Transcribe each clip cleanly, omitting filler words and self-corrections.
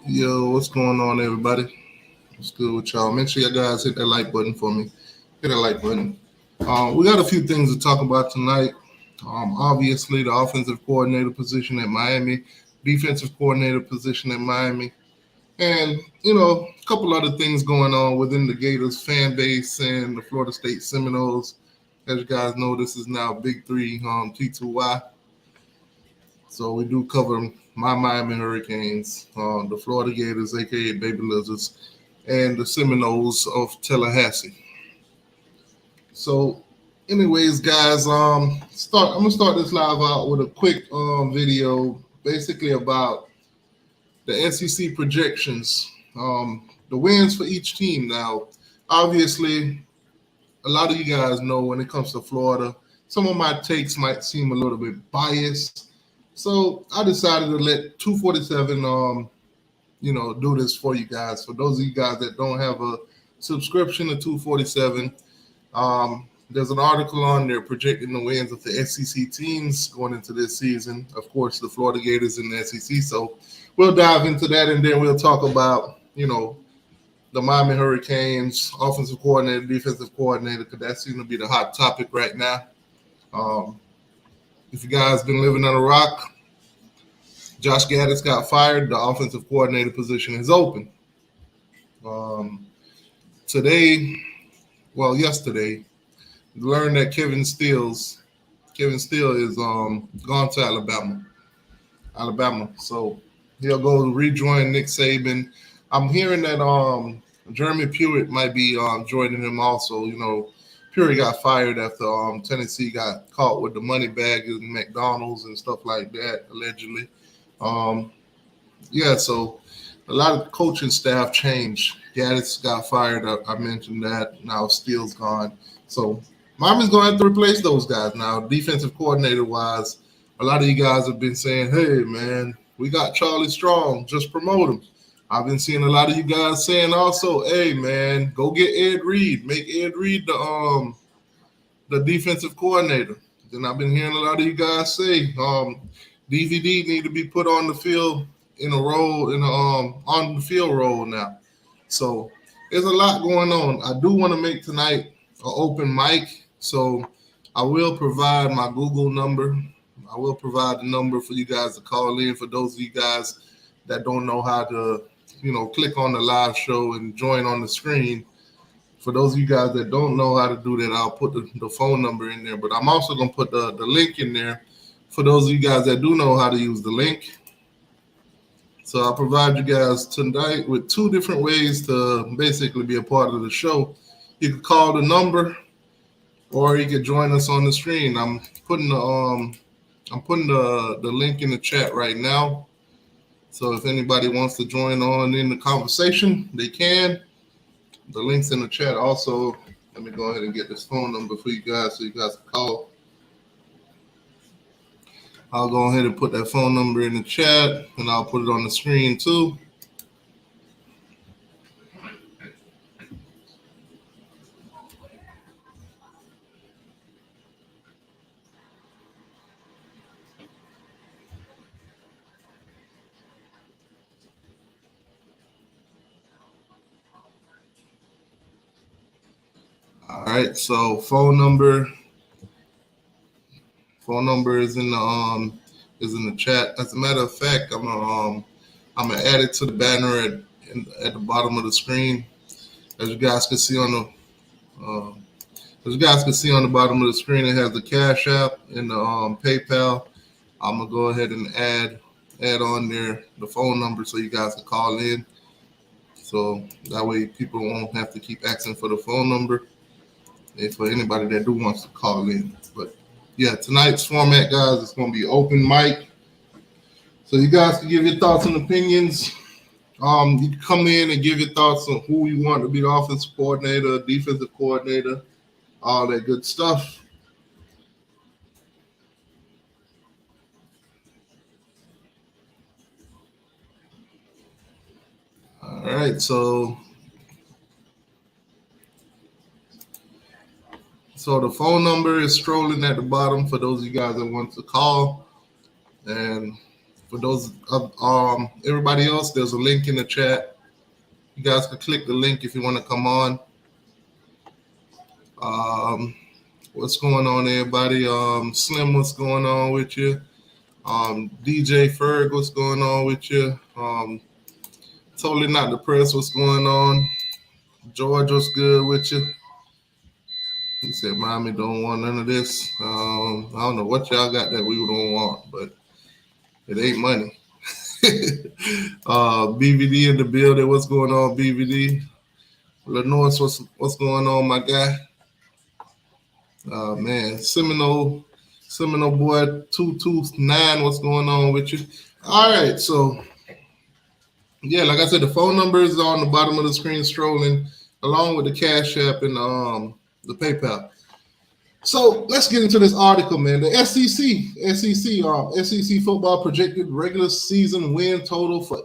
Yo, what's going on, everybody? What's good with y'all? Make sure you guys hit that like button for me. Hit that like button. We got a few things to talk about tonight. Obviously, the offensive coordinator position at Miami, defensive coordinator position at Miami, and a couple other things going on within the Gators fan base and the Florida State Seminoles. As you guys know, this is now Big Three T2Y. So we do cover my Miami Hurricanes, the Florida Gators, aka Baby Lizards, and the Seminoles of Tallahassee. So, anyways, guys, I'm gonna start this live out with a quick video, basically about the SEC projections, the wins for each team. Now, obviously, a lot of you guys know when it comes to Florida, some of my takes might seem a little bit biased. So I decided to let 247 do this for you guys. For those of you guys that don't have a subscription to 247, there's an article on there projecting the wins of the SEC teams going into this season. Of course, the Florida Gators in the SEC. So we'll dive into that, and then we'll talk about, the Miami Hurricanes, offensive coordinator, defensive coordinator, because that seems to be the hot topic right now. If you guys been living on a rock, Josh Gattis got fired. The offensive coordinator position is open. Yesterday, learned that Kevin Steele is gone to Alabama. So he'll go rejoin Nick Saban. I'm hearing that Jeremy Pruitt might be joining him also. Pruitt got fired after Tennessee got caught with the money bag in McDonald's and stuff like that, allegedly. So a lot of coaching staff changed. Gaddis got fired. I mentioned that. Now Steele's gone. So Miami's going to have to replace those guys now. Defensive coordinator wise, a lot of you guys have been saying, hey, man, we got Charlie Strong. Just promote him. I've been seeing a lot of you guys saying also, hey, man, go get Ed Reed. Make Ed Reed the defensive coordinator. Then I've been hearing a lot of you guys say DVD need to be put on the field in a role on the field role now. So there's a lot going on. I do want to make tonight an open mic, so I will provide my Google number. I will provide the number for you guys to call in. For those of you guys that don't know how to, click on the live show and join on the screen. For those of you guys that don't know how to do that, I'll put the phone number in there. But I'm also going to put the link in there for those of you guys that do know how to use the link. So I'll provide you guys tonight with two different ways to basically be a part of the show. You can call the number, or you can join us on the screen. I'm putting the link in the chat right now. So if anybody wants to join on in the conversation, they can. The link's in the chat. Also, let me go ahead and get this phone number for you guys so you guys can call. I'll go ahead and put that phone number in the chat, and I'll put it on the screen too. All right, so phone number is in the chat. As a matter of fact, I'm gonna add it to the banner at the bottom of the screen. As you guys can see on the bottom of the screen, it has the Cash App and the PayPal. I'm gonna go ahead and add on there the phone number so you guys can call in. So that way people won't have to keep asking for the phone number. And for anybody that do wants to call in. But yeah, tonight's format, guys, it's going to be open mic. So you guys can give your thoughts and opinions. You can come in and give your thoughts on who you want to be the offensive coordinator, defensive coordinator, all that good stuff. All right, so the phone number is strolling at the bottom for those of you guys that want to call. And For those everybody else, there's a link in the chat. You guys can click the link if you want to come on. What's going on, everybody? Slim, what's going on with you? DJ Ferg, what's going on with you? Totally not depressed, what's going on? George, what's good with you? He said, Mommy don't want none of this. I don't know what y'all got that we don't want, but it ain't money. BVD in the building. What's going on, BVD? Lenore, what's going on, my guy? Man, Seminole boy 229. What's going on with you? All right, so yeah, like I said, the phone number is on the bottom of the screen, strolling along with the Cash App and the PayPal. So let's get into this article, man. The SEC football projected regular season win total for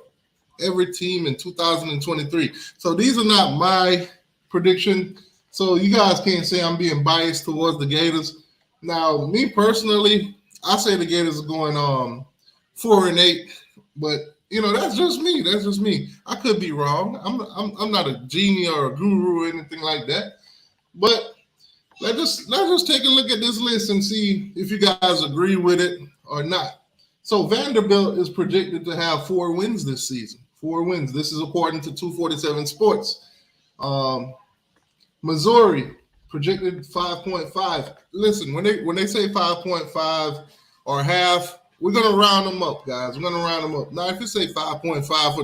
every team in 2023. So these are not my prediction. So you guys can't say I'm being biased towards the Gators. Now, me personally, I say the Gators are going 4-8, but you know that's just me. That's just me. I could be wrong. I'm not a genie or a guru or anything like that. But let's just take a look at this list and see if you guys agree with it or not. So Vanderbilt is projected to have 4 wins this season. 4 wins. This is according to 247 Sports. Missouri projected 5.5. Listen, when they say 5.5 or half, we're gonna round them up, guys. We're gonna round them up. Now, if you say 5.5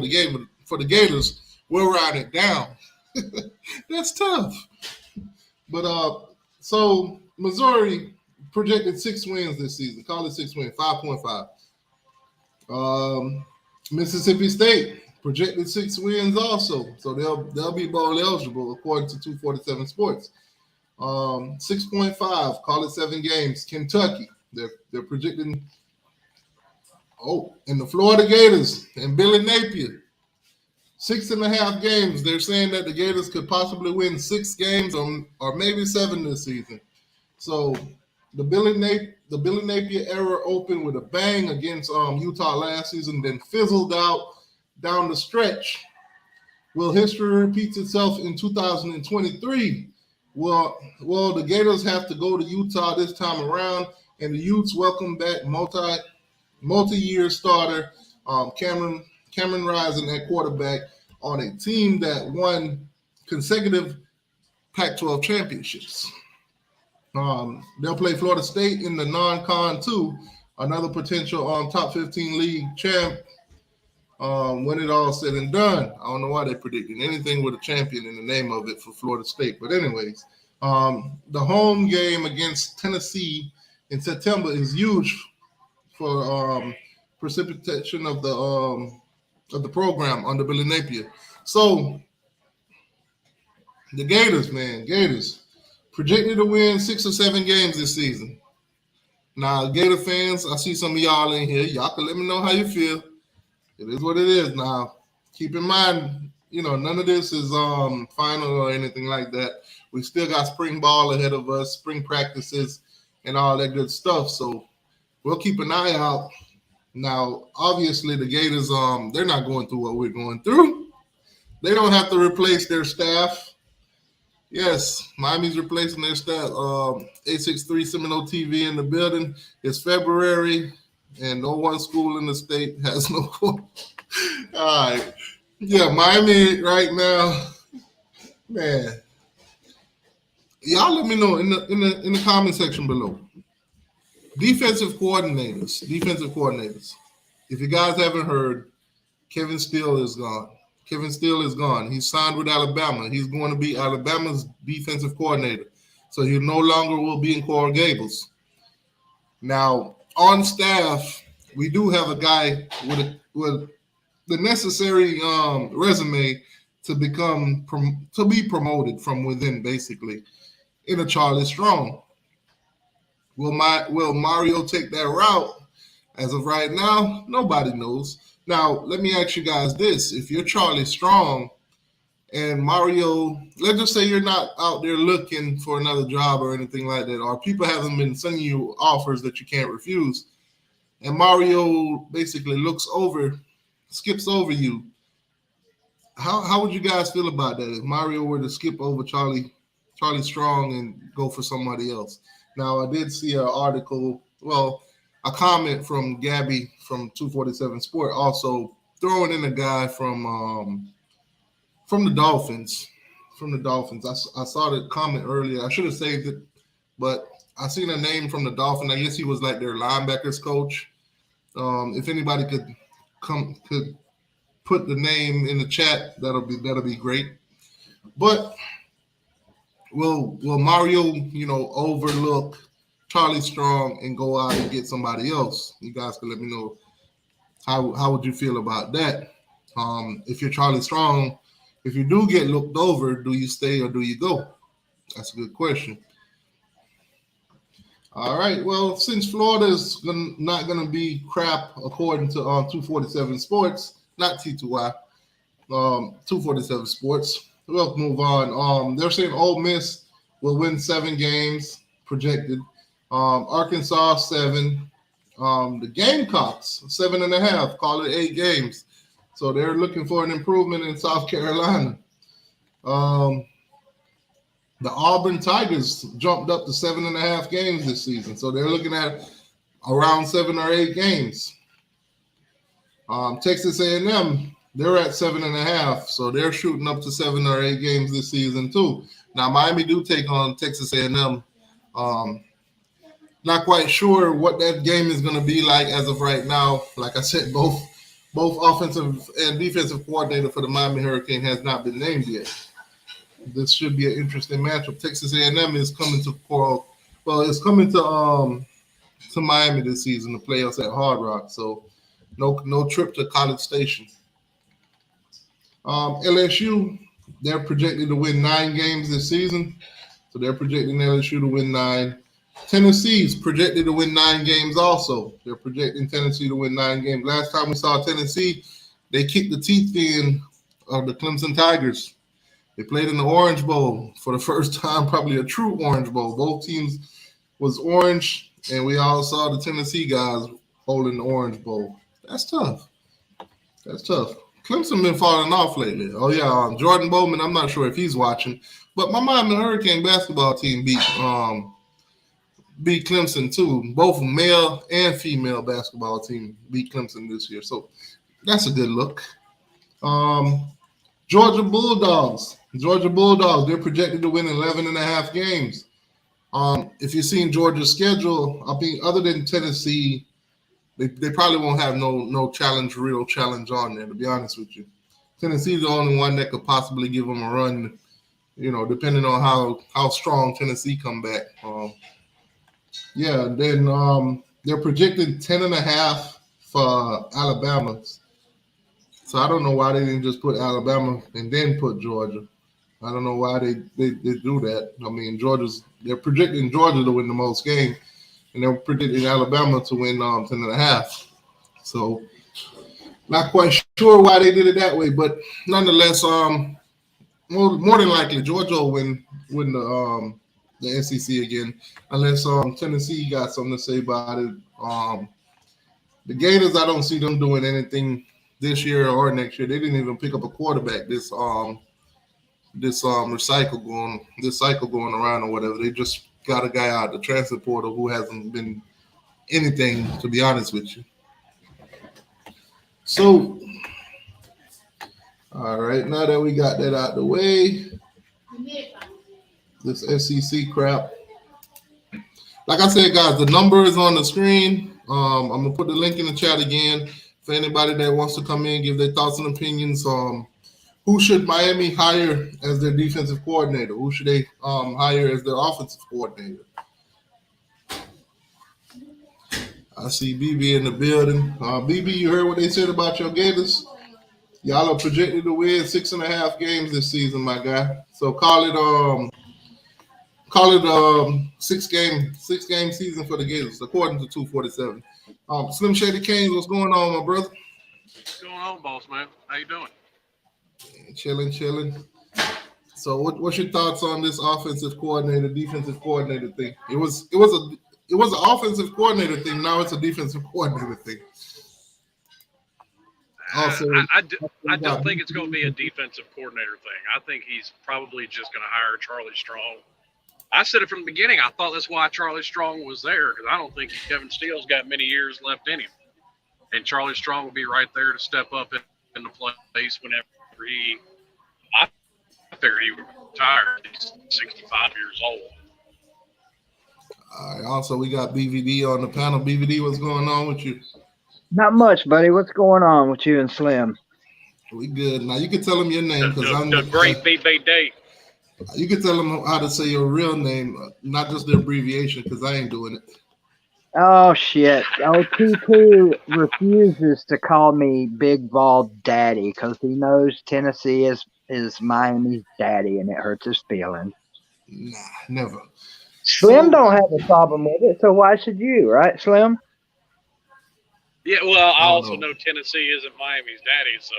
for the Gators, we'll round it down. That's tough. But so Missouri projected 6 wins this season. Call it 6 wins, 5.5. Mississippi State projected 6 wins also, so they'll be bowl eligible according to 247 Sports. 6.5, call it 7 games. Kentucky, they're projecting. And the Florida Gators and Billy Napier, 6.5 games. They're saying that the Gators could possibly win 6 games or maybe 7 this season. So the Billy Napier era opened with a bang against Utah last season, then fizzled out down the stretch. Will history repeats itself in 2023? Well, the Gators have to go to Utah this time around, and the Utes welcome back multi-year starter Cameron Rising at quarterback on a team that won consecutive Pac-12 championships. They'll play Florida State in the non-con 2, another potential top 15 league champ when it all said and done. I don't know why they're predicting anything with a champion in the name of it for Florida State. But anyways, the home game against Tennessee in September is huge for precipitation of the program under Billy Napier. So the Gators projected to win 6 or 7 games this season. Now, Gator fans, I see some of y'all in here. Y'all can let me know how you feel. It is what it is. Now, keep in mind, none of this is final or anything like that. We still got spring ball ahead of us, spring practices, and all that good stuff. So we'll keep an eye out. Now, obviously, the Gators, they're not going through what we're going through. They don't have to replace their staff. Yes, Miami's replacing their staff. 863 Seminole TV in the building. It's February, and no one school in the state has no quarter. All right. Yeah, Miami right now, man. Y'all let me know in the comment section below. Defensive coordinators. If you guys haven't heard, Kevin Steele is gone. He's signed with Alabama. He's going to be Alabama's defensive coordinator. So he no longer will be in Coral Gables. Now, on staff, we do have a guy with the necessary resume to be promoted from within, basically, in a Charlie Strong. Will Mario take that route? As of right now, nobody knows. Now, let me ask you guys this. If you're Charlie Strong and Mario, let's just say you're not out there looking for another job or anything like that, or people haven't been sending you offers that you can't refuse, and Mario basically skips over you. How would you guys feel about that if Mario were to skip over Charlie Strong and go for somebody else? Now, I did see an article, well, a comment from Gabby from 247 Sport, also throwing in a guy from the Dolphins. From the Dolphins, I saw the comment earlier. I should have saved it, but I seen a name from the Dolphins. I guess he was like their linebackers coach. If anybody could put the name in the chat, that'll be great. But will Mario, overlook Charlie Strong and go out and get somebody else? You guys can let me know how would you feel about that? If you're Charlie Strong, if you do get looked over, do you stay or do you go? That's a good question. All right. Well, since Florida's not going to be crap according to 247 Sports, not T2Y, 247 Sports, we'll move on. They're saying Ole Miss will win 7 games projected. Arkansas 7. The Gamecocks 7.5. Call it 8 games. So they're looking for an improvement in South Carolina. The Auburn Tigers jumped up to 7.5 games this season. So they're looking at around 7 or 8 games. Texas A&M, they're at 7.5. So they're shooting up to 7 or 8 games this season too. Now, Miami do take on Texas A&M. Not quite sure what that game is going to be like as of right now. Like I said, both offensive and defensive coordinator for the Miami Hurricane has not been named yet. This should be an interesting matchup. Texas A&M is coming to Miami this season to play us at Hard Rock. So no trip to College Station. LSU, they're projected to win 9 games this season. So they're projecting LSU to win 9. Tennessee's projected to win 9 games also. They're projecting Tennessee to win 9 games. Last time we saw Tennessee, they kicked the teeth in of the Clemson Tigers. They played in the Orange Bowl for the first time, probably a true Orange Bowl. Both teams was orange, and we all saw the Tennessee guys holding the Orange Bowl. That's tough. Clemson been falling off lately. Oh, yeah, Jordan Bowman, I'm not sure if he's watching, but my Miami Hurricane basketball team beat Clemson too. Both male and female basketball team beat Clemson this year. So that's a good look. Georgia Bulldogs, they're projected to win 11.5 games. If you've seen Georgia's schedule, I mean, other than Tennessee, they probably won't have no real challenge on there, to be honest with you. Tennessee's the only one that could possibly give them a run, depending on how strong Tennessee come back. Then they're projected 10.5 for Alabama. So I don't know why they didn't just put Alabama and then put Georgia. I don't know why they do that. I mean, they're predicting Georgia to win the most games, and they're predicting Alabama to win 10.5. So not quite sure why they did it that way, but nonetheless, more than likely Georgia will win the SEC again, unless Tennessee got something to say about it. The Gators, I don't see them doing anything this year or next year. They didn't even pick up a quarterback this cycle going around or whatever. They just got a guy out the transfer portal who hasn't been anything, to be honest with you. So, all right, now that we got that out the way, this SEC crap. Like I said, guys, the number is on the screen. I'm going to put the link in the chat again for anybody that wants to come in, give their thoughts and opinions. Who should Miami hire as their defensive coordinator? Who should they hire as their offensive coordinator? I see BB in the building. BB, you heard what they said about your Gators? Y'all are projected to win 6.5 games this season, my guy. So call it 6-game season for the Gators, according to 247. Slim Shady Canes, what's going on, my brother? What's going on, boss man? How you doing? Chilling. So what's your thoughts on this offensive coordinator, defensive coordinator thing? It was it was an offensive coordinator thing. Now it's a defensive coordinator thing. Also, I don't think it's going to be a defensive coordinator thing. I think he's probably just going to hire Charlie Strong. I said it from the beginning. I thought that's why Charlie Strong was there, because I don't think Kevin Steele's got many years left in him. And Charlie Strong will be right there to step up in the place whenever I figured he would retire. He's 65 years old. All right. Also, we got BVD on the panel. BVD, what's going on with you? Not much, buddy. What's going on with you and Slim? We good. Now, you can tell him your name. because I'm the great BBD. You can tell them how to say your real name, not just the abbreviation, because I ain't doing it. Oh, shit. Oh, T2 refuses to call me Big Bald Daddy because he knows Tennessee is Miami's daddy, and it hurts his feelings. Nah, never. Slim don't have a problem with it, so why should you, right, Slim? Yeah, well, I also know Tennessee isn't Miami's daddy, so.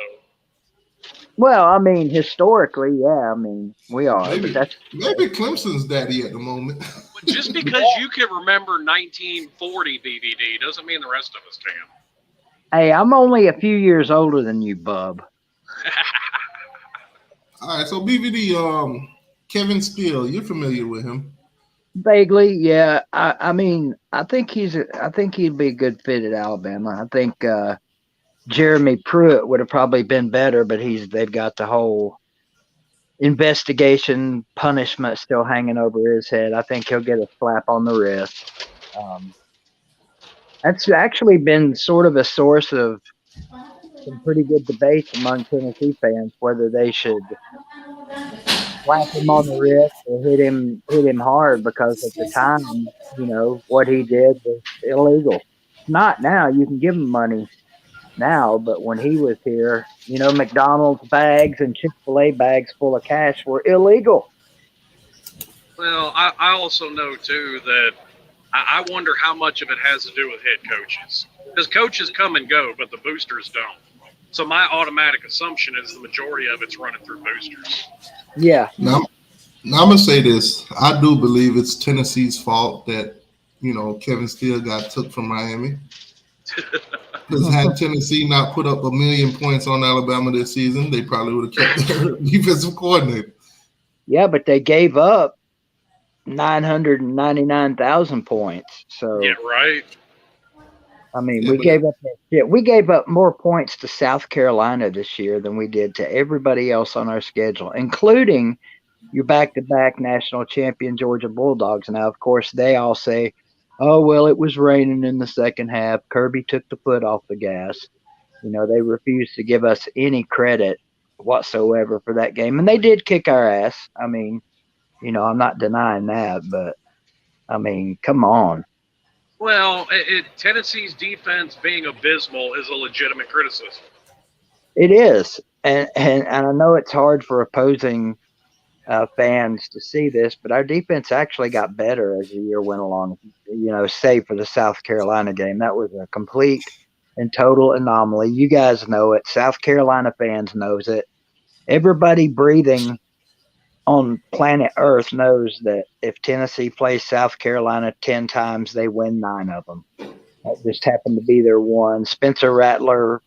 Well, I mean, historically, yeah, I mean, we are. Maybe Clemson's daddy at the moment. But just because you can remember 1940 BVD doesn't mean the rest of us can. Hey, I'm only a few years older than you, bub. All right, so BVD, Kevin Steele, you're familiar with him? Vaguely, yeah. I mean, I think he'd be a good fit at Alabama. I think Jeremy Pruitt would have probably been better, but they've got the whole investigation punishment still hanging over his head. I think he'll get a slap on the wrist. That's actually been sort of a source of some pretty good debates among Tennessee fans whether they should slap him on the wrist or hit him hard, because at the time, what he did was illegal. Not now. You can give him money now, but when he was here, McDonald's bags and Chick-fil-A bags full of cash were illegal. Well, I also know, too, that I wonder how much of it has to do with head coaches. Because coaches come and go, but the boosters don't. So my automatic assumption is the majority of it's running through boosters. Yeah. Now I'm going to say this. I do believe it's Tennessee's fault that, Kevin Steele got took from Miami. Because had Tennessee not put up 1 million points on Alabama this season, they probably would have kept their defensive coordinator. Yeah, but they gave up 999,000 points. So yeah, right. I mean, we gave up that shit. We gave up more points to South Carolina this year than we did to everybody else on our schedule, including your back-to-back national champion Georgia Bulldogs. Now, of course, they all say, oh, well, it was raining in the second half. Kirby took the foot off the gas. They refused to give us any credit whatsoever for that game. And they did kick our ass. I mean, I'm not denying that, but, I mean, come on. Well, Tennessee's defense being abysmal is a legitimate criticism. It is. And I know it's hard for opposing fans to see this, but our defense actually got better as the year went along, save for the South Carolina game. That was a complete and total anomaly. You guys know it. South Carolina fans knows it. Everybody breathing on planet Earth knows that if Tennessee plays South Carolina 10 times, they win 9 of them. That just happened to be their one. Spencer Rattler,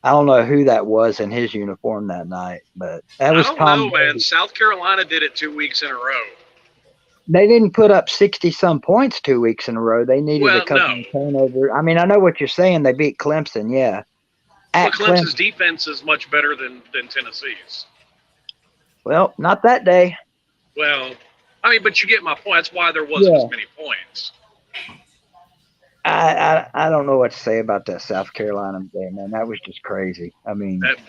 I don't know who that was in his uniform that night, but that was I don't know, man. South Carolina did it 2 weeks in a row. They didn't put up 60-some points 2 weeks in a row. They needed a couple of turnovers. I mean, I know what you're saying. They beat Clemson, yeah. But Clemson's defense is much better than Tennessee's. Well, not that day. Well, I mean, but you get my point. That's why there wasn't as many points. I don't know what to say about that South Carolina game, man. That was just crazy. I mean, it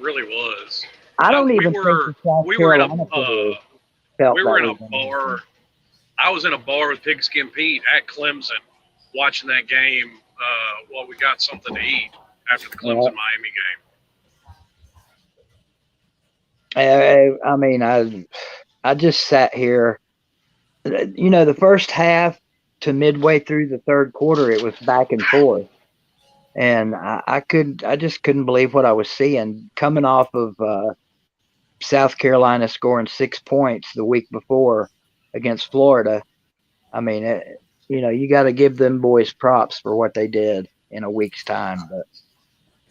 really was. I don't even think the South Carolina we were in a bar. I was in a bar with Pigskin Pete at Clemson watching that game while we got something to eat after the Clemson-Miami game. I mean, I just sat here. The first half to midway through the third quarter, it was back and forth, and I just couldn't believe what I was seeing coming off of South Carolina scoring 6 points the week before against Florida. I mean, you got to give them boys props for what they did in a week's time. But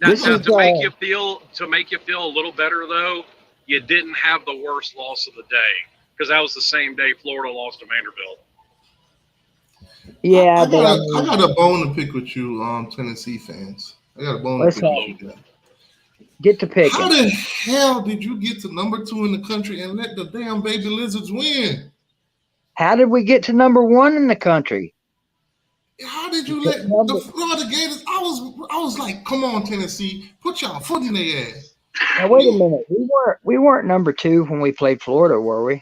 Now, to make you feel a little better though, you didn't have the worst loss of the day because that was the same day Florida lost to Vanderbilt. Yeah, I got a bone to pick with you, Tennessee fans. I got a bone to pick with you. Get to picking. How the hell did you get to number 2 in the country and let the damn baby lizards win? How did we get to number 1 in the country? How did you let the Florida Gators? I was like, come on, Tennessee, put y'all foot in their ass. Now wait a minute. We weren't number 2 when we played Florida, were we?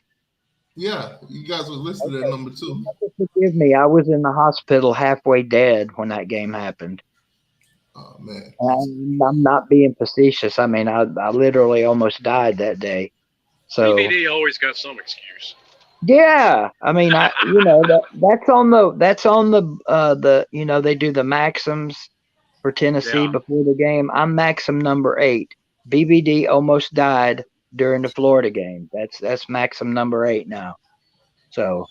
Yeah, you guys were listed at number 2. Forgive me, I was in the hospital halfway dead when that game happened. Oh man, I'm not being facetious. I mean, I literally almost died that day. So DVD always got some excuse. Yeah, I mean, that's on the they do the maxims for Tennessee before the game. I'm maxim number 8. BBD almost died during the Florida game. That's maxim number 8 now. So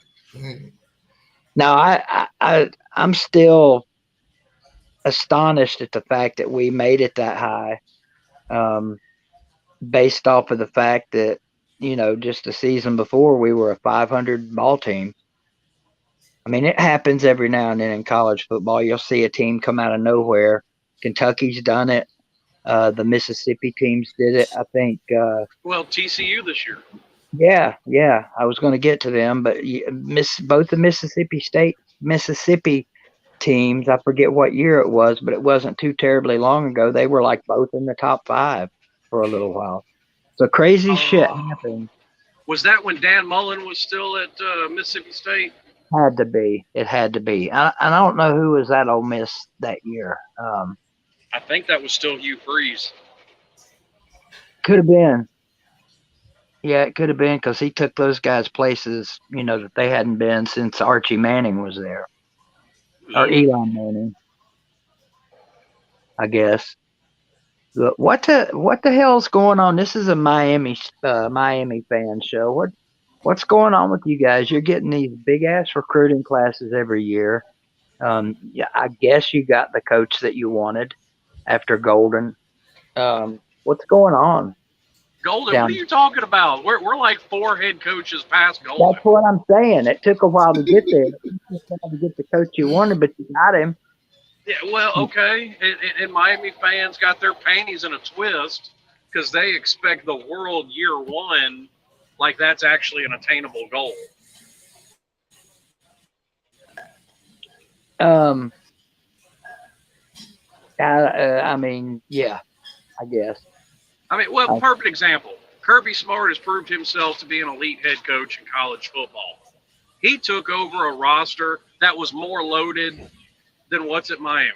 now I'm still astonished at the fact that we made it that high, based off of the fact that just the season before we were a 500 ball team. I mean, it happens every now and then in college football. You'll see a team come out of nowhere. Kentucky's done it. The Mississippi teams did it, I think. Well, TCU this year. Yeah. I was going to get to them, but both the Mississippi teams, I forget what year it was, but it wasn't too terribly long ago. They were like both in the top 5 for a little while. So crazy shit happened. Was that when Dan Mullen was still at Mississippi State? Had to be. It had to be. And I don't know who was at Ole Miss that year. I think that was still Hugh Freeze. Could have been. Yeah, it could have been because he took those guys places, that they hadn't been since Archie Manning was there. Or Eli Manning, I guess. What the hell's going on? This is a Miami fan show. What's going on with you guys? You're getting these big ass recruiting classes every year. Yeah, I guess you got the coach that you wanted after Golden. What's going on? Golden, what are you talking about? We're like 4 head coaches past Golden. That's what I'm saying. It took a while to get there. You just had to get the coach you wanted, but you got him. Yeah, well, okay. And Miami fans got their panties in a twist because they expect the world year 1 like that's actually an attainable goal. I mean, yeah, I guess. I mean, well, perfect example. Kirby Smart has proved himself to be an elite head coach in college football. He took over a roster that was more loaded than what's at Miami.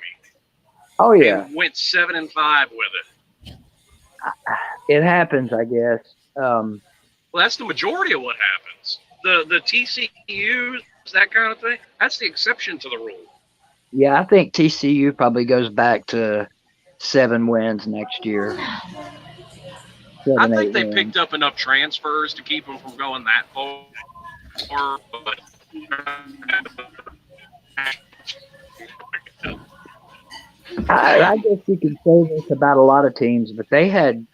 Oh yeah, and went 7-5 with it. It happens, I guess. Well, that's the majority of what happens. The TCUs, that kind of thing, that's the exception to the rule. Yeah, I think TCU probably goes back to 7 wins next year. I think they picked up enough transfers to keep them from going that far. But I guess you could say this about a lot of teams, but they had,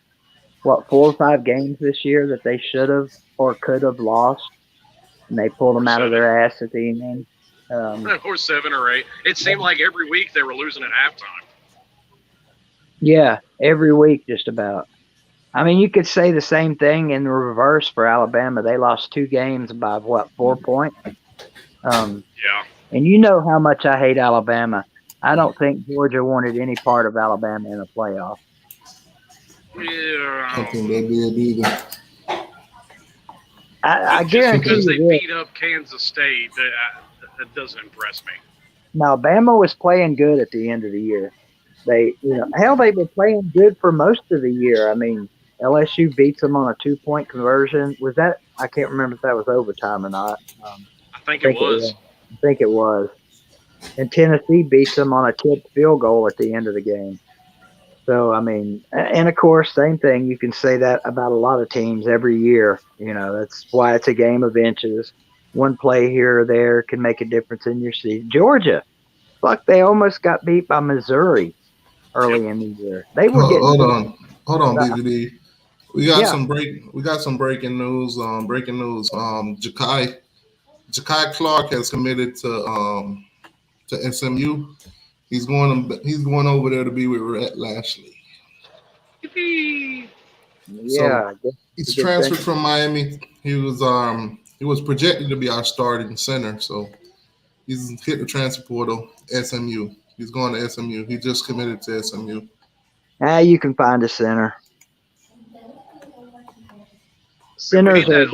4 or 5 games this year that they should have or could have lost, and they pulled them out of their ass at the end. Or 7 or 8. It seemed like every week they were losing at halftime. Yeah, every week just about. I mean, you could say the same thing in reverse for Alabama. They lost 2 games by, 4 points? Yeah. And you know how much I hate Alabama. I don't think Georgia wanted any part of Alabama in the playoff. Yeah. I don't think they did either. I just guarantee because they you beat up Kansas State, that doesn't impress me. Now, Bama was playing good at the end of the year. They were playing good for most of the year. I mean, LSU beats them on a 2-point conversion. Was that? I can't remember if that was overtime or not. I think it was. I think it was. And Tennessee beats them on a tipped field goal at the end of the game. So, I mean, and of course, same thing. You can say that about a lot of teams every year. That's why it's a game of inches. one play here or there can make a difference in your season. Georgia, fuck, they almost got beat by Missouri early in the year. They were getting Hold on, BBD. We got yeah. some breaking news. Breaking news. Jakai Clark has committed to SMU. He's going over there to be with Rhett Lashley. Yippee. Yeah, So he's transferred from Miami. He was projected to be our starting center. So he's hit the transfer portal. SMU. He's going to SMU. He just committed to SMU. You can find a center. Centers are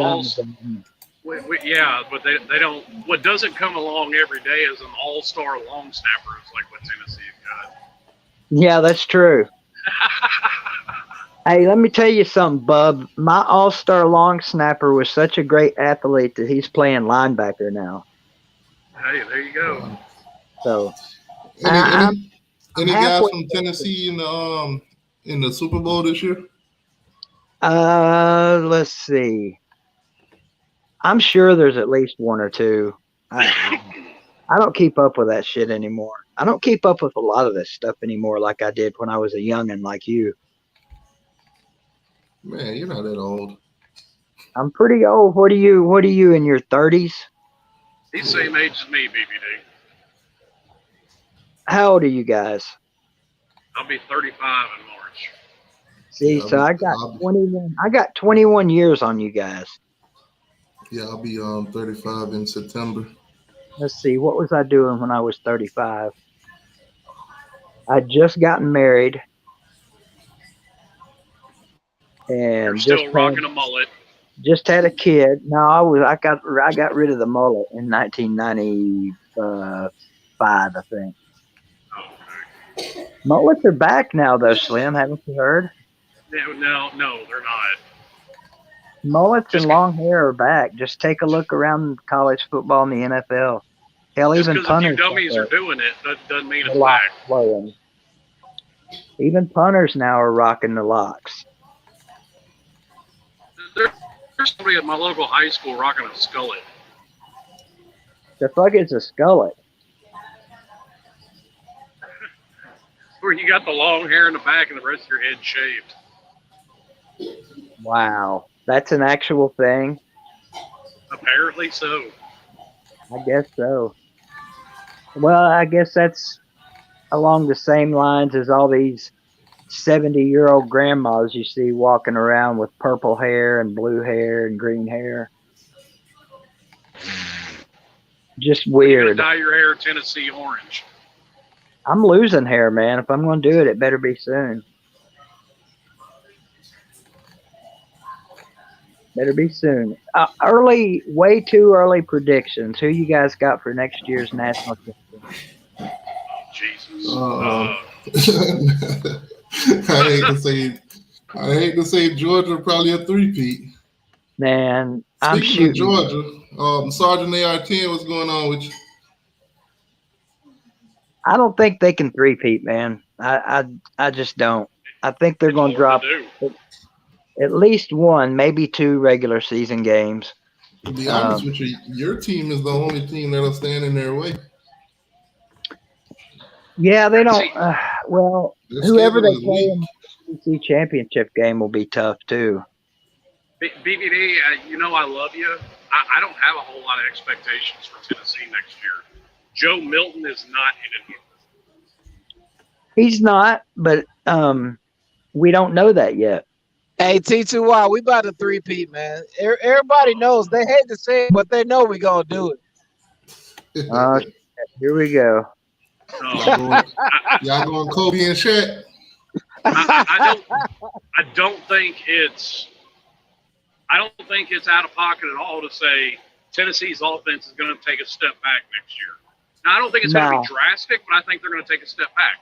yeah, but they don't. What doesn't come along every day is an all-star long snapper. Is like what Tennessee got. Yeah, that's true. Hey, let me tell you something, Bub. My all-star long snapper was such a great athlete that he's playing linebacker now. Hey, there you go. So, any guys from Tennessee in the Super Bowl this year? Let's see. I'm sure there's at least one or two. I don't keep up with that shit anymore. I don't keep up with a lot of this stuff anymore like I did when I was a youngin' like you. Man, you're not that old. I'm pretty old. What are you in your 30s? He's the same age as me, BBD. How old are you guys? I'll be 35 in March. See, so I got 21. I got 21 years on you guys. Yeah, I'll be 35 in September. Let's see, what was I doing when I was 35? I'd just gotten married. And you're still rocking a mullet. Just had a kid. No, I got rid of the mullet in 1995, I think. Okay. Mullets are back now, though, Slim. Haven't you heard? No, they're not. Mullets and long hair are back. Just take a look around college football and the NFL. Hell, just even punters. Just because a few dummies are doing it, that doesn't mean it's back. Flowing. Even punters now are rocking the locks. There's somebody at my local high school rocking a skullet. The fuck is a skullet? Where you got the long hair in the back and the rest of your head shaved. Wow. That's an actual thing? Apparently so. I guess so. Well, I guess that's along the same lines as all these 70-year-old grandmas you see walking around with purple hair and blue hair and green hair. Just weird. You're gonna dye your hair Tennessee orange. I'm losing hair, man. If I'm going to do it, it better be soon. Better be soon. Way too early predictions. Who you guys got for next year's national championship? Jesus. I hate to say Georgia probably a three-peat. Man, I'm shooting. Speaking of Georgia, Sergeant AR-10, what's going on with you? I don't think they can three-peat, man. I just don't. I think they're going to drop at least one, maybe two regular season games. To be honest with you, your team is the only team that'll stand in their way. Yeah, they don't. Well, whoever they play in the SEC championship game will be tough too. BBD, I love you. I don't have a whole lot of expectations for Tennessee next year. Joe Milton is not in it. He's not, but we don't know that yet. Hey, T2Y, we about to three-peat, man. Everybody knows. They hate to say it, but they know we going to do it. Here we go. Y'all going Kobe and Shaq? I don't think it's out of pocket at all to say Tennessee's offense is going to take a step back next year. Now, I don't think it's going to be drastic, but I think they're going to take a step back.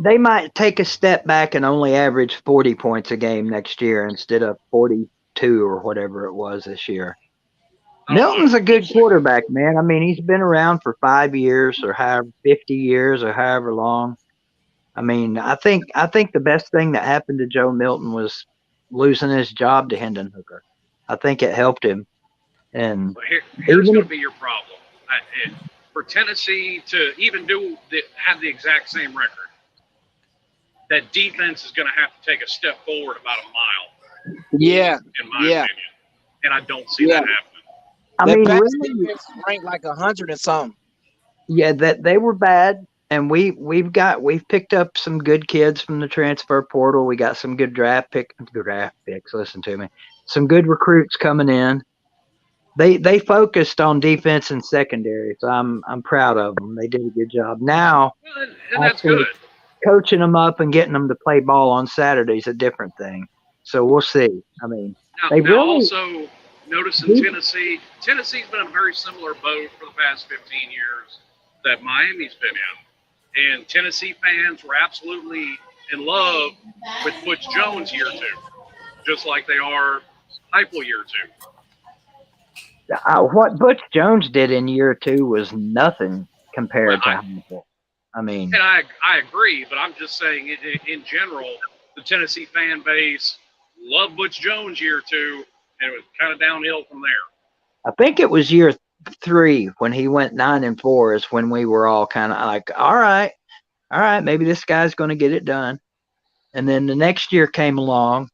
They might take a step back and only average 40 points a game next year instead of 42 or whatever it was this year. Milton's a good quarterback, man. I mean, he's been around for 5 years or 50 years or however long. I mean, I think the best thing that happened to Joe Milton was losing his job to Hendon Hooker. I think it helped him. And Here's even going if, to be your problem. For Tennessee to even have the exact same record, that defense is going to have to take a step forward about a mile. Yeah. In my opinion, and I don't see that happening. I That mean, pass really, defense is ranked like 100 and something. yeah, that they were bad, and we've picked up some good kids from the transfer portal. We got some good draft picks. Listen to me, some good recruits coming in. They focused on defense and secondary, so I'm proud of them. They did a good job. Now, and that's good. Coaching them up and getting them to play ball on Saturday is a different thing. So we'll see. I mean, now also notice in Tennessee's been in a very similar boat for the past 15 years that Miami's been in. And Tennessee fans were absolutely in love with Butch Jones year 2, just like they are Heupel year 2. What Butch Jones did in year 2 was nothing compared to Heupel. I mean, and I agree, but I'm just saying in general, the Tennessee fan base loved Butch Jones year 2, and it was kind of downhill from there. I think it was year 3 when he went 9-4 is when we were all kind of like, all right, maybe this guy's going to get it done. And then the next year came along,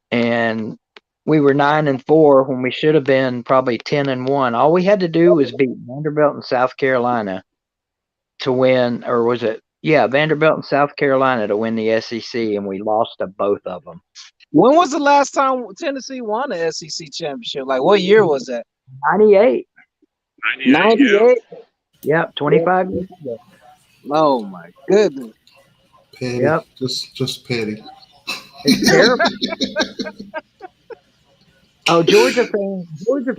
and we were 9-4 when we should have been probably 10-1. All we had to do was beat Vanderbilt and South Carolina to win, or was it? Yeah, Vanderbilt and South Carolina to win the SEC, and we lost to both of them. When was the last time Tennessee won the SEC championship? Like, what year was that? 98. 98? Yep, 25 years ago. Oh, my goodness. Petty. Yep. Just petty. It's terrible. Oh, Georgia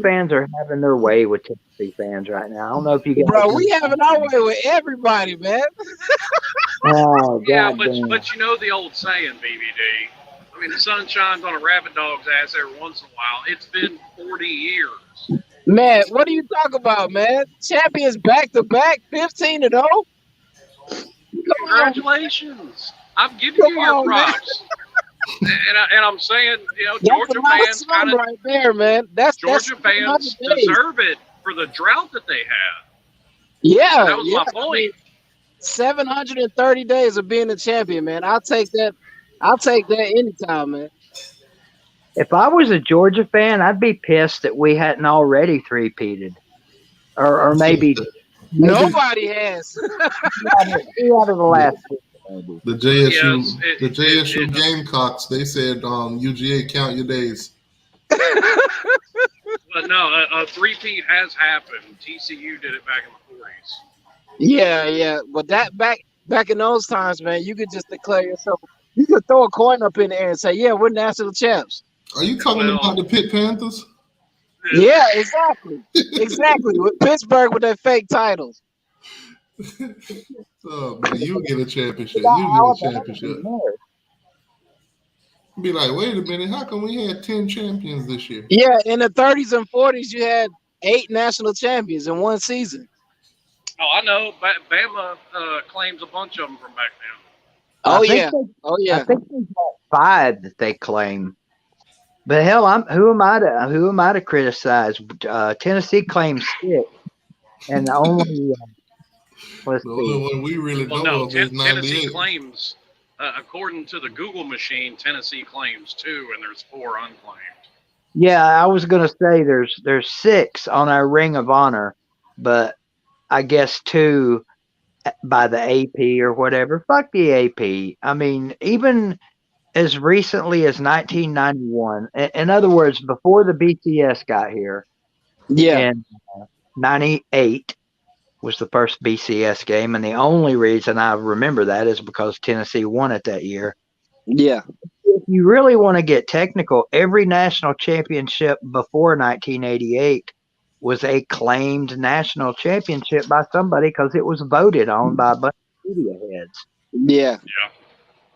fans are having their way with Tennessee fans right now. I don't know if you guys. Bro, we having our way with everybody, man. Oh, yeah, God but you know the old saying, BBD. I mean, the sun shines on a rabbit dog's ass every once in a while. It's been 40 years. Man, what are you talking about, man? Champions back-to-back, 15-0? Congratulations. I'm giving you your props. And I'm saying, you know, Georgia fans kind of right there, man. Georgia fans deserve it for the drought that they had. Yeah, that was my point. 730 days of being a champion, man. I'll take that anytime, man. If I was a Georgia fan, I'd be pissed that we hadn't already three-peated, or maybe nobody has. 2 out of the last 2. The JSU Gamecocks, they said UGA count your days. But no, a three-peat has happened. TCU did it back in the 40s. Yeah. But that back in those times, man, you could just declare yourself. You could throw a coin up in the air and say, "Yeah, we're national champs." Are you talking about the Pitt Panthers? Yeah, exactly. With Pittsburgh with their fake titles. Oh man, you get a championship. You get a championship. Be like, wait a minute, how come we had 10 champions this year? Yeah, in the 30s and 40s, you had 8 national champions in one season. Oh, I know. Bama claims a bunch of them from back then. Oh yeah. I think there's about 5 that they claim. But hell, who am I to criticize? Tennessee claims 6, and only. The only one we really know of is 98. Tennessee claims, according to the Google machine, Tennessee claims 2, and there's 4 unclaimed. Yeah, I was gonna say there's 6 on our Ring of Honor, but I guess 2 by the AP or whatever. Fuck the AP. I mean, even as recently as 1991, in other words, before the BCS got here, in 98 was the first BCS game, and the only reason I remember that is because Tennessee won it that year. Yeah. If you really want to get technical, every national championship before 1988 was a claimed national championship by somebody because it was voted on by a bunch of media heads. Yeah.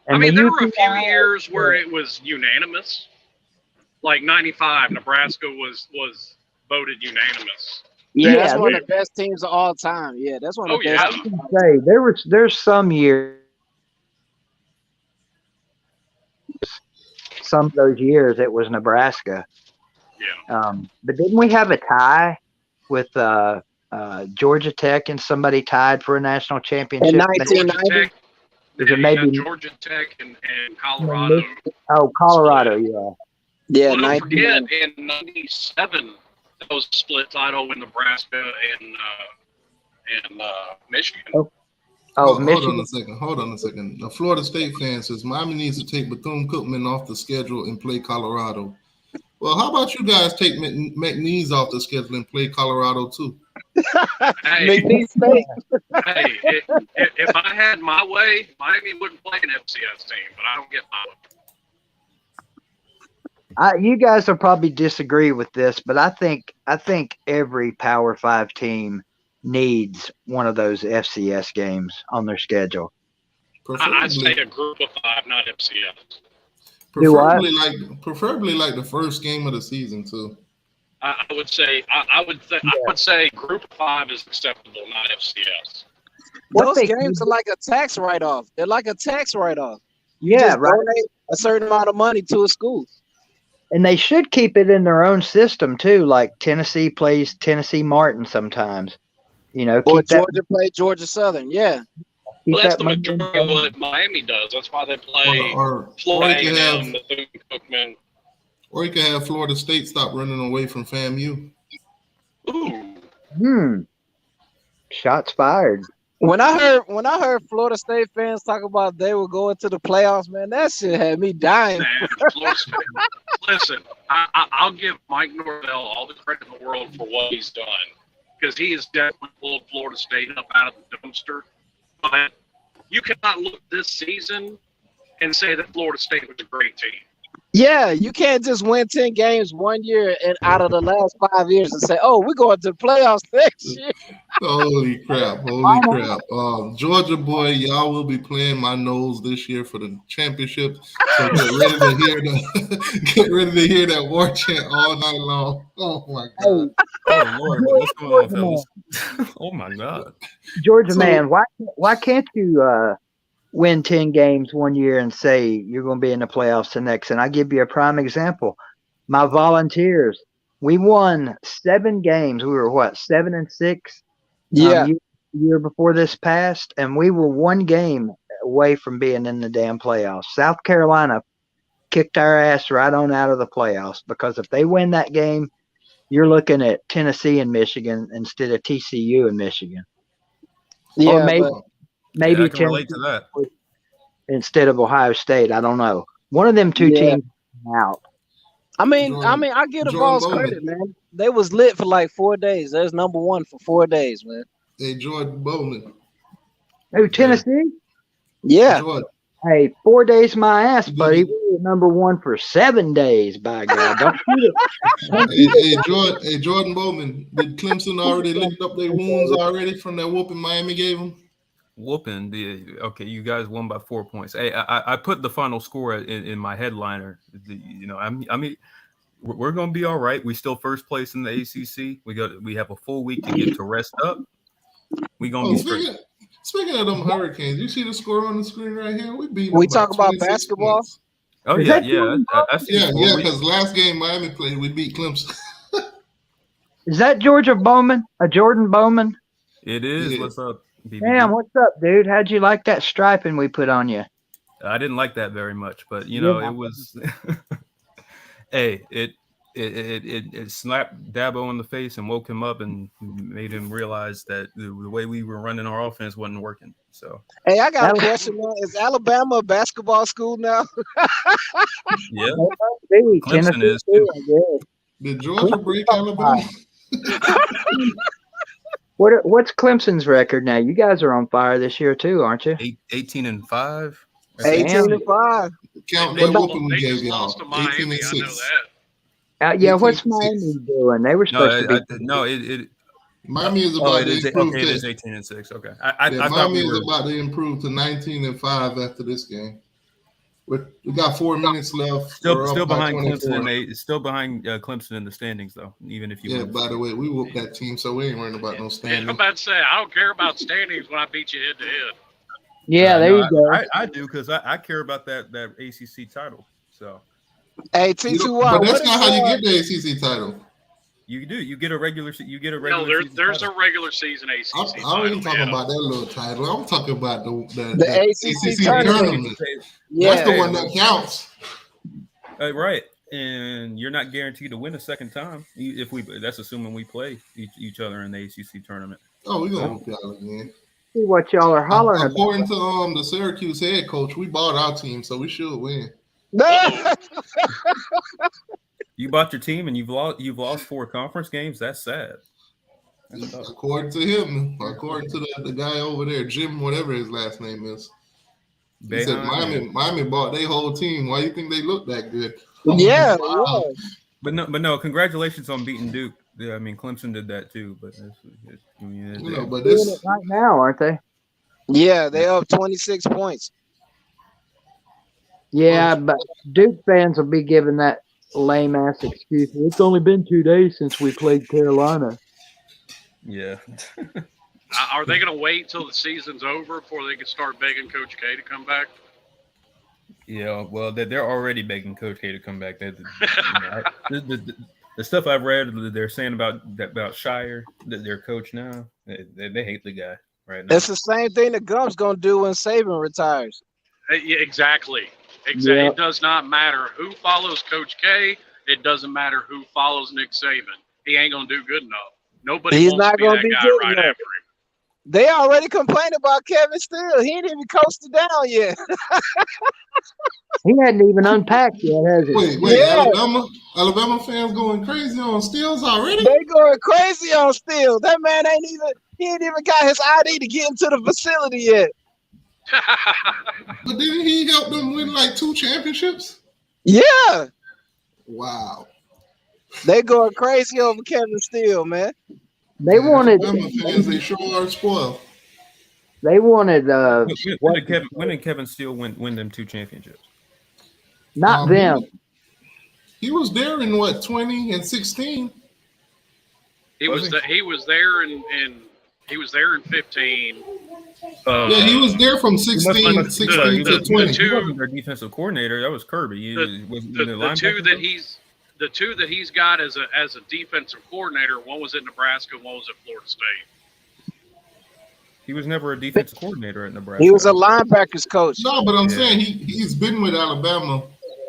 And I mean, there were a few years where it was unanimous. Like 95, Nebraska was voted unanimous. Yeah, that's one of the best teams of all time. Yeah, that's one of the best teams. There's some years, some of those years it was Nebraska. Yeah. But didn't we have a tie with Georgia Tech and somebody tied for a national In championship? Georgia 1990. Tech. Is Yeah, it you maybe got Georgia Tech and Colorado. Oh, Colorado, yeah. Yeah, Well, don't 1990. forget, in '97, that was a split title with Nebraska and Michigan. Oh, Hold Michigan. on a second. The Florida State fan says Miami needs to take Bethune-Cookman off the schedule and play Colorado. Well, how about you guys take McNeese off the schedule and play Colorado too? Hey, McNeese State. hey, if I had my way, Miami wouldn't play an FCS team, but I don't get my way. You guys will probably disagree with this, but I think every Power 5 team needs one of those FCS games on their schedule. I say a group of 5, not FCS. Preferably like the first game of the season too. I would say I would say group of 5 is acceptable, not FCS. Those games are like a tax write-off. They're like a tax write-off. You Yeah, just right. donate a certain amount of money to a school. And they should keep it in their own system too. Like Tennessee plays Tennessee Martin sometimes. Or Georgia play Georgia Southern. Yeah. Well, that's the majority of what Miami does. That's why they play Florida A&M, Bethune-Cookman. Or you can have Florida State stop running away from FAMU. Ooh. Shots fired. When I heard Florida State fans talk about they were going to the playoffs, man, that shit had me dying. Man, Florida State. Listen, I'll give Mike Norvell all the credit in the world for what he's done, because he has definitely pulled Florida State up out of the dumpster. But you cannot look this season and say that Florida State was a great team. Yeah, you can't just win 10 games one year and out of the last 5 years and say, "Oh, we're going to the playoffs next year." Holy crap! Georgia boy, y'all will be playing my nose this year for the championship. So get ready to hear that war chant all night long. Oh my God! Oh Lord, what's going on, fellas? Oh my God! Georgia man, why can't you win 10 games one year and say you're going to be in the playoffs the next? And I give you a prime example. My Volunteers, we won 7 games. We were 7-6. Yeah. Year before this passed, and we were 1 game away from being in the damn playoffs. South Carolina kicked our ass right on out of the playoffs, because if they win that game, you're looking at Tennessee and Michigan instead of TCU and Michigan. Yeah, or maybe I can relate to that. Instead of Ohio State. I don't know. One of them two teams out. I give the Vols credit, man. They was lit for like 4 days. There's number 1 for 4 days, man. Hey, Jordan Bowman. Who, Tennessee? Yeah. Jordan. Hey, 4 days my ass, buddy. We were number 1 for 7 days, by God. Don't shoot it. Hey, Jordan Bowman, did Clemson already lick up their wounds already from that whooping Miami gave them? Whooping. Okay, you guys won by 4 points. Hey, I put the final score in my headliner. We're going to be all right. We still first place in the ACC. We have a full week to get to rest up. We're going to be straight. Speaking of them Hurricanes, you see the score on the screen right here? We talk about basketball. Points. Oh yeah, I see. Yeah. Because last game Miami played, we beat Clemson. Is that Jordan Bowman? It is. Yeah. What's up, BBB? Damn, what's up, dude? How'd you like that striping we put on you? I didn't like that very much, but it was. Hey, it slapped Dabo in the face and woke him up and made him realize that the way we were running our offense wasn't working. So, hey, I got a question, man. Is Alabama a basketball school now? Yeah, Clemson is too. Did Georgia break Alabama? What's Clemson's record now? You guys are on fire this year too, aren't you? 18-5. 18-5. Count that whooping we They gave just y'all. lost to Miami. I know 18-6. that. Yeah, what's Miami doing? They were supposed to be. Miami is about to improve. Okay, it is 18-6. Okay, I thought Miami is about to improve to 19-5 after this game. We got 4 minutes left. Still behind Clemson. Still behind Clemson in the standings, though. Even if you win. By the way, we whooped that team, so we ain't worrying about no standings. I'm about to say I don't care about standings when I beat you head to head. Yeah, there you go. I do, because I care about that ACC title. So Hey, But T2Y, that's not how you get the ACC title. You do. You get a regular. You get a No, regular. there's a regular season ACC I ain't title. talking Yeah. about that little title. I'm talking about the ACC tournament. That's the Yeah. one that counts. Right, and you're not guaranteed to win a second time. That's assuming we play each other in the ACC tournament. Oh, we're gonna whoop y'all again. See what y'all are hollering about. According to the Syracuse head coach, we bought our team, so we should win. You bought your team and you've lost 4 conference games. That's sad. According to him, according to the guy over there, Jim, whatever his last name is. He said Miami bought their whole team. Why do you think they look that good? Yeah, Wow. But no, congratulations on beating Duke. Yeah, I mean Clemson did that too, but But Doing this it right now, aren't they? yeah, they up 26 points. Yeah, but Duke fans will be giving that lame ass excuse. It's only been 2 days since we played Carolina. yeah. Are they going to wait till the season's over before they can start begging Coach K to come back? Yeah, well, they're already begging Coach K to come back. The stuff I've read, they're saying about Shire, their coach now, they hate the guy right now. It's the same thing the Gump's gonna do when Saban retires. Yeah, exactly. Yeah. It does not matter who follows Coach K. It doesn't matter who follows Nick Saban. He ain't going to do good enough. Nobody He's wants not to be gonna that be guy good right enough. after him. They already complained about Kevin Steele. He ain't even coasted down yet. He hadn't even unpacked yet, has he? wait, Yeah. Alabama fans going crazy on Steels already? They going crazy on Steele. That man ain't even got his ID to get into the facility yet. But didn't he help them win like 2 championships? Yeah. Wow. They going crazy over Kevin Steele, man. They wanted. Alabama fans, they sure are spoiled. They wanted. When did Kevin Steele win them 2 championships? Not them. He was there in what 20 and 16. He was there in 15. Yeah, he was there from 16 to 20. He wasn't their defensive coordinator. That was Kirby. The two that he's got as a defensive coordinator, one was at Nebraska, one was at Florida State. He was never a defensive coordinator at Nebraska. He was a linebackers coach. No, but I'm saying he's been with Alabama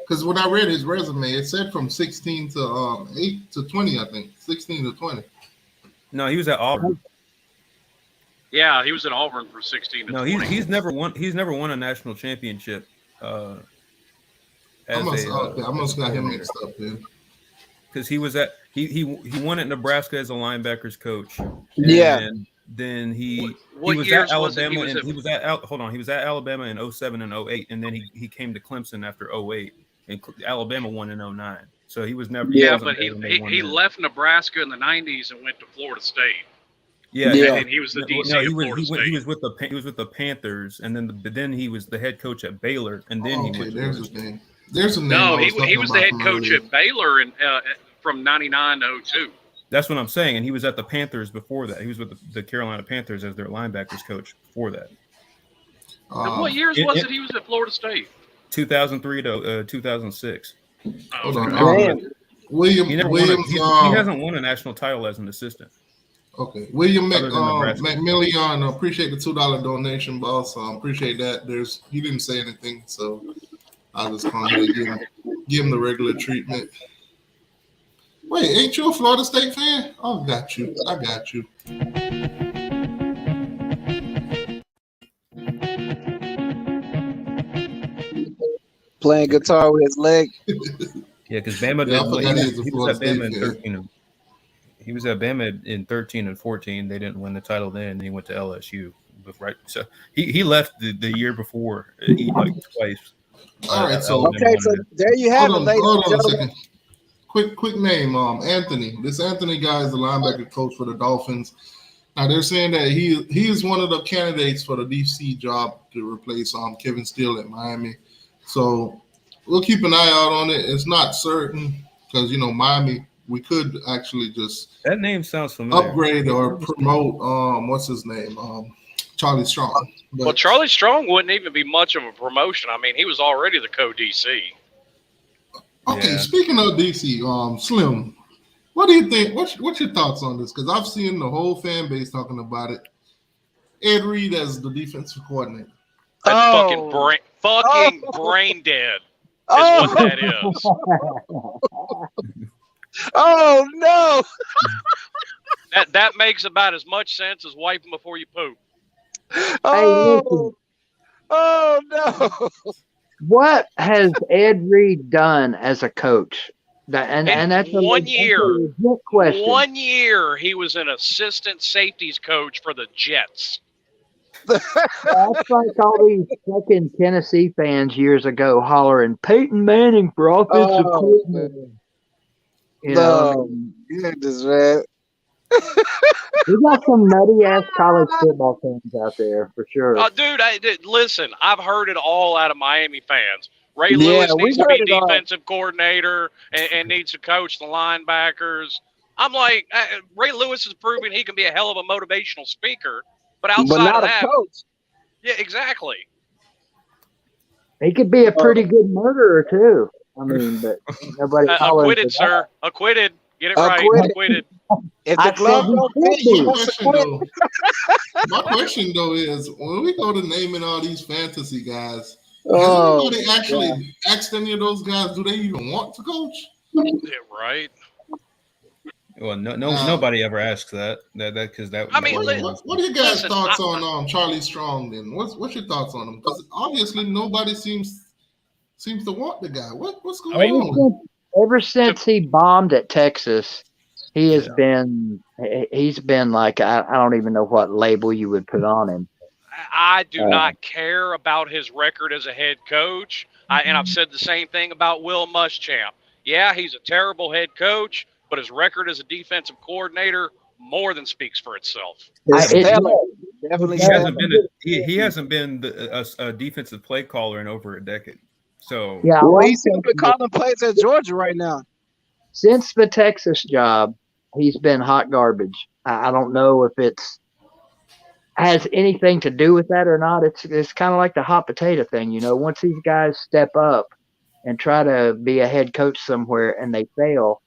because when I read his resume, it said from 16 to 8 to 20, I think 16 to 20. No, he was at Auburn. Yeah, he was at Auburn for 16 to 20. No, he's never won a national championship. I must got him mixed up then. Because he won at Nebraska as a linebackers coach. Yeah. And then he was years at was it? Alabama he was at Alabama in 07 and 08, and then he came to Clemson after 08, and Alabama won in 09. So he was never. Yeah, but he left Nebraska in the 90s and went to Florida State. Yeah, and he was the DC of Florida State. He was with the Panthers, and then he was the head coach at Baylor, and then he went. There's his name. There's a name. No, he was the head coach at Baylor from 99 to 02. That's what I'm saying, and he was at the Panthers before that. He was with the Carolina Panthers as their linebackers coach before that. And what years was it he was at Florida State? 2003 to 2006. Hold on. Williams. He hasn't won a national title as an assistant. Okay, William McMillian, appreciate the $2 donation, boss. Appreciate that. He didn't say anything, so I'll just call him and give him the regular treatment. Wait, ain't you a Florida State fan? Oh, I got you. Playing guitar with his leg. Yeah, because Bama he was at Bama in 13. He was at Bama in 13 and 14. They didn't win the title then. And he went to LSU. Right, so he left the year before, like twice. All right, so there you have it, ladies hold and on a gentlemen. second. Quick name, Anthony. This Anthony guy is the linebacker coach for the Dolphins. Now they're saying that he is one of the candidates for the DC job to replace Kevin Steele at Miami. So we'll keep an eye out on it. It's not certain because Miami, we could actually just that name sounds familiar. Upgrade or promote what's his name? Charlie Strong. Well, Charlie Strong wouldn't even be much of a promotion. I mean, he was already the co-DC. Okay, Yeah. speaking of DC, Slim, what do you think? What's your thoughts on this? Because I've seen the whole fan base talking about it. Ed Reed as the defensive coordinator. That's Oh. fucking brain dead is Oh. what that is. Oh no. That makes about as much sense as wiping before you poop. Oh. Oh no. What has Ed Reed done as a coach? And that's a legit question. 1 year he was an assistant safeties coach for the Jets. That's like all these fucking Tennessee fans years ago hollering Peyton Manning for offensive coordinator. You know, goodness, man. we got some nutty ass college football fans out there for sure. Dude, listen, I've heard it all out of Miami fans. Ray Lewis needs to be defensive coordinator and needs to coach the linebackers. I'm like, Ray Lewis is proving he can be a hell of a motivational speaker, but outside of that, coach. Yeah, exactly. He could be a pretty good murderer too. I mean, but nobody acquitted, sir. Acquitted. Get it right. Acquitted. If the glove don't fit, he wants to quit. My question though is, when we go to naming all these fantasy guys, has anybody actually asked any of those guys, do they even want to coach? Yeah, right. Well, nobody ever asks that because that. I mean, what are you guys' thoughts on Charlie Strong? Then what's your thoughts on him? Because obviously nobody seems to want the guy. What's going on? Ever since he bombed at Texas, he has been. He's been like I don't even know what label you would put on him. I do not care about his record as a head coach, and I've said the same thing about Will Muschamp. Yeah, he's a terrible head coach, but his record as a defensive coordinator more than speaks for itself. Definitely, he hasn't been a defensive play caller in over a decade. So yeah, he's simply calling plays at Georgia right now. Since the Texas job, he's been hot garbage. I don't know if it's has anything to do with that or not. It's kind of like the hot potato thing, you know. Once these guys step up and try to be a head coach somewhere and they fail,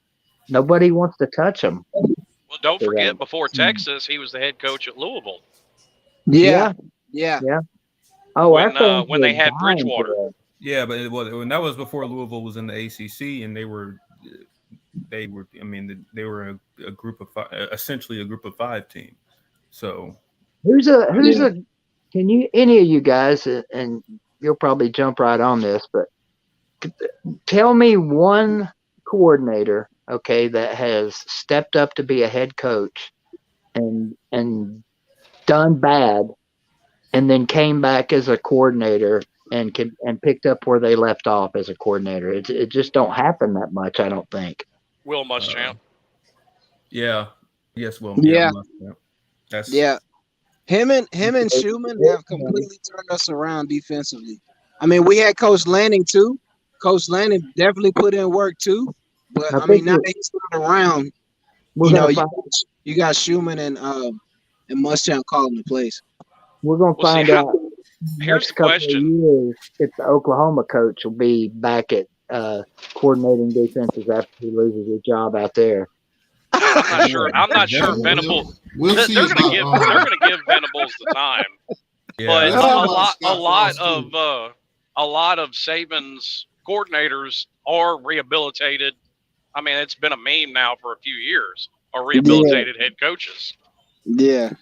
nobody wants to touch them. Well, don't forget, before Texas, he was the head coach at Louisville. Yeah. Oh, when they had Bridgewater. Yeah, but when that was before Louisville was in the ACC, and they were. I mean, they were a group of essentially a group of 5 team. So. Who's a can you any of you guys and you'll probably jump right on this, but tell me one coordinator, okay, that has stepped up to be a head coach and done bad and then came back as a coordinator and picked up where they left off as a coordinator. It just don't happen that much, I don't think. Will Muschamp. Yeah. Yes, Will. Yeah. That's Him and Schumann have completely turned us around defensively. I mean, we had Coach Lanning too. Coach Lanning definitely put in work too. But I mean, now that he's turned around, you got Schumann and Muschamp calling the plays. We're gonna find out. Here's the question: years, if the Oklahoma coach will be back at coordinating defenses after he loses his job out there. I'm not sure Venables. They're going to give Venables the time, but a lot of Saban's coordinators are rehabilitated. I mean, it's been a meme now for a few years. Are rehabilitated head coaches? Yeah,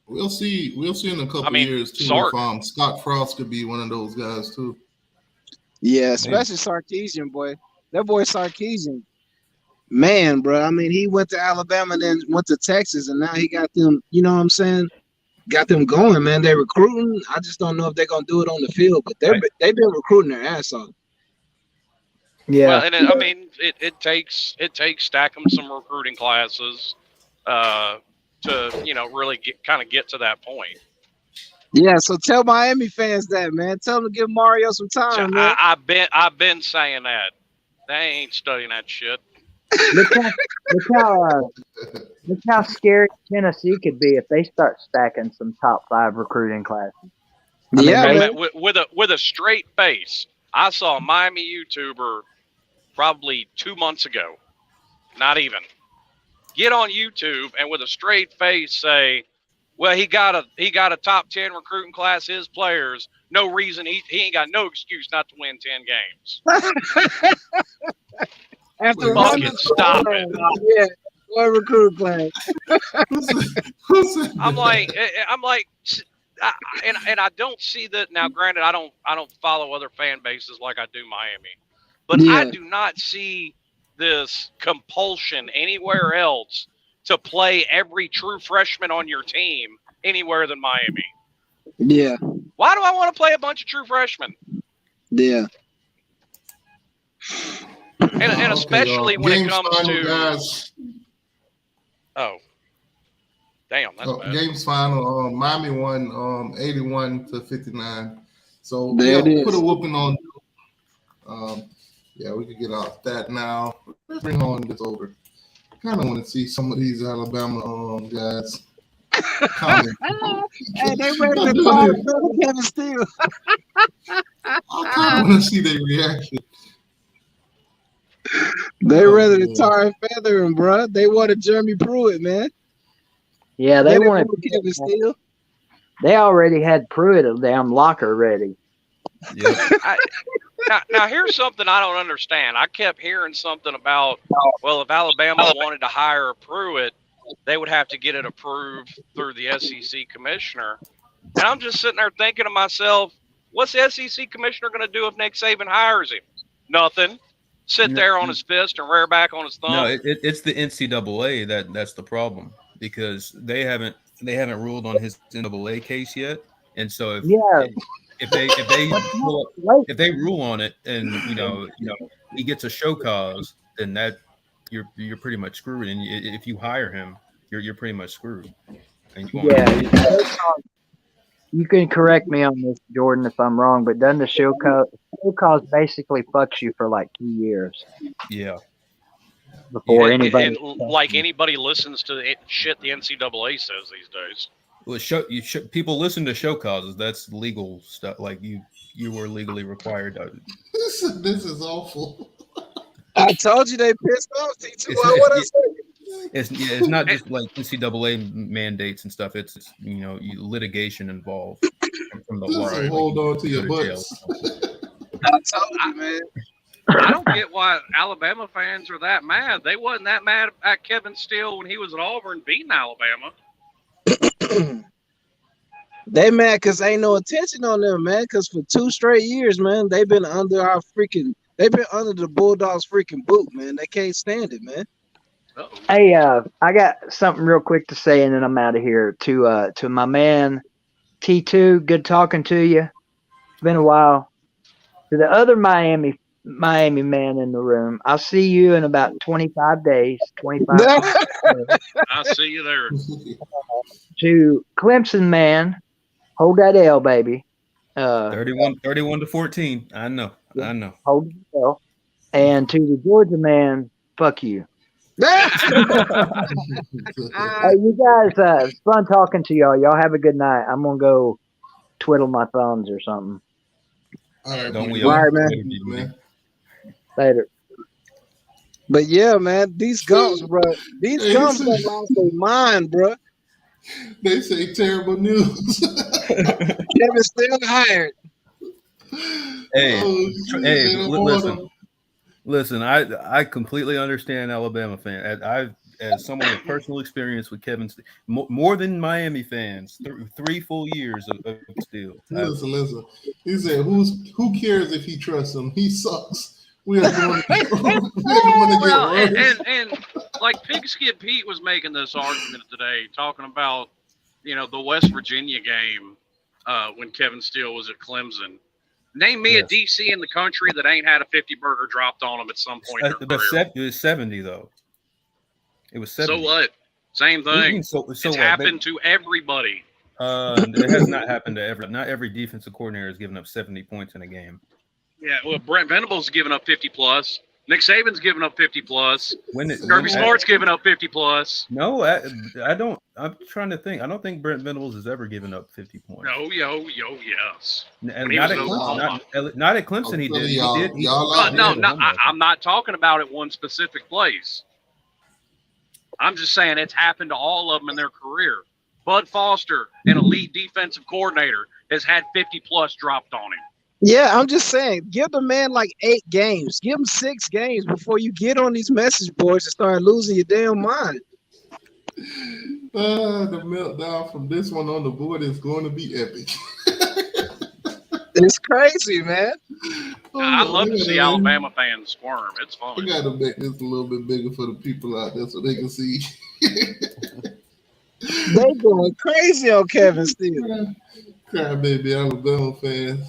we'll see in a couple years too. If, Scott Frost could be one of those guys too. Yeah, especially Sarkisian, boy. That boy Sarkisian. Man, bro, I mean, he went to Alabama and then went to Texas, and now he got them, you know what I'm saying? Got them going, man. They're recruiting. I just don't know if they're going to do it on the field, but they've been recruiting their ass off. Yeah. Well, and I mean, it takes stacking some recruiting classes to, really get to that point. Yeah, so tell Miami fans that, man. Tell them to give Mario some time, man. I've been saying that. They ain't studying that shit. Look how scary Tennessee could be if they start stacking some top 5 recruiting classes. With a straight face. I saw a Miami YouTuber probably 2 months ago. Not even. Get on YouTube and with a straight face say, well, he got a top 10 recruiting class, his players. No reason he ain't got no excuse not to win 10 games. After fucking stop it. Yeah, one recruit class. I'm like, and I don't see that now. Granted, I don't follow other fan bases like I do Miami, but Yeah. I do not see this compulsion anywhere else to play every true freshman on your team anywhere than Miami. Yeah. Why do I want to play a bunch of true freshmen? Yeah. And especially when it comes to guys. Oh, damn, that's bad. Games final. Miami won 81-59. So There it is. put a whooping on. Yeah, we could get off that now. Let's bring on this older. Kind of want to see some of these Alabama guys comment. Hey, they ready to fire Kevin Steele. I kind of want to see their reaction. They ready to tar and feather him, bro. They wanted Jeremy Pruitt, man. Yeah, they didn't wanted want Kevin Steele. They already had Pruitt a damn locker ready. Yep. Now here's something I don't understand. I kept hearing something about, well, if Alabama wanted to hire Pruitt, they would have to get it approved through the SEC commissioner. And I'm just sitting there thinking to myself, what's the SEC commissioner going to do if Nick Saban hires him? Nothing. Sit there on his fist and rear back on his thumb. No, it's the NCAA that's the problem, because they haven't ruled on his NCAA case yet, and so if they rule on it and you know he gets a show cause, then that you're pretty much screwed. And if you hire him, you're pretty much screwed. And you can correct me on this, Jordan, if I'm wrong, but doesn't the show cause basically fucks you for like 2 years? Yeah. Before anybody, like anybody listens to the shit the NCAA says these days. Well, people listen to show causes. That's legal stuff. Like you were legally required to. This is awful. I told you they pissed off T2. What I say? It's not just like NCAA mandates and stuff. It's litigation involved from the law. Hold on to your butts. I told you, man. I don't get why Alabama fans are that mad. They wasn't that mad at Kevin Steele when he was at Auburn beating Alabama. They mad because ain't no attention on them, man. Because for 2 straight years, man, they've been under the Bulldogs' freaking boot, man. They can't stand it, man. Uh-oh. Hey, I got something real quick to say, and then I'm out of here. To my man T2, good talking to you. It's been a while. To the other Miami man in the room, I'll see you in about 25 days. 25. I see you there. To Clemson man, hold that L, baby. 31-14. I know. Hold the L. And to the Georgia man, fuck you. Hey, you guys, it's fun talking to y'all. Y'all have a good night. I'm gonna go twiddle my thumbs or something. All right, Don't we all all? right, man. Later. But yeah, man, these gums, bro. These gums don't lost their mind, bro. They say terrible news. Kevin still hired. Listen. I completely understand Alabama fan. As someone with personal experience with Kevin Steele, more than Miami fans, 3 full years of Steele. Listen. He said, "Who cares if he trusts him? He sucks." We are going to get worse. And like Pigskin Pete was making this argument today, talking about the West Virginia game when Kevin Steele was at Clemson. Name me a DC in the country that ain't had a 50 burger dropped on them at some point in their career. It was 70 though. It was 70. So what? Same thing. It's happened to everybody. It has not happened to not every defensive coordinator has given up 70 points in a game. Yeah, well, Brent Venables has given up 50 plus. Nick Saban's giving up 50 plus. Kirby Smart's Smart's giving up 50 plus. No, I don't. I'm trying to think. I don't think Brent Venables has ever given up 50 points. No, yes. And not at Clemson. Not at Clemson. He did. I'm not talking about at one specific place. I'm just saying it's happened to all of them in their career. Bud Foster, an elite defensive coordinator, has had 50 plus dropped on him. Yeah, I'm just saying, give the man like 8 games. Give him 6 games before you get on these message boards and start losing your damn mind. The meltdown from this one on the board is going to be epic. It's crazy, man. I love to see Alabama fans squirm. It's fun. We got to make this a little bit bigger for the people out there so they can see. They going crazy on Kevin Steele. Crybaby Alabama fans.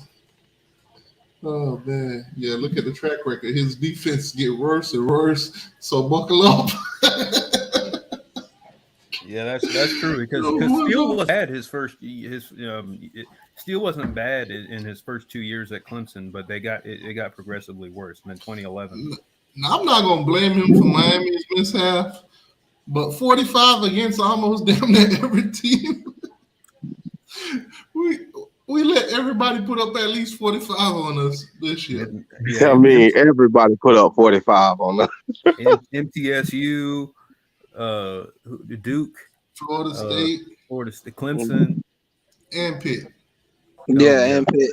Oh, man. Yeah, look at the track record. His defense get worse and worse, so buckle up. Yeah, that's true because Steele was bad Steele wasn't bad in his first 2 years at Clemson, but it got progressively worse. And then 2011. Now, I'm not gonna blame him for Miami's mishap, but 45 against almost damn near every team. We let everybody put up at least 45 on us this year. Yeah, I mean, everybody put up 45 on us. MTSU. Duke, Florida State, Clemson, and Pitt. Yeah, and Pitt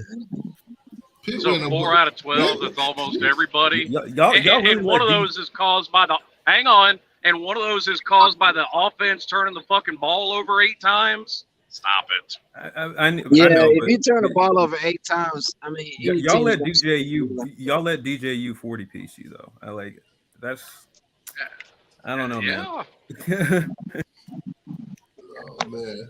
so 4 out of 12. That's almost everybody. And one of those is caused by the. Hang on, and one of those is caused by the offense turning the fucking ball over 8 times. Stop it. I know, if you turn the ball over 8 times, I mean, y'all let DJU 40 piece you though. I like it. I don't know, man. Oh, man.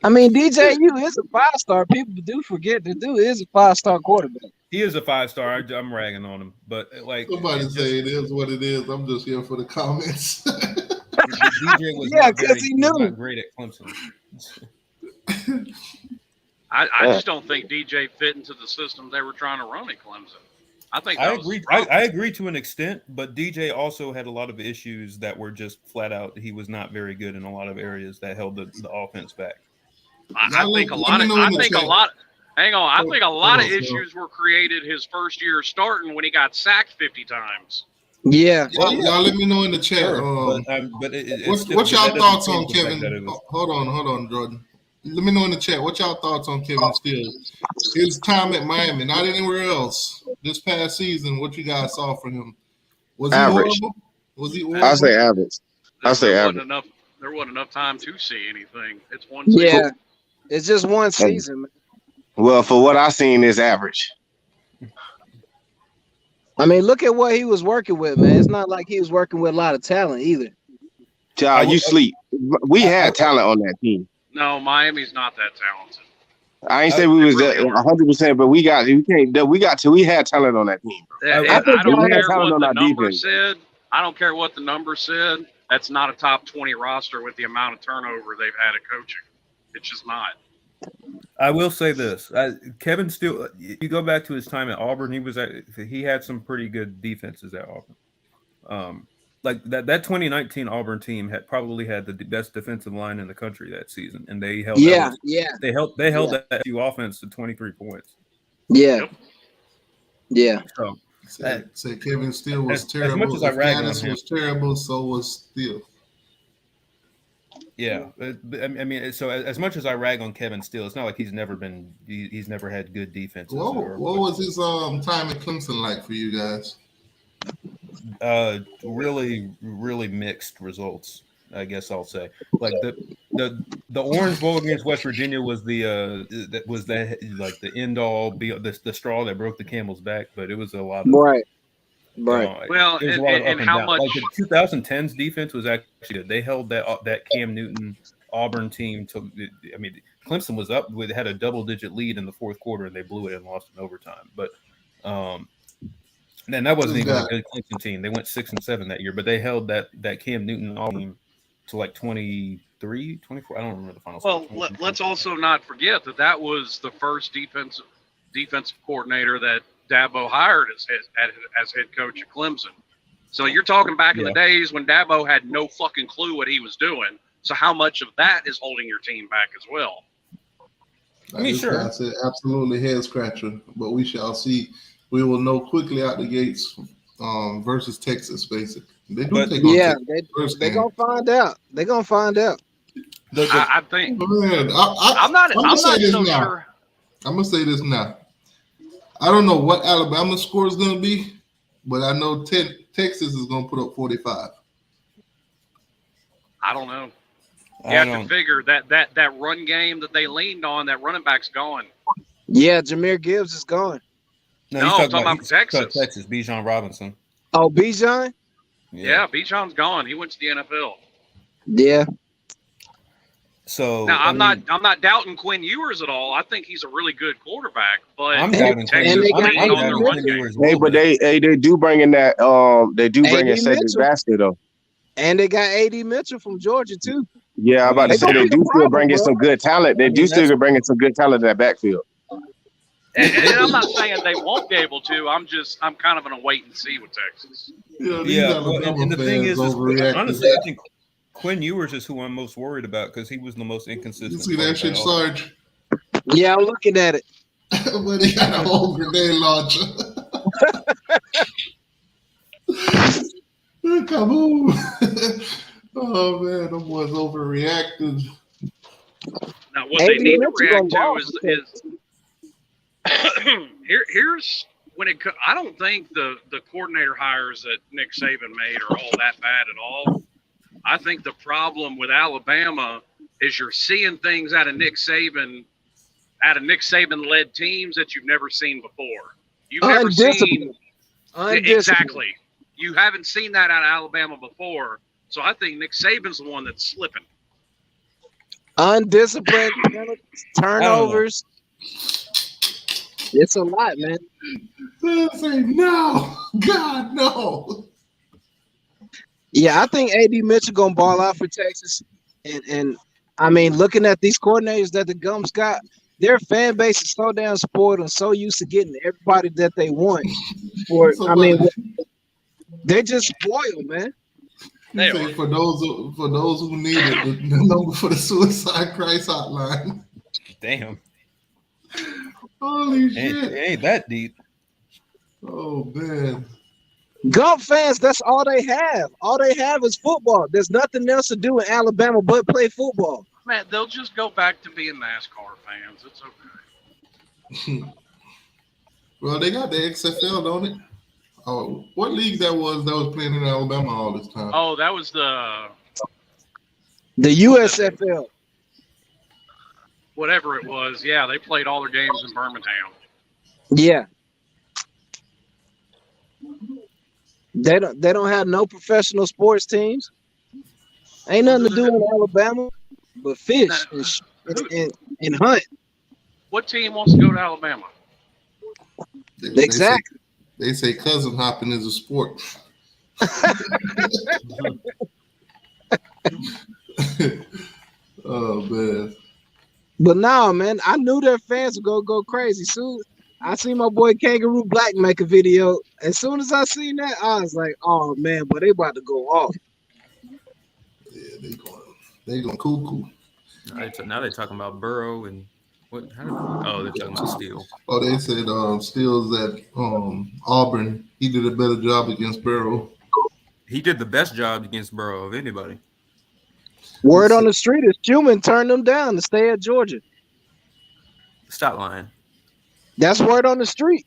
I mean, DJU is a 5-star. People do forget the dude is a 5-star quarterback. He is a 5-star. I'm ragging on him, but like somebody say it is what it is. I'm just here for the comments. DJ was because he knew not great at Clemson. I just don't think DJ fit into the system they were trying to run at Clemson. I agree to an extent, but DJ also had a lot of issues that were just flat out. He was not very good in a lot of areas that held the offense back. I think a lot of issues were created his first year starting when he got sacked 50 times. Yeah. Y'all let me know in the chat. What's y'all thoughts on Kevin? Hold on, Jordan. Let me know in the chat. What y'all thoughts on Kevin Steele? His time at Miami, not anywhere else. This past season, what you guys saw from him? Was he average? Horrible? Was he horrible? I say average. There wasn't enough time to see anything. It's one season. Yeah, it's just one season. Well, for what I seen, is average. I mean, look at what he was working with, man. It's not like he was working with a lot of talent either. Child, you sleep. We had talent on that team. No, Miami's not that talented. I ain't say we was 100%, but we had talent on that team. I don't care what the number said. I don't care what the number said. That's not a top 20 roster with the amount of turnover they've had at coaching. It's just not. I will say this: Kevin Steele. You go back to his time at Auburn. He had some pretty good defenses at Auburn. Like that 2019 Auburn team probably had the best defensive line in the country that season, and they held they held that offense to 23 points. Yeah, yeah. So, say Kevin Steele was terrible. As much as I rag on him, was terrible, so was Steele. Yeah, I mean, so as much as I rag on Kevin Steele, it's not like he's never had good defenses. What was his time at Clemson like for you guys? Really mixed results, I guess I'll say. Like the Orange Bowl against West Virginia was the end all be the straw that broke the camel's back, but it was a lot of right. Well, and how much like the 2010s defense was actually good. They held that Cam Newton Auburn team to. I mean, Clemson was up had a double-digit lead in the fourth quarter, and they blew it and lost in overtime. But then that wasn't even a good Clemson team. They went 6-7 that year, but they held that Cam Newton Auburn to like 23, 24. I don't remember the final score. Well, let's also not forget that was the first defensive coordinator that Dabo hired as head coach at Clemson. So you're talking back in the days when Dabo had no fucking clue what he was doing. So how much of that is holding your team back as well? I mean, sure. I said absolutely head scratcher, but we shall see. We will know quickly out the gates versus Texas, basically. They do take on Texas. They're gonna find out. They're gonna find out. I think. Man, I'm not so sure. I'm gonna say this now. I don't know what Alabama's score is gonna be, but I know Texas is gonna put up 45. I don't know. You have to figure that run game that they leaned on, that running back's gone. Yeah, Jahmyr Gibbs is gone. No, I'm talking about Texas. Texas, Bijan Robinson. Oh, Bijan? Yeah, Bijan's gone. He went to the NFL. Yeah. So now I'm not doubting Quinn Ewers at all. I think he's a really good quarterback, but I'm doubting Texas. Hey, but they do bring in that they do bring in Cedric Baxter though. And they got A.D. Mitchell from Georgia too. Yeah, I'm about to say they do still bring in some good talent. They do still bring in some good talent in that backfield. And I'm not saying they won't be able to. I'm kind of in a wait and see with Texas. Yeah, and the thing is honestly, I think Quinn Ewers is who I'm most worried about because he was the most inconsistent. You see that shit, Sarge? Yeah, I'm looking at it. But he got a whole grenade launcher. Kaboom! Oh man, them boys overreacted. Now, what they need to react to is here's when it. I don't think the coordinator hires that Nick Saban made are all that bad at all. I think the problem with Alabama is you're seeing things out of Nick Saban led teams that you've never seen before. You've never seen exactly. You haven't seen that out of Alabama before. So I think Nick Saban's the one that's slipping. Undisciplined turnovers. It's a lot, man. Say no, God no. Yeah, I think A.D. Mitchell gonna ball out for Texas, and I mean, looking at these coordinators that the Gums got, their fan base is so damn spoiled and so used to getting everybody that they want. They just spoiled, man. For those who need it, the number for the suicide Christ hotline. Damn. Holy shit! It ain't that deep. Oh man. Gump fans, that's all they have. All they have is football. There's nothing else to do in Alabama but play football. Man, they'll just go back to being NASCAR fans. It's okay. Well, they got the XFL, don't it? Oh, what league that was playing in Alabama all this time? Oh, that was the USFL. Whatever it was. Yeah, they played all their games in Birmingham. Yeah. They don't have no professional sports teams. Ain't nothing to do in Alabama but fish and hunt. What team wants to go to Alabama? Exactly. They say cousin hopping is a sport. Oh man. But no, man, I knew their fans would go crazy. Soon I seen my boy Kangaroo Black make a video. As soon as I seen that, I was like, oh man, but they about to go off. Yeah, they going cuckoo. Now they're talking about Burrow and what? They're talking about Steele. Oh, they said Steele's at Auburn. He did a better job against Burrow. He did the best job against Burrow of anybody. Word on the street is Schumann turned them down to stay at Georgia. Stop lying. That's word on the street.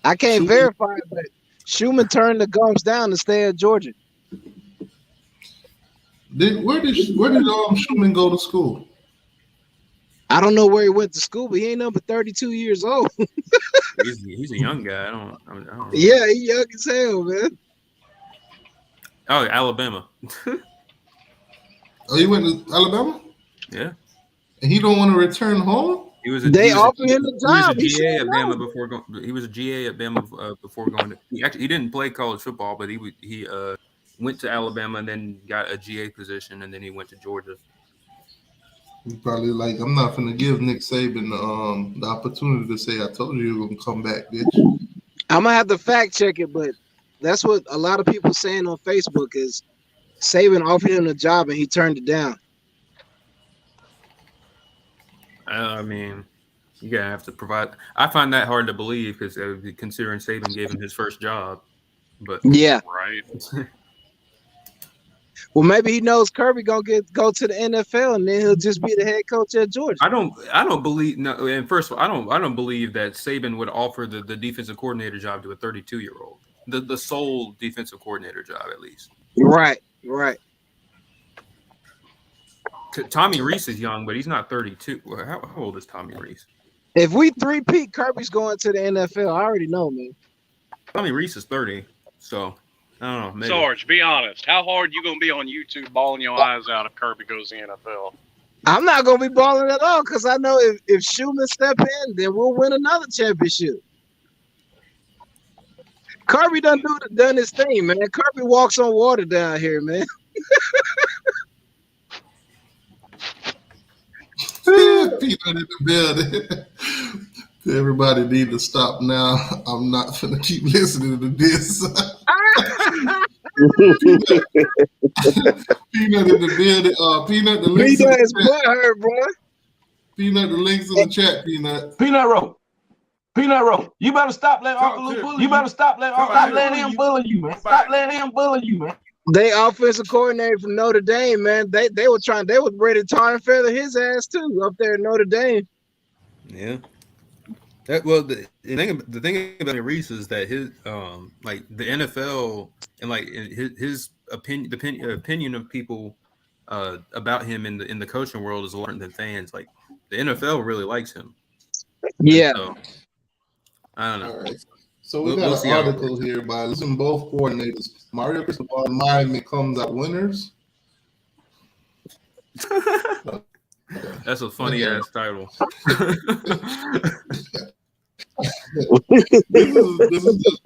I can't verify it, but Schumann turned the Gums down to stay at Georgia. Where did Schumann go to school? I don't know where he went to school, but he ain't number 32 years old. he's a young guy. I don't know. Yeah, he's young as hell, man. Oh, Alabama. Oh, he went to Alabama? Yeah. And he don't want to return home? They offered him the job. He was a GA at Bama before going. He was a GA at Bama before going to. He didn't play college football, but he went to Alabama and then got a GA position, and then he went to Georgia. Probably like, I'm not gonna give Nick Saban the opportunity to say, "I told you you were gonna come back, bitch." I'm gonna have to fact check it, but that's what a lot of people saying on Facebook is Saban offered him the job and he turned it down. I mean, you're gonna have to provide. I find that hard to believe because considering Saban gave him his first job, but Yeah. Right. Well, maybe he knows Kirby gonna go to the NFL and then he'll just be the head coach at Georgia. I don't believe no. And first of all, I don't believe that Saban would offer the defensive coordinator job to a 32-year-old, the sole defensive coordinator job at least. Right. Tommy Reese is young, but he's not 32. Well, how old is Tommy Reese? If we three-peat, Kirby's going to the NFL. I already know, man. Tommy Reese is 30, so I don't know. Maybe. Sarge, be honest. How hard you gonna be on YouTube bawling your eyes out if Kirby goes to the NFL? I'm not gonna be balling at all because I know if Schumann step in, then we'll win another championship. Kirby done his thing, man. Kirby walks on water down here, man. Peanut in the building. Everybody need to stop now. I'm not gonna keep listening to this. Peanut in the building. Peanut, the links Peanut in is the chat. butthurt, boy. Peanut, the links in the chat. Peanut. Peanut roll. You better stop letting Uncle Lou bully you. You better stop letting him bully you, man. Stop letting him bully you, man. They offensive coordinator from Notre Dame, man. They were ready to tar and feather his ass too up there in Notre Dame. Yeah. The thing about Reese is that his like the NFL and like his opinion of people about him in the coaching world is larger than fans. Like the NFL really likes him. Yeah. So, I don't know. All right. So we got an article here by listen both coordinators. Mario Cristobal and Miami comes out winners. That's a funny ass title. This is just,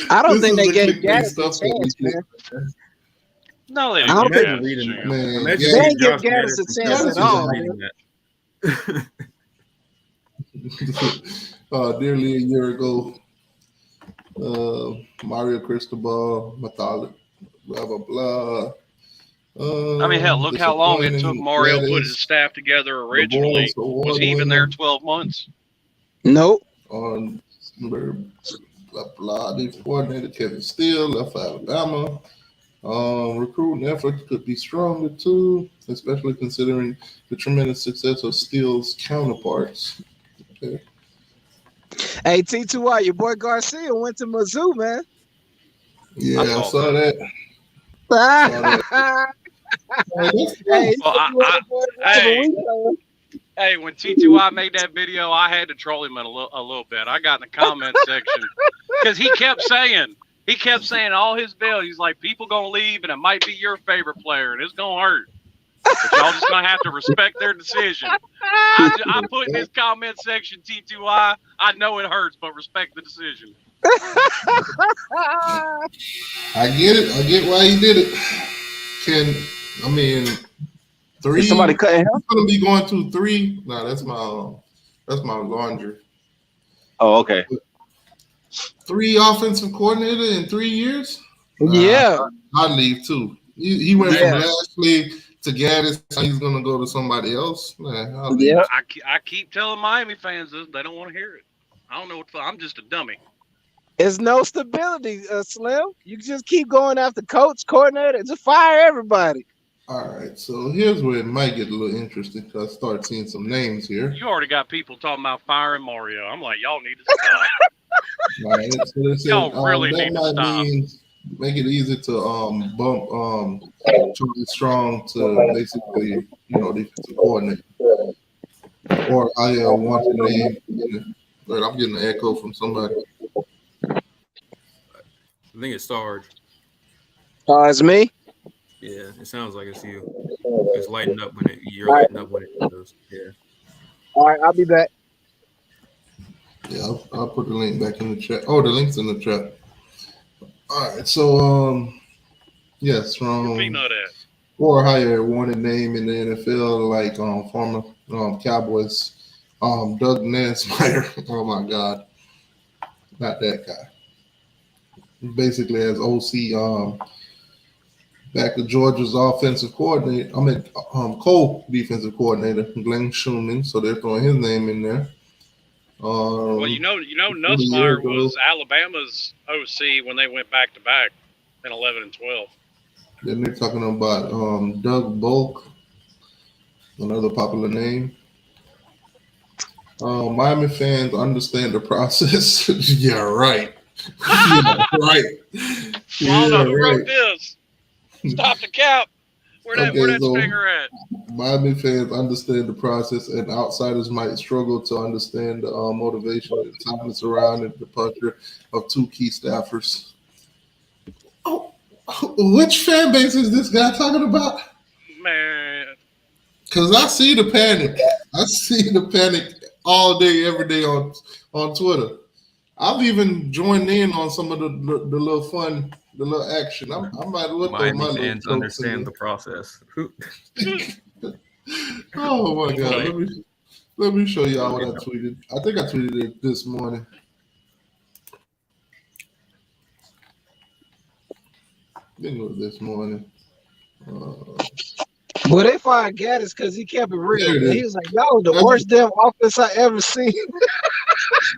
I don't this think is they the gave clickbait Gattis a stuff that chance, we man. get. No, they I don't didn't. think- Yeah, Man, They yeah, ain't give Gattis a chance at all, man. Nearly a year ago, Mario Cristobal, Matalik, blah blah blah. I mean, hell, look how long it took Mario to put his staff together originally. Was he even there 12 months? Nope. On blah blah. The coordinator Kevin Steele left Alabama. Recruiting efforts could be stronger too, especially considering the tremendous success of Steele's counterparts. Okay. Hey, T2Y, your boy Garcia went to Mizzou, man. Yeah, I saw that. Hey, Hey, when T2I made that video, I had to troll him a little bit. I got in the comment section because he kept saying all his bill. He's like, people gonna leave, and it might be your favorite player, and it's gonna hurt. But y'all just gonna have to respect their decision. I put in his comment section, T2I. I know it hurts, but respect the decision. I get it. I get why he did it. Three? Is somebody cutting him? I'm gonna be going to 3. No, that's my laundry. Oh, okay. 3 offensive coordinator in 3 years? Yeah. I'd leave too. He went from Lashley to Gattis. He's gonna go to somebody else. Man, Yeah. I keep telling Miami fans this, they don't want to hear it. I don't know what. I'm just a dummy. It's no stability, Slim. You just keep going after coach, coordinator, just fire everybody. All right, so here's where it might get a little interesting because I start seeing some names here. You already got people talking about firing Mario. I'm like, y'all need to stop. All right, so they said, Y'all really that need to might stop. mean make it easy to bump Charlie Strong to basically defensive coordinator. Or I want to name. But I'm getting an echo from somebody. I think it's Sarge. It's me. Yeah, it sounds like it's you. It's lighting up when you're lighting up when it goes. Yeah. All right, I'll be back. Yeah, I'll put the link back in the chat. Oh, the link's in the chat. All right, so yes, from Peanut ass. or higher wanted name in the NFL, like former Cowboys, Doug Nansmeyer. Oh my God, not that guy. Basically, as OC, back to Georgia's offensive coordinator. Co-defensive coordinator Glenn Schumann. So they're throwing his name in there. Well, Nussmeier was Alabama's OC when they went back to back in 11 and 12. Then they're talking about Doug Bulk, another popular name. Miami fans understand the process. Yeah, right. Yeah, right. Yeah, who wrote this? Stop the cap. Where that stinger at? Miami fans understand the process, and outsiders might struggle to understand the motivation and time surrounding the departure of two key staffers. Oh, which fan base is this guy talking about? Man. Because I see the panic. I see the panic all day, every day on Twitter. I've even joined in on some of the little fun, the little action. I might look at my fans understand the process. Oh my God! Let me show y'all what I tweeted. I think I tweeted it this morning. I think it was this morning. Well, they fired Gattis because he kept it real. He was like, "Y'all the That's worst damn offense I ever seen."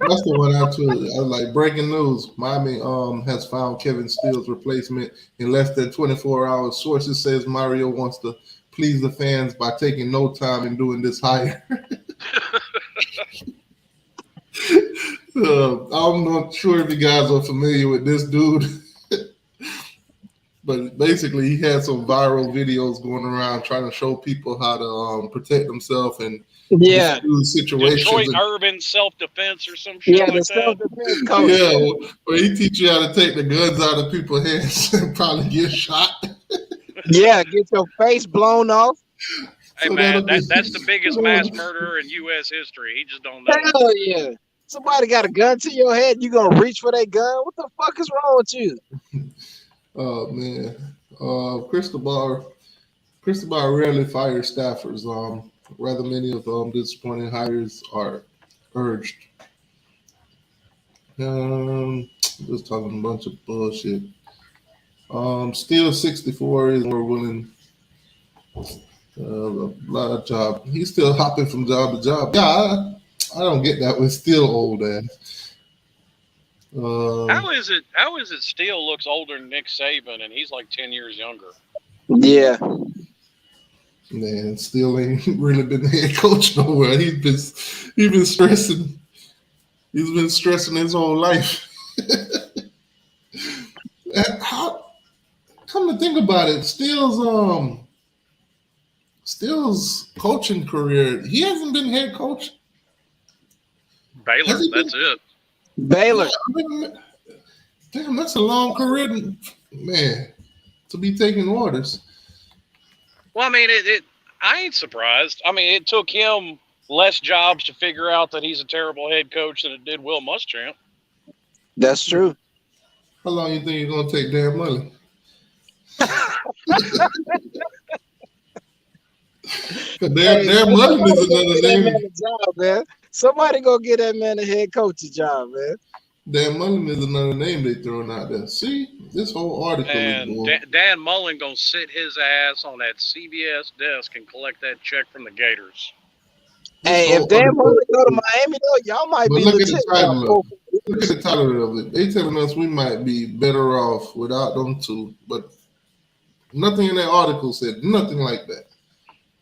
That's the one I tweeted. I was like, breaking news: Miami has found Kevin Steele's replacement in less than 24 hours. Sources says Mario wants to please the fans by taking no time in doing this hire. I'm not sure if you guys are familiar with this dude. But basically, he had some viral videos going around trying to show people how to protect themselves and situations. Detroit urban self-defense or some shit like self-defense coach. Yeah, where he teach you how to take the guns out of people's hands and probably get shot. Yeah, get your face blown off. Hey, so man, that's the biggest mass murderer in U.S. history. He just don't know. Hell yeah. Somebody got a gun to your head, you going to reach for that gun? What the fuck is wrong with you? Oh man, cristobal rarely fires staffers. Rather many of disappointing hires are urged. Just talking a bunch of bullshit. Steele 64 is more willing. A lot of job. He's still hopping from job to job. Yeah, I don't get that with Steele old ass. How is it Steele looks older than Nick Saban and he's like 10 years younger? Yeah. Man, Steele ain't really been the head coach nowhere. He's been stressing. He's been stressing his whole life. Come to think about it, Steele's coaching career, he hasn't been head coach. Baylor, that's it. Baylor. Damn, that's a long career, man, to be taking orders. Well, I mean, I ain't surprised. I mean, it took him less jobs to figure out that he's a terrible head coach than it did Will Muschamp. That's true. How long you think you're going to take Dan Mullen? Dan Mullen is another name. Job, man. Somebody go get that man a head coach's job, man. Dan Mullen is another name they throwing out there. See, this whole article and Dan Mullen gonna sit his ass on that CBS desk and collect that check from the Gators. Hey, if Dan Mullen go to Miami, though, y'all might be legit. Look at the title of it. They telling us we might be better off without them two, but nothing in that article said nothing like that.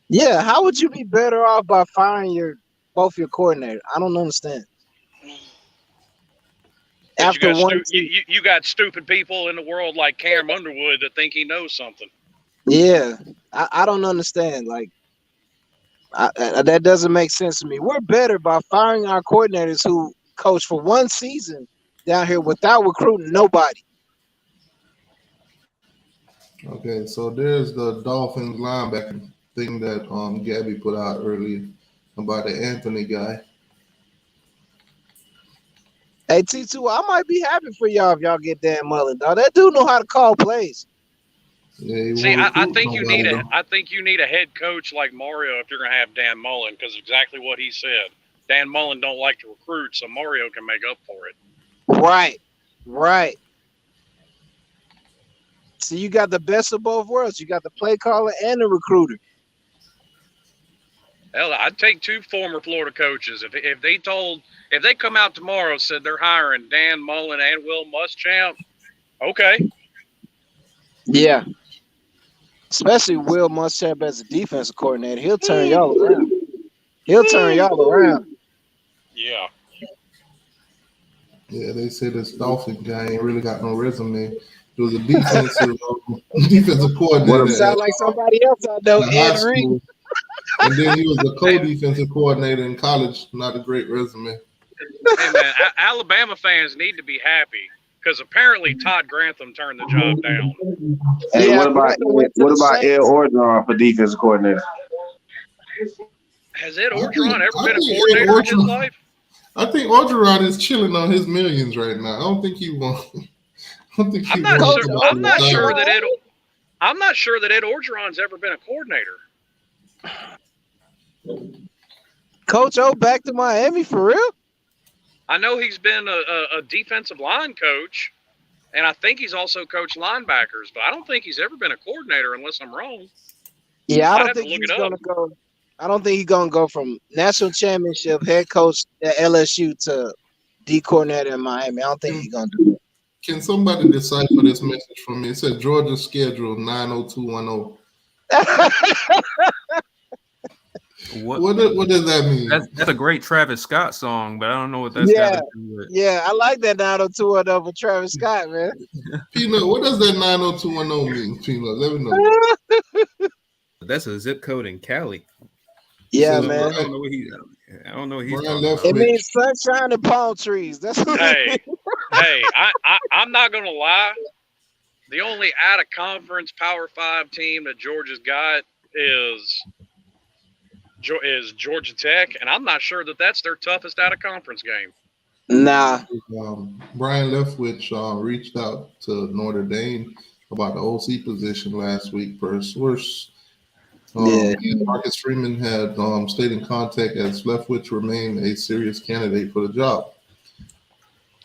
Yeah, how would you be better off by firing both your coordinators? I don't understand. After you got stupid people in the world like Cam Underwood that think he knows something. Yeah, I don't understand. Like, that doesn't make sense to me. We're better by firing our coordinators who coach for one season down here without recruiting nobody. Okay, so there's the Dolphins linebacker thing that Gabby put out earlier about the Anthony guy. Hey, T2, I might be happy for y'all if y'all get Dan Mullen, dog. That dude know how to call plays. Yeah, See, I I think you need a head coach like Mario if you're going to have Dan Mullen, because exactly what he said. Dan Mullen don't like to recruit, so Mario can make up for it. Right. So you got the best of both worlds. You got the play caller and the recruiter. Hell, I'd take 2 former Florida coaches. If they come out tomorrow and said they're hiring Dan Mullen and Will Muschamp, okay. Yeah. Especially Will Muschamp as a defensive coordinator. He'll turn y'all around. Yeah. Yeah, they said this Dolphin guy ain't really got no resume. He was a defensive coordinator. Sound like somebody else I know, Ed Reed. And then he was a co-defensive coordinator in college. Not a great resume. Hey, man, Alabama fans need to be happy because apparently Todd Grantham turned the job down. Hey, what about Ed Orgeron for defensive coordinator? Has Ed Orgeron ever been a coordinator in his life? I think Orgeron is chilling on his millions right now. I don't think he wants. I'm not sure that Ed Orgeron's ever been a coordinator. Coach O back to Miami for real? I know he's been a defensive line coach, and I think he's also coached linebackers, but I don't think he's ever been a coordinator unless I'm wrong. Yeah, I don't think he's going to go. I don't think he's going to go from national championship head coach at LSU to D coordinator in Miami. I don't think he's going to do it. Can somebody decipher this message for me? It said Georgia's schedule 90210. What does that mean? That's a great Travis Scott song, but I don't know what that's got to do with. Yeah, I like that 90210 for Travis Scott, man. Peanut, what does that 90210 mean, Peanut? Let me know. That's a zip code in Cali. Yeah, so, man. I don't know what he's talking about. It means sunshine and palm trees. That's what I'm not gonna lie. The only out of conference Power 5 team that Georgia's got is Georgia Tech, and I'm not sure that that's their toughest out of conference game. Nah. Brian Leftwich reached out to Notre Dame about the OC position last week per source. Marcus Freeman had stayed in contact as Leftwich remained a serious candidate for the job.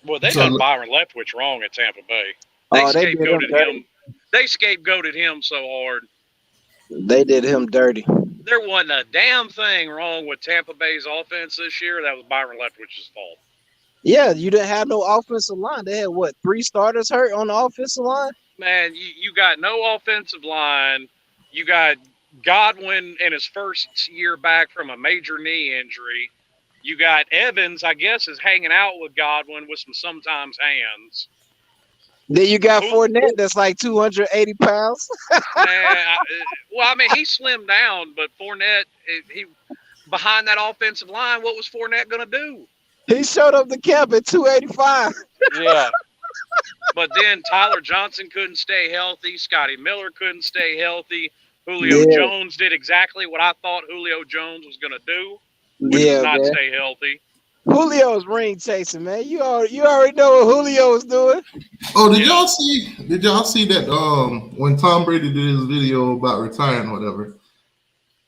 Well, they got Byron Leftwich wrong at Tampa Bay. They scapegoated him so hard. They did him dirty. There wasn't a damn thing wrong with Tampa Bay's offense this year. That was Byron Leftwich's fault. Yeah, you didn't have no offensive line. They had, 3 starters hurt on the offensive line? Man, you got no offensive line. You got Godwin in his first year back from a major knee injury. You got Evans, I guess, is hanging out with Godwin with some sometimes hands. Then you got Fournette that's like 280 pounds. He slimmed down, but Fournette, he behind that offensive line, what was Fournette going to do? He showed up to camp at 285. Yeah. But then Tyler Johnson couldn't stay healthy. Scotty Miller couldn't stay healthy. Julio Jones did exactly what I thought Julio Jones was going to do, which was not stay healthy. Julio's ring chasing, man. You already know what Julio was doing. Oh, did y'all see that when Tom Brady did his video about retiring or whatever,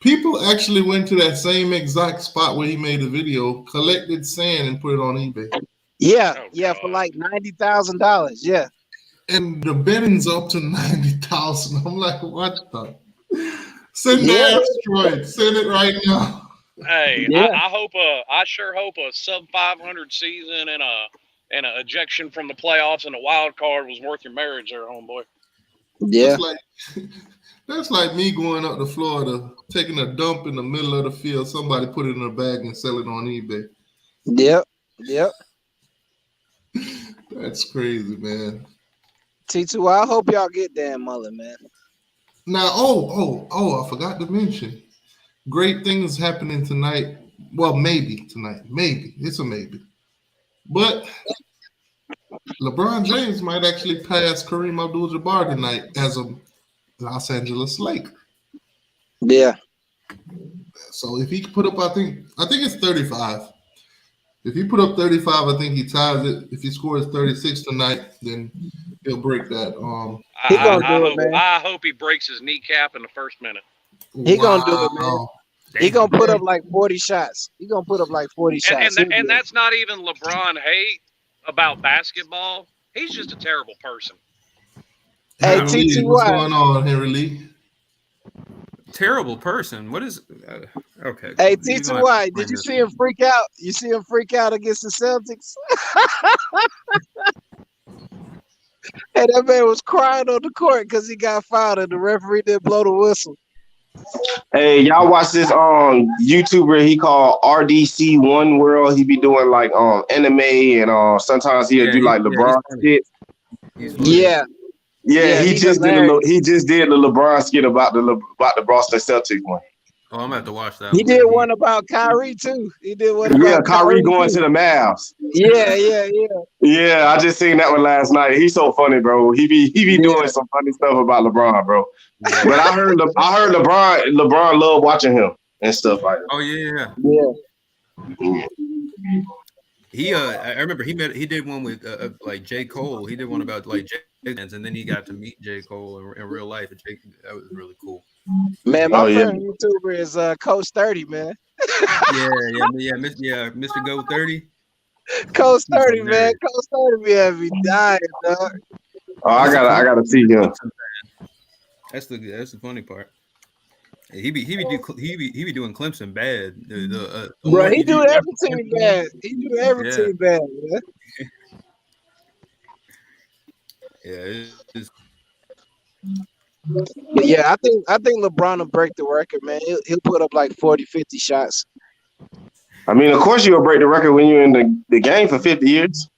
people actually went to that same exact spot where he made the video, collected sand and put it on eBay. Yeah, for like $90,000. Yeah. And the betting's up to 90,000. I'm like, what the? Send the asteroid. Send it right now. Hey, I sure hope a sub 500 season and a ejection from the playoffs and a wild card was worth your marriage there, homeboy. Yeah. That's like me going up to Florida, taking a dump in the middle of the field. Somebody put it in a bag and sell it on eBay. Yep. That's crazy, man. T2, I hope y'all get Dan Mullen, man. Now, I forgot to mention. Great things happening tonight. Well, maybe tonight. Maybe. It's a maybe. But LeBron James might actually pass Kareem Abdul-Jabbar tonight as a Los Angeles Laker. Yeah. So if he put up, I think it's 35. If he put up 35, I think he ties it. If he scores 36 tonight, then he'll break that. I hope he breaks his kneecap in the first minute. He gonna do it, man. He gonna put up like 40 shots. He gonna put up like 40 shots. And that's not even LeBron hate about basketball. He's just a terrible person. Hey, TTY. What's going on, Henry Lee? Terrible person. What is okay? Hey, TTY, did you see him freak out? You see him freak out against the Celtics? Hey, that man was crying on the court because he got fouled and the referee didn't blow the whistle. Hey, y'all watch this YouTuber he called RDC One World. He be doing like anime and sometimes he'll do like LeBron shit. Yeah, he just did the LeBron skit about the Boston Celtics one. Oh, I'm gonna have to watch that. He did one about Kyrie too. He did one about Kyrie going to the Mavs. Yeah. I just seen that one last night. He's so funny, bro. He be doing some funny stuff about LeBron, bro. Yeah. But I heard LeBron love watching him and stuff like that. Oh yeah. I remember he did one with like J. Cole. He did one about like J. and then he got to meet J. Cole in real life. That was really cool. Man, my favorite YouTuber is Coach 30, man. Mr. Go 30. Coach 30, man. Coach 30 be having me dying, dog. Oh, I gotta see him. That's the funny part. He be doing Clemson bad. Bro, he do everything bad. He do everything bad, man. Yeah, I think LeBron will break the record, man. He'll put up like 40, 50 shots. I mean, of course you'll break the record when you're in the game for 50 years.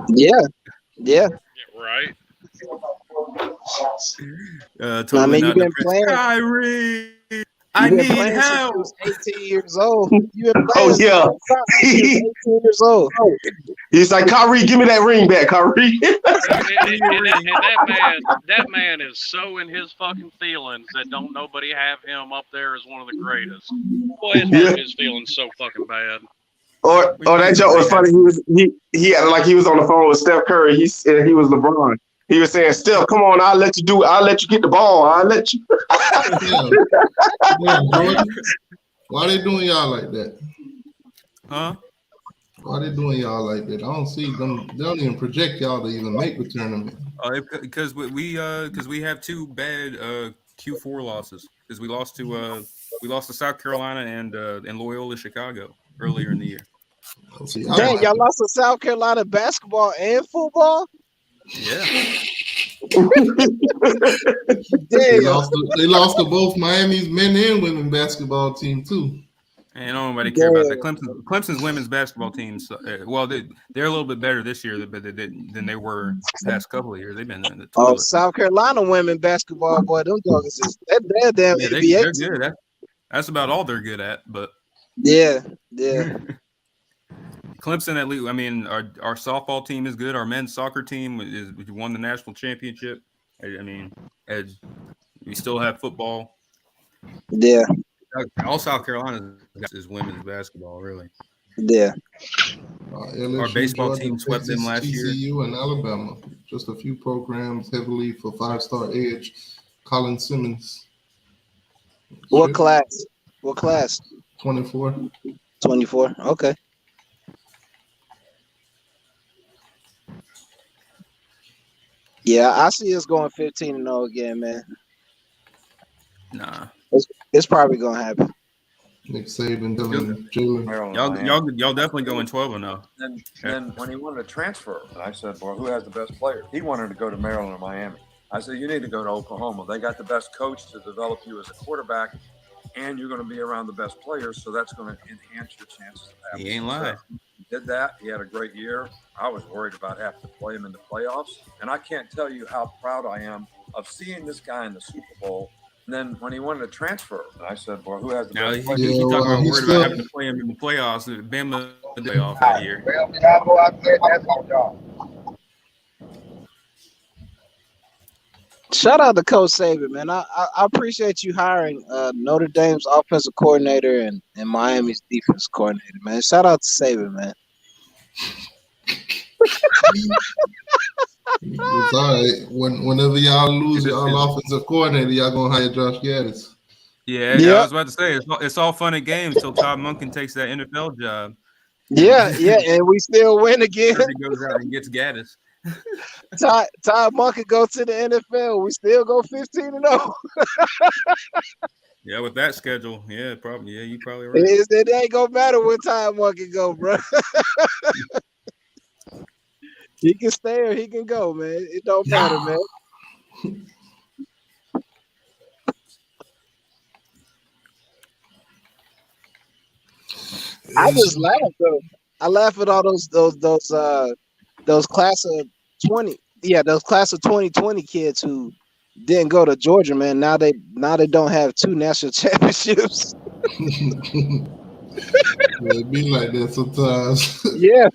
Yeah. Right. I mean, you've been playing. Kyrie, I need help. 18 years old. You've been playing. Oh yeah. 18 years old. He's like, Kyrie, give me that ring back, Kyrie. and that man is so in his fucking feelings that don't nobody have him up there as one of the greatest. Boy, his feelings so fucking bad. Or that joke was funny. He acted like he was on the phone with Steph Curry. He said he was LeBron. He was saying, Steph, come on, I'll let you do it. I'll let you get the ball. I'll let you. Why they doing y'all like that? Huh? Why they doing y'all like that? I don't see them. They don't even project y'all to even make the tournament. Because we have two bad Q4 losses. Because we lost to South Carolina and Loyola Chicago earlier in the year. Dang, y'all lost to South Carolina basketball and football? Yeah. They lost to both Miami's men and women basketball team too. And nobody care about that. Clemson's women's basketball teams. Well, they're a little bit better this year than they were the past couple of years. They've been in the toilet. Oh, South Carolina women basketball, boy, them dogs is they're damn NBA. They're good. That's about all they're good at. But yeah. Clemson, at least, I mean, our softball team is good. Our men's soccer team won the national championship. I mean, we still have football. Yeah. All South Carolina is women's basketball, really. Yeah. LSU, our baseball Georgia, team swept Texas, them last year. TCU and Alabama. Just a few programs heavily for 5-star edge. Colin Simmons. What class? 24. 24. Okay. Yeah, I see us going 15-0 again, man. Nah. It's probably gonna happen. Nick Saban, Jalen. Y'all definitely going 12-0. Then when he wanted to transfer, and I said, "Well, who has the best player?" He wanted to go to Maryland or Miami. I said, "You need to go to Oklahoma. They got the best coach to develop you as a quarterback, and you're going to be around the best players, so that's going to enhance your chances of having." He ain't lying. He did that. He had a great year. I was worried about having to play him in the playoffs, and I can't tell you how proud I am of seeing this guy in the Super Bowl. And then when he wanted to transfer, I said, "Well, who has the best player?" He talking about worried about having to play him in the playoffs. Bama the playoff that year. Shout out to Coach Saban, man. I appreciate you hiring Notre Dame's offensive coordinator and Miami's defense coordinator, man. Shout out to Saban, man. It's all right. Whenever y'all lose y'all offensive coordinator, y'all gonna hire Josh Gattis. Yeah, I was about to say it's all fun and games till Todd Monken takes that NFL job. Yeah, and we still win again. He goes out and gets Gattis. Todd Monken go to the NFL. We still go 15-0. Yeah, with that schedule, probably. Yeah, you probably right. It ain't gonna matter where Todd Monken go, bro. He can stay or he can go, man. It don't matter, man. I just laugh though. I laugh at all those class of 20. Yeah, those class of 2020 kids who didn't go to Georgia, man. Now they don't have 2 national championships. It be like that sometimes. Yeah.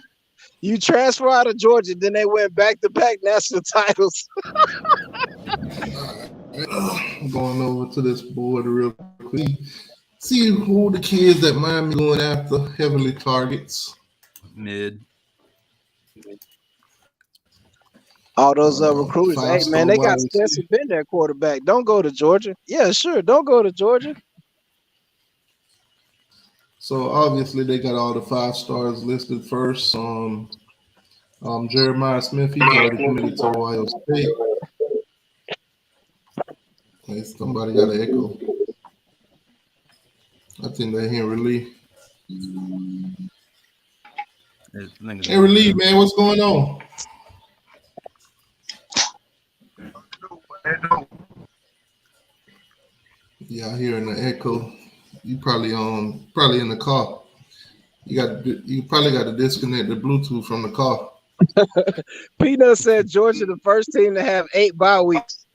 You transfer out of Georgia, then they went back-to-back national titles. I'm going over to this board real quick. See who the kids that Miami going after heavily targets. Mid. All those recruiters. Hey, man, they got Spencer Bender quarterback. Don't go to Georgia. Yeah, sure. Don't go to Georgia. So obviously they got all the 5 stars listed first. Jeremiah Smith, he's already committed to Ohio State. Hey, somebody got an echo. I think they're Henry Lee. Henry Lee, man, what's going on? Yeah, I hear in the echo. You probably in the car. You probably got to disconnect the Bluetooth from the car. Peanut said Georgia the first team to have 8 bye weeks.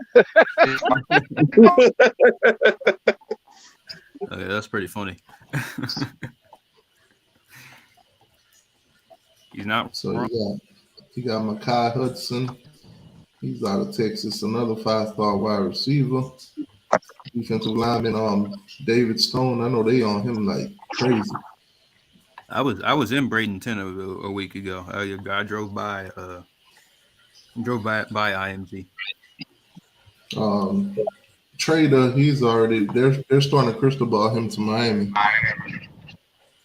Okay, that's pretty funny. He's not. So you got Mekhi Hudson. He's out of Texas. Another 5-star wide receiver. Defensive lineman, David Stone. I know they on him like crazy. I was in Bradenton a week ago. I drove by IMG. Trader, he's already they're starting to cristobal him to Miami.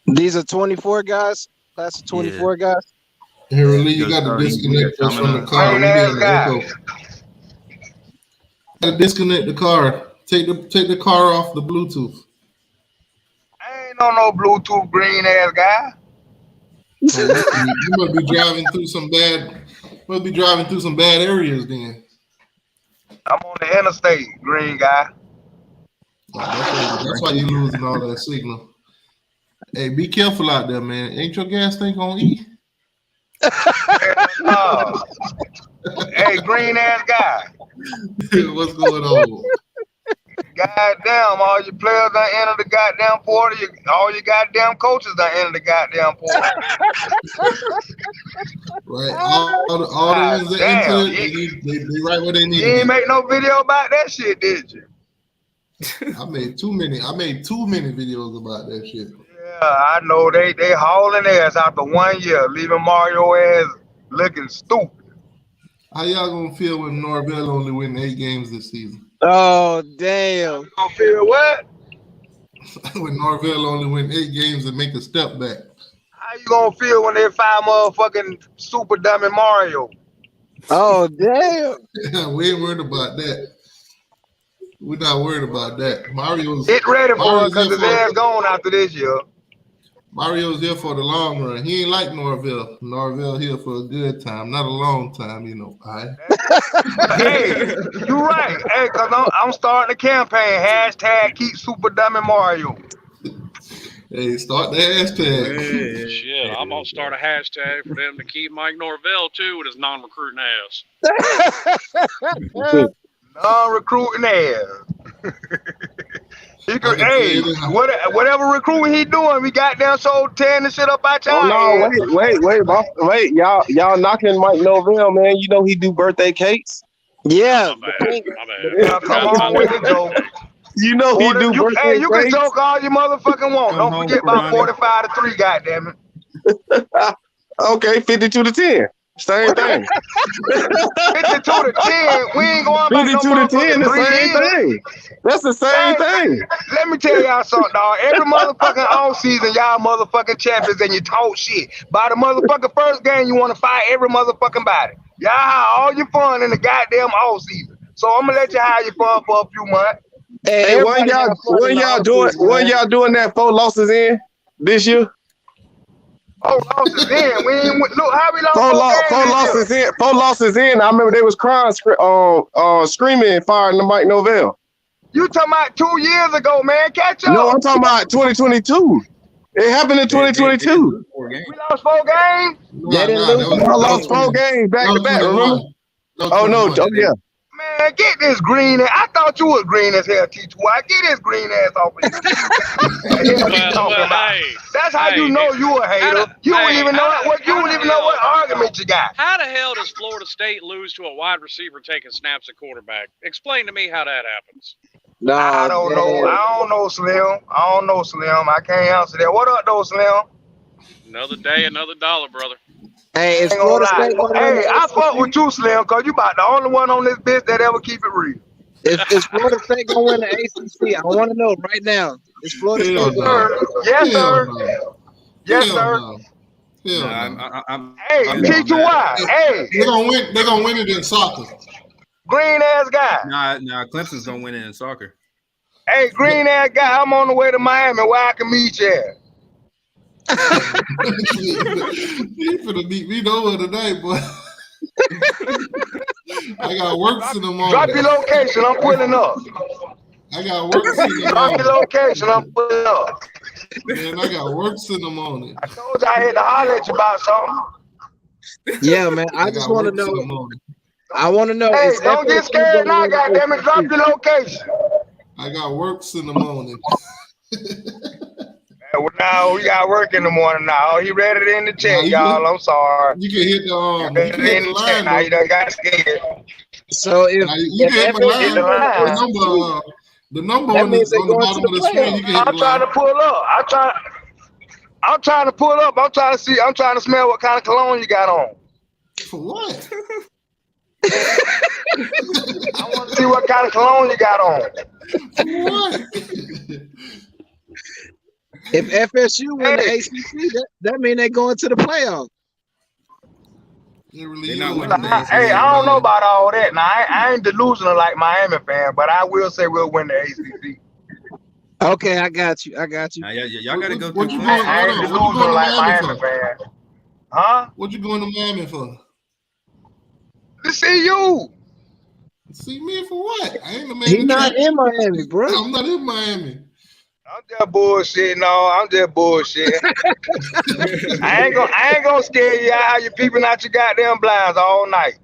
These are 24 guys. Class of 24 guys. Henry Lee, you got to disconnect us from the car. Got to disconnect the car. Take the car off the Bluetooth. I ain't on no Bluetooth green ass guy. You must be driving through some bad areas then. I'm on the interstate, green guy. That's why you losing all that signal. Hey, be careful out there, man. Ain't your gas tank on E? Hey, green ass guy. What's going on? Goddamn, all your players done entered the goddamn portal. All your goddamn coaches done entered the goddamn portal. Right. All the ones that entered, they right where they need to be. You ain't make no video about that shit, did you? I made too many videos about that shit. Yeah, I know they hauling ass after 1 year, leaving Mario ass looking stupid. How y'all gonna feel when Norvell only win 8 games this season? Oh damn! You gonna feel what? When Norvell only win 8 games and make a step back. How you gonna feel when they find motherfucking super dummy Mario? Oh damn! We ain't worried about that. We're not worried about that. Mario's get ready for it because his ass gone after this year. Mario's here for the long run. He ain't like Norvell. Norvell here for a good time, not a long time, you know. All right. Hey, you right. Hey, cause I'm starting a campaign. # keep super dummy Mario. Hey, start the hashtag. Hey, shit, I'm gonna start a hashtag for them to keep Mike Norvell too with his non-recruiting ass. Non-recruiting ass. He could, hey, whatever recruiting he doing, we goddamn sold 10 and shit up out y'all. Oh no, wait, y'all knocking Mike Norvell, man. You know he do birthday cakes. Yeah, my bad. Yeah, come on with the joke. You know he do birthday Hey, you can cakes. joke all you motherfucking want. Don't forget about 45 to 3, goddamn it. Okay, 52-10. Same thing. 52-10. We ain't going back 52-10, the same thing. That's the same thing. Let me tell y'all something, dog. Every motherfucking all season, y'all motherfucking champions and you talk shit. By the motherfucking first game, you want to fight every motherfucking body. Y'all have all your fun in the goddamn all season. So I'm gonna let you have your fun for a few months. Hey, what y'all doing that 4 losses in this year? Oh, losses in. We ain't look how we lost 4 losses in. I remember they was crying, screaming, firing the Mike Norvell. You talking about 2 years ago, man? Catch up. No, I'm talking about 2022. It happened in 2022. We lost 4 games. I lost 4 games back to back. Remember? Oh no! Oh yeah. Man, get this green. I thought you was green as hell, T2. Get this green ass off of you. That's how you know you a hater. You don't even know what argument you got. How the hell does Florida State lose to a wide receiver taking snaps at quarterback? Explain to me how that happens. No, I don't know. I don't know, Slim. I can't answer that. What up, though, Slim? Another day, another dollar, brother. Hey, it's Florida State. Hey, I fuck with you, Slim, because you about the only one on this bitch that ever keep it real. Is Florida State going to win the ACC? I want to know right now. Is Florida State going to win? Yes, sir. Yes, sir. Hey, T2Y. Hey. They're gonna win it in soccer. Green ass guy. Nah, Clemson's gonna win it in soccer. Hey, green ass guy, I'm on the way to Miami where I can meet you at. You finna beat me nowhere tonight, boy. I got works in the morning. Drop your location, I'm pulling up. I got works in the morning. Drop your location, I'm pulling up. Man, I got works in the morning. I told you I had to holler at you about something. Yeah, man. I just want to know. I want to know. Hey, don't get scared now, goddammit. Drop your location. I got works in the morning. Now we got work in the morning now. He read it in the chat, y'all. I'm sorry. You can hit the line. Now you done got scared. So if you can hit the line, the number on the bottom of the screen, you can hit the line. I'm trying to pull up. I'm trying to pull up. I'm trying to see. I'm trying to smell what kind of cologne you got on. For what? I want to see what kind of cologne you got on. For what? If FSU win the ACC, that means they going to the playoffs. Hey, I don't know about all that. Now, I ain't delusional like Miami fan, but I will say we'll win the ACC. Okay, I got you. Y'all got to go through. I ain't delusional like Miami fan. Huh? What you going to Miami for? To see you. See me for what? I ain't the man. He's not in Miami, bro. I'm not in Miami. I'm just bullshitting. No, I'm just bullshitting. I ain't gonna scare you out how you peeping out your goddamn blinds all night.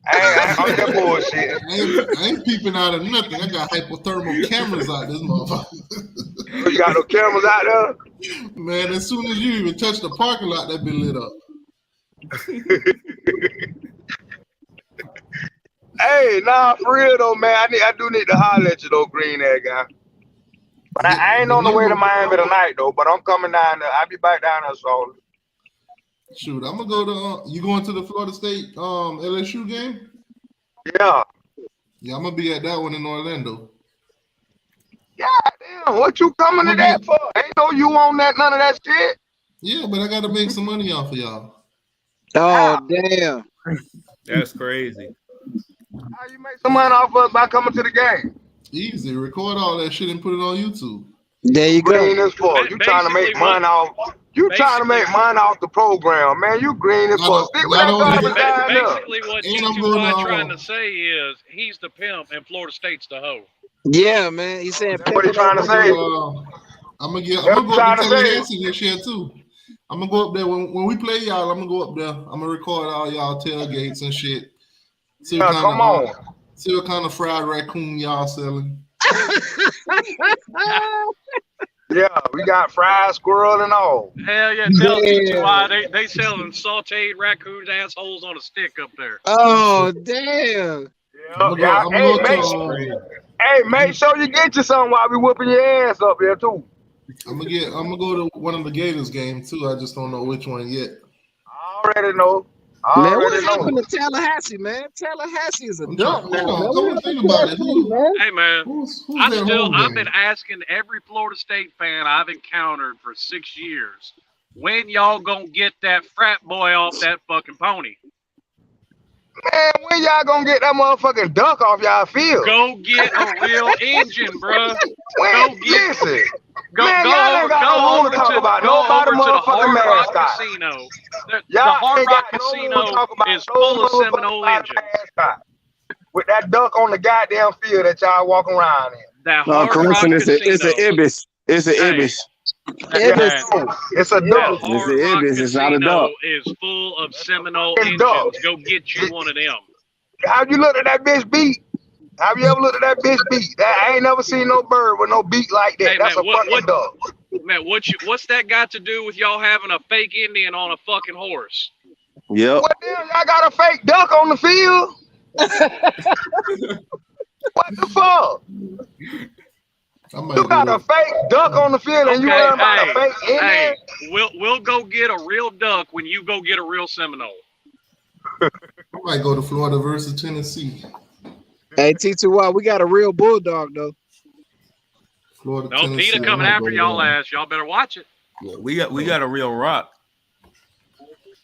I'm just bullshitting. I ain't peeping out of nothing. I got hypothermal cameras out this motherfucker. You got no cameras out there? Man, as soon as you even touch the parking lot, that be lit up. Hey, nah, for real though, man. I do need to holler at you though, green ass guy. But I ain't on the way to Miami tonight though. But I'm coming down there. I'll be back down there shortly. Shoot, I'm gonna go to. You going to the Florida State LSU game? Yeah. Yeah, I'm gonna be at that one in Orlando. God damn, what you coming to that for? Ain't no you on that none of that shit. Yeah, but I gotta make some money off of y'all. Oh damn. That's crazy. How you make some money off us by coming to the game? Easy. Record all that shit and put it on YouTube. There you go. Green as fuck. You trying to make money off? You trying to make money off the program, man? You green as fuck. Stick with that garbage down there. Basically, what T2Y trying to say is he's the pimp and Florida State's the hoe. Yeah, man. He's saying. What he trying to say? I'm gonna go up to Tallahassee this year too. I'm gonna go up there when we play y'all. I'm gonna go up there. I'm gonna record all y'all tailgates and shit. See what kind of fried raccoon y'all selling. Yeah, we got fried squirrel and all. Hell yeah, tell T2Y they selling sauteed raccoon assholes on a stick up there. Oh damn. Hey, make sure you get you something while we whooping your ass up here too. I'm gonna go to one of the Gators games too. I just don't know which one yet. already know. Man, what happened to Tallahassee, man? Tallahassee is a dump now. Think about it. Hey, man, Who's I've been asking every Florida State fan I've encountered for 6 years, when y'all gonna get that frat boy off that fucking pony? Man, when y'all gonna get that motherfucking duck off y'all field? Go get a real engine, bruh. Listen. Go y'all over to talk about the motherfucking Hard Rock mascot. Casino. The Y'all Hard ain't Rock got no Casino talk about is no full of motherfucking Seminole engines. mascot. With that duck on the goddamn field that y'all walking around in. That Hard Rock Casino. It's an ibis. It's an ibis. It's a duck. It's an ibis. It's not a duck. Is full of Seminole engines. Go get you one of them. Have you looked at that bitch beat? Have you ever looked at that bitch beat? I ain't never seen no bird with no beat like that. Hey, that's man, a fucking duck. Man, what's that got to do with y'all having a fake Indian on a fucking horse? Yep. What the hell? Y'all got a fake duck on the field? What the fuck? You got a fake duck on the field and you worry about a fake Indian? Hey, we'll go get a real duck when you go get a real Seminole. I might go to Florida versus Tennessee. Hey, T2Y, we got a real bulldog though. Florida, no, Peter coming after y'all ass. Y'all better watch it. Yeah, we got a real rock.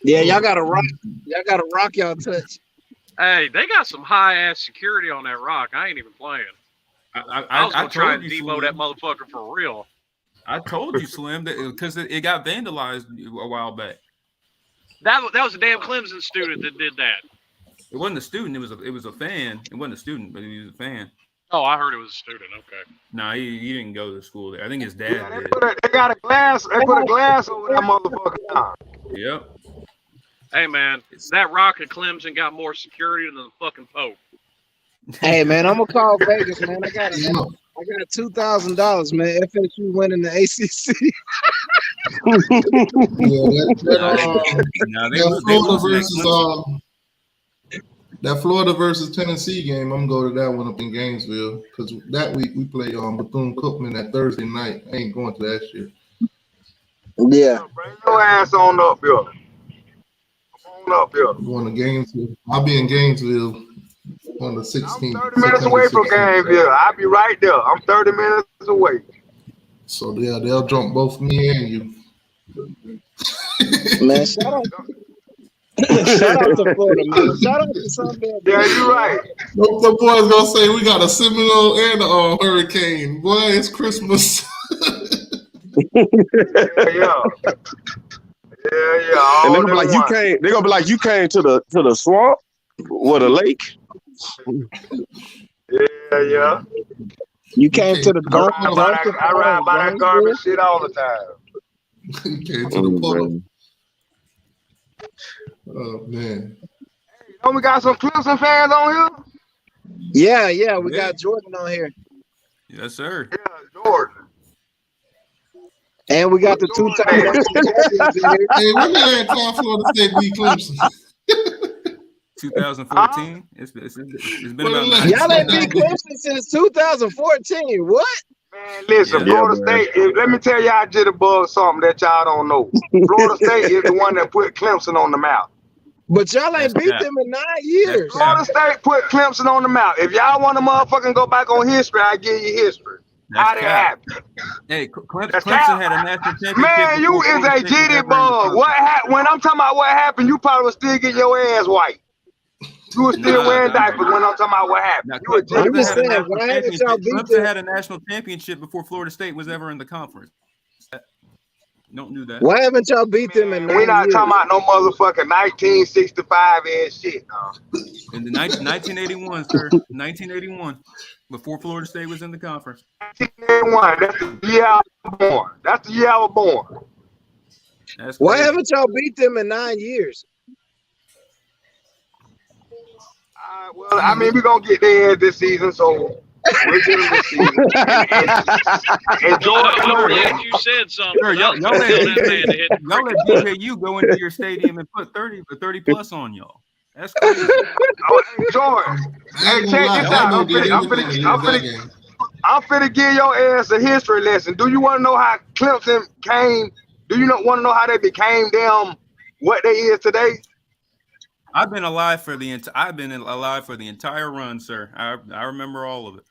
Yeah, y'all got a rock. Y'all got a rock y'all touch. Hey, they got some high ass security on that rock. I ain't even playing. I was gonna try and demo that motherfucker for real. I told you, Slim, that because it got vandalized a while back. That was a damn Clemson student that did that. It wasn't a student. It was a fan. It wasn't a student, but he was a fan. Oh, I heard it was a student. Okay. No, he didn't go to school there. I think his dad did. They got a glass. They put a glass over that motherfucker now. Yep. Hey man, that rock at Clemson got more security than the fucking Pope. Hey man, I'm gonna call Vegas, man. I got $2,000, man. FSU winning the ACC. That Florida versus Tennessee game, I'm gonna go to that one up in Gainesville because that week we play Bethune-Cookman that Thursday night. I ain't going to that shit. Yeah. Bring your ass on up here. Up here. I'm going to Gainesville. I'll be in Gainesville on the 16th. I'm 30 minutes away from Gainesville. I'll be right there. I'm 30 minutes away. So they'll jump both me and you. Man, shout out to Florida, man. Shout out to Sunday. Yeah, you're right. The boys gonna say we got a Seminole and a hurricane. Boy, it's Christmas. Yeah. And they're gonna be like you came. They're gonna be like you came to the swamp or the lake. Yeah. You came to the dark. I ride by that garbage shit all the time. You came to the puddle. Oh man. Hey, we got some Clemson fans on here? Yeah, we got Jordan on here. Yes, sir. Yeah, Jordan. And we got the 2-time champions in here. Hey, when did Florida State beat Clemson? 2014. It's been about 9 y'all ain't beat Clemson since 2014. What? Man, listen, Florida State, let me tell y'all jitterbug something that y'all don't know. Florida State is the one that put Clemson on the map. But y'all ain't beat them in 9 years. Florida State put Clemson on the map. If y'all want to motherfucking go back on history, I give you history. How that happened? Hey, Clemson had a national championship. Man, you is a jitterbug. What happened? When I'm talking about what happened, you probably was still getting your ass white. You were still wearing diapers when I'm talking about what happened. Now, Clemson had a national championship before Florida State was ever in the conference. Don't do that. Why haven't y'all beat them in 9 years? We not talking about no motherfucking 1965 and shit. No. In the 1981, sir. 1981, before Florida State was in the conference. 1981. That's the year I was born. That's the year I was born. Why haven't y'all beat them in 9 years? Well, I mean, we're going to get there this season, so we'll get them this season. And Jordan, I'm glad you said something. Sure, y'all let DJU go into your stadium and put 30 plus on y'all. That's crazy. Jordan, hey, check this out. I'm finna give your ass a history lesson. Do you want to know how Clemson came? Do you want to know how they became them what they is today? I've been alive for the entire run, sir. I remember all of it.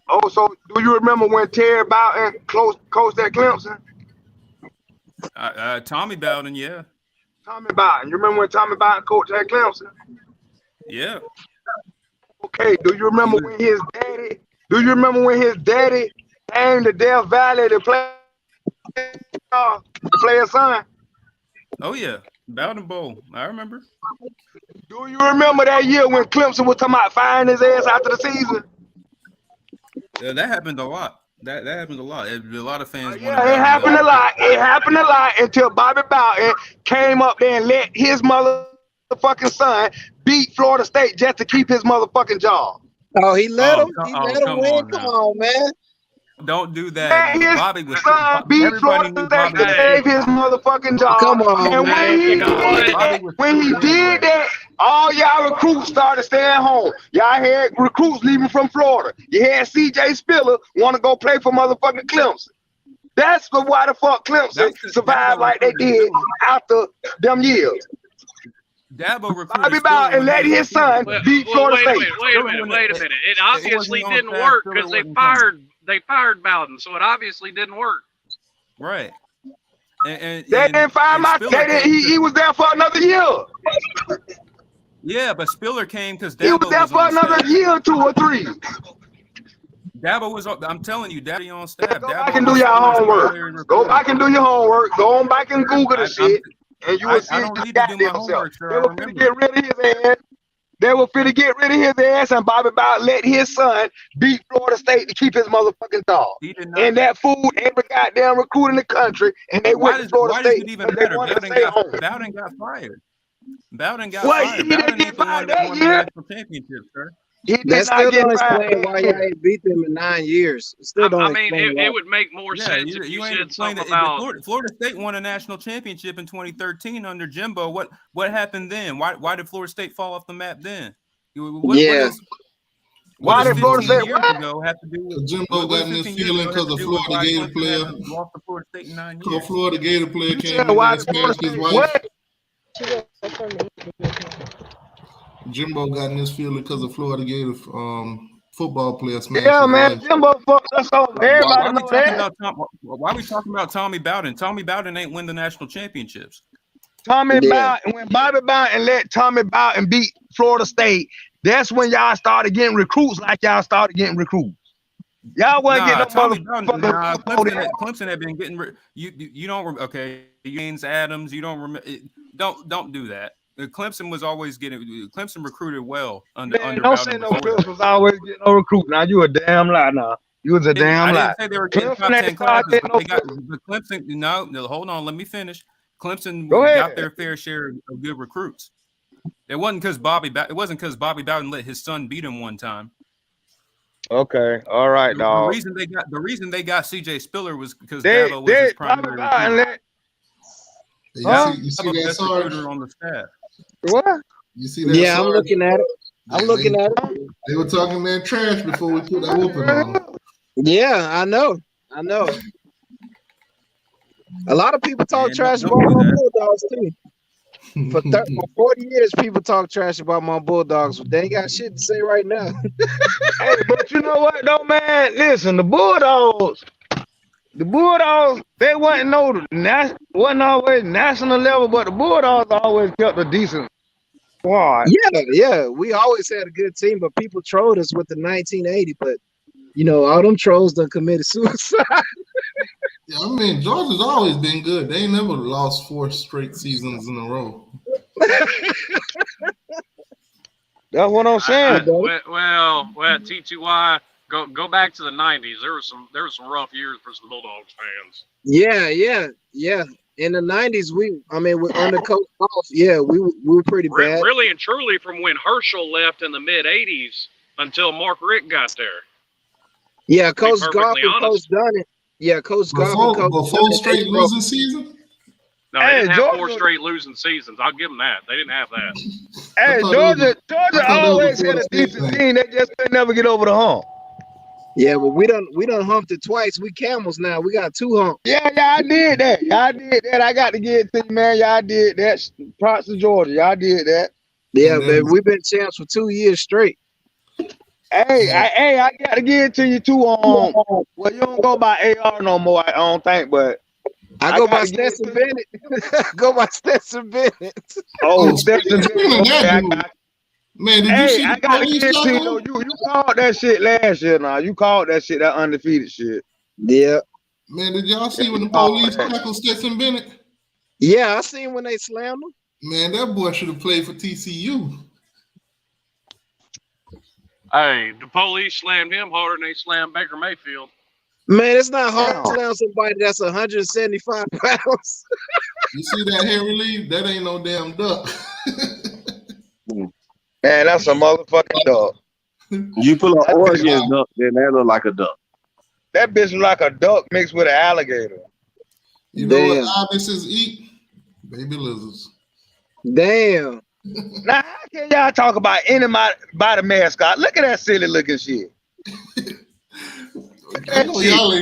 Oh, so do you remember when Terry Bowden coached at Clemson? Tommy Bowden, yeah. Tommy Bowden. You remember when Tommy Bowden coached at Clemson? Yeah. Okay. Do you remember when his daddy? Do you remember when his daddy came to Death Valley to play a son? Oh yeah, Bowden Bowl. I remember. Do you remember that year when Clemson was talking about firing his ass after the season? Yeah, that happened a lot. That happened a lot. A lot of fans. Yeah, it happened a lot. It happened a lot until Bobby Bowden came up there and let his motherfucking son beat Florida State just to keep his motherfucking job. Oh, he let him. He let him win. Come on, man. Don't do that. His Bobby was son beat Florida State to save his motherfucking job. Come on, and man. when he did that, all y'all recruits started staying home. Y'all had recruits leaving from Florida. You had C.J. Spiller want to go play for motherfucking Clemson. That's why the fuck Clemson survived like they did after them years. Dabo recruited Bobby Bowden let his son beat Florida State. Wait a minute. It obviously didn't work because they fired Bowden, so it obviously didn't work. Right. And they didn't fire my. He was there for another year. Yeah, but Spiller came because he was there for another year, 2 or 3. Dabo was. I'm telling you, Daddy on staff. Go back and do your homework. Go back and do your homework. Go on back and Google the shit, and you will see his goddamn self. They were finna get rid of his ass. They were finna get rid of his ass, and Bobby Bowden let his son beat Florida State to keep his motherfucking job. And that fooled every goddamn recruit in the country, and they went to Florida State. They wanted to stay home. Bowden got fired. Bowden got fired. Bowden ain't the one that won the national championship, sir. That still don't explain why y'all ain't beat them in 9 years. Still don't. I mean, it would make more sense if you said something about Florida State won a national championship in 2013 under Jimbo. What happened then? Why did Florida State fall off the map then? Why did Florida State have to do with Jimbo got in his feeling because a Florida Gator player? Lost to Florida State in 9 years. A Florida Gator player came in and smashed his wife. Jimbo got in his feeling because of Florida Gator football player smashed his man, wife. Jimbo fucked us over. Everybody know that. Why are we talking about Tommy Bowden? Tommy Bowden ain't win the national championships. Bowden, when Bobby Bowden let Tommy Bowden beat Florida State, that's when y'all started getting recruits like y'all started getting recruits. Y'all wasn't getting no motherfucking Clemson had been getting you don't okay. James Adams, you don't remember. Don't do that. Clemson was always getting. Clemson recruited well under. Don't say no Clemson was always getting no recruit. Now you a damn lie. Now you was a damn lie. I didn't say they were getting top 10 classes. But they got Clemson. No, hold on. Let me finish. Clemson got their fair share of good recruits. It wasn't because Bobby Bowden let his son beat him one time. Okay, all right, dog. The reason they got C.J. Spiller was because Dabo was his primary recruit. You see that Sarge on the staff? What? You see that? Yeah, Sarge? I'm looking at it. I'm looking at it. They were talking man trash before we put that whooping on them. Yeah, I know. A lot of people talk trash about my Bulldogs too. For 40 years, people talk trash about my Bulldogs. They ain't got shit to say right now. Hey, but you know what, though, man? Listen, the Bulldogs, they wasn't always national level, but the Bulldogs always kept a decent squad. Yeah. We always had a good team, but people trolled us with the 1980. But all them trolls done committed suicide. Yeah, I mean, Georgia's always been good. They ain't never lost 4 straight seasons in a row. That's what I'm saying. Well, T2Y, go back to the 90s. There were some rough years for some Bulldogs fans. Yeah. In the 90s, under Coach Goff, we were pretty bad. Really and truly, from when Herschel left in the mid 80s until Mark Richt got there. Yeah, Coach Goff and Coach Dunn. Yeah, Coach Goff and Coach Dunn. 4 straight losing seasons? No, they didn't have 4 straight losing seasons. I'll give them that. They didn't have that. Hey, Georgia always had a decent team. They just could never get over the hump. Yeah, but we done humped it twice. We camels now. We got 2 humps. Yeah, y'all did that. Y'all did that. I got to give it to you, man. Y'all did that. Props to Georgia. Y'all did that. Yeah, baby. We've been champs for 2 years straight. Hey, I got to give it to you too. Well, you don't go by AR no more, I don't think, but I go by Stetson Bennett. Go by Stetson Bennett. Oh, Stetson Bennett. Man, did you see I the got to police give it to you. tackle? You called that shit last year now. You called that shit, that undefeated shit. Yeah. Man, did y'all see when the police tackled Stetson Bennett? Yeah, I seen when they slammed him. Man, that boy should have played for TCU. Hey, the police slammed him harder than they slammed Baker Mayfield. Man, it's not hard to slam somebody that's 175 pounds. You see that Henry Lee? That ain't no damn duck. Man, that's a motherfucking duck. You pull an Oregon duck, then that look like a duck. That bitch look like a duck mixed with an alligator. You know what ibises eat? Baby lizards. Damn. Now, how can y'all talk about anybody by the mascot? Look at that silly looking shit. I know y'all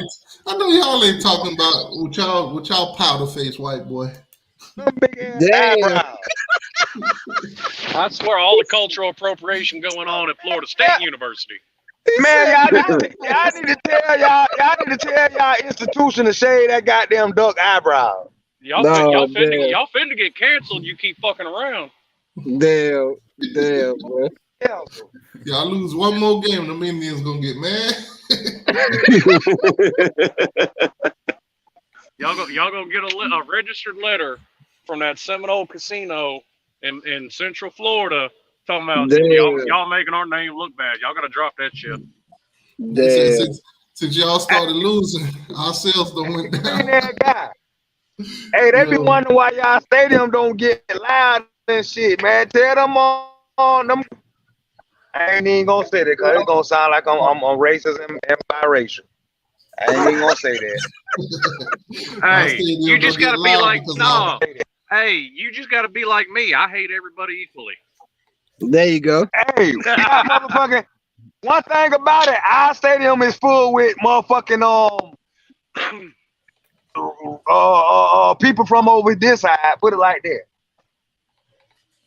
ain't talking about with y'all powder face white boy. Big ass eyebrows. I swear, all the cultural appropriation going on at Florida State University. Man, y'all need to tell y'all institution to shave that goddamn duck eyebrow. Y'all finna get canceled. You keep fucking around. Damn, bro. Y'all lose one more game, the Indians gonna get mad. y'all gonna get a registered letter from that Seminole casino in Central Florida talking about y'all making our name look bad. Y'all gotta drop that shit. Since y'all started losing, our sales don't went down. Hey, they be wondering why y'all stadium don't get loud and shit, man. Tell them on them. I ain't even gonna say that because it's gonna sound like I'm racist and biracial. I ain't even gonna say that. Hey, you just gotta be like Hey, you just gotta be like me. I hate everybody equally. There you go. Hey, motherfucking. One thing about it, our stadium is full with motherfucking people from over this side. Put it like that.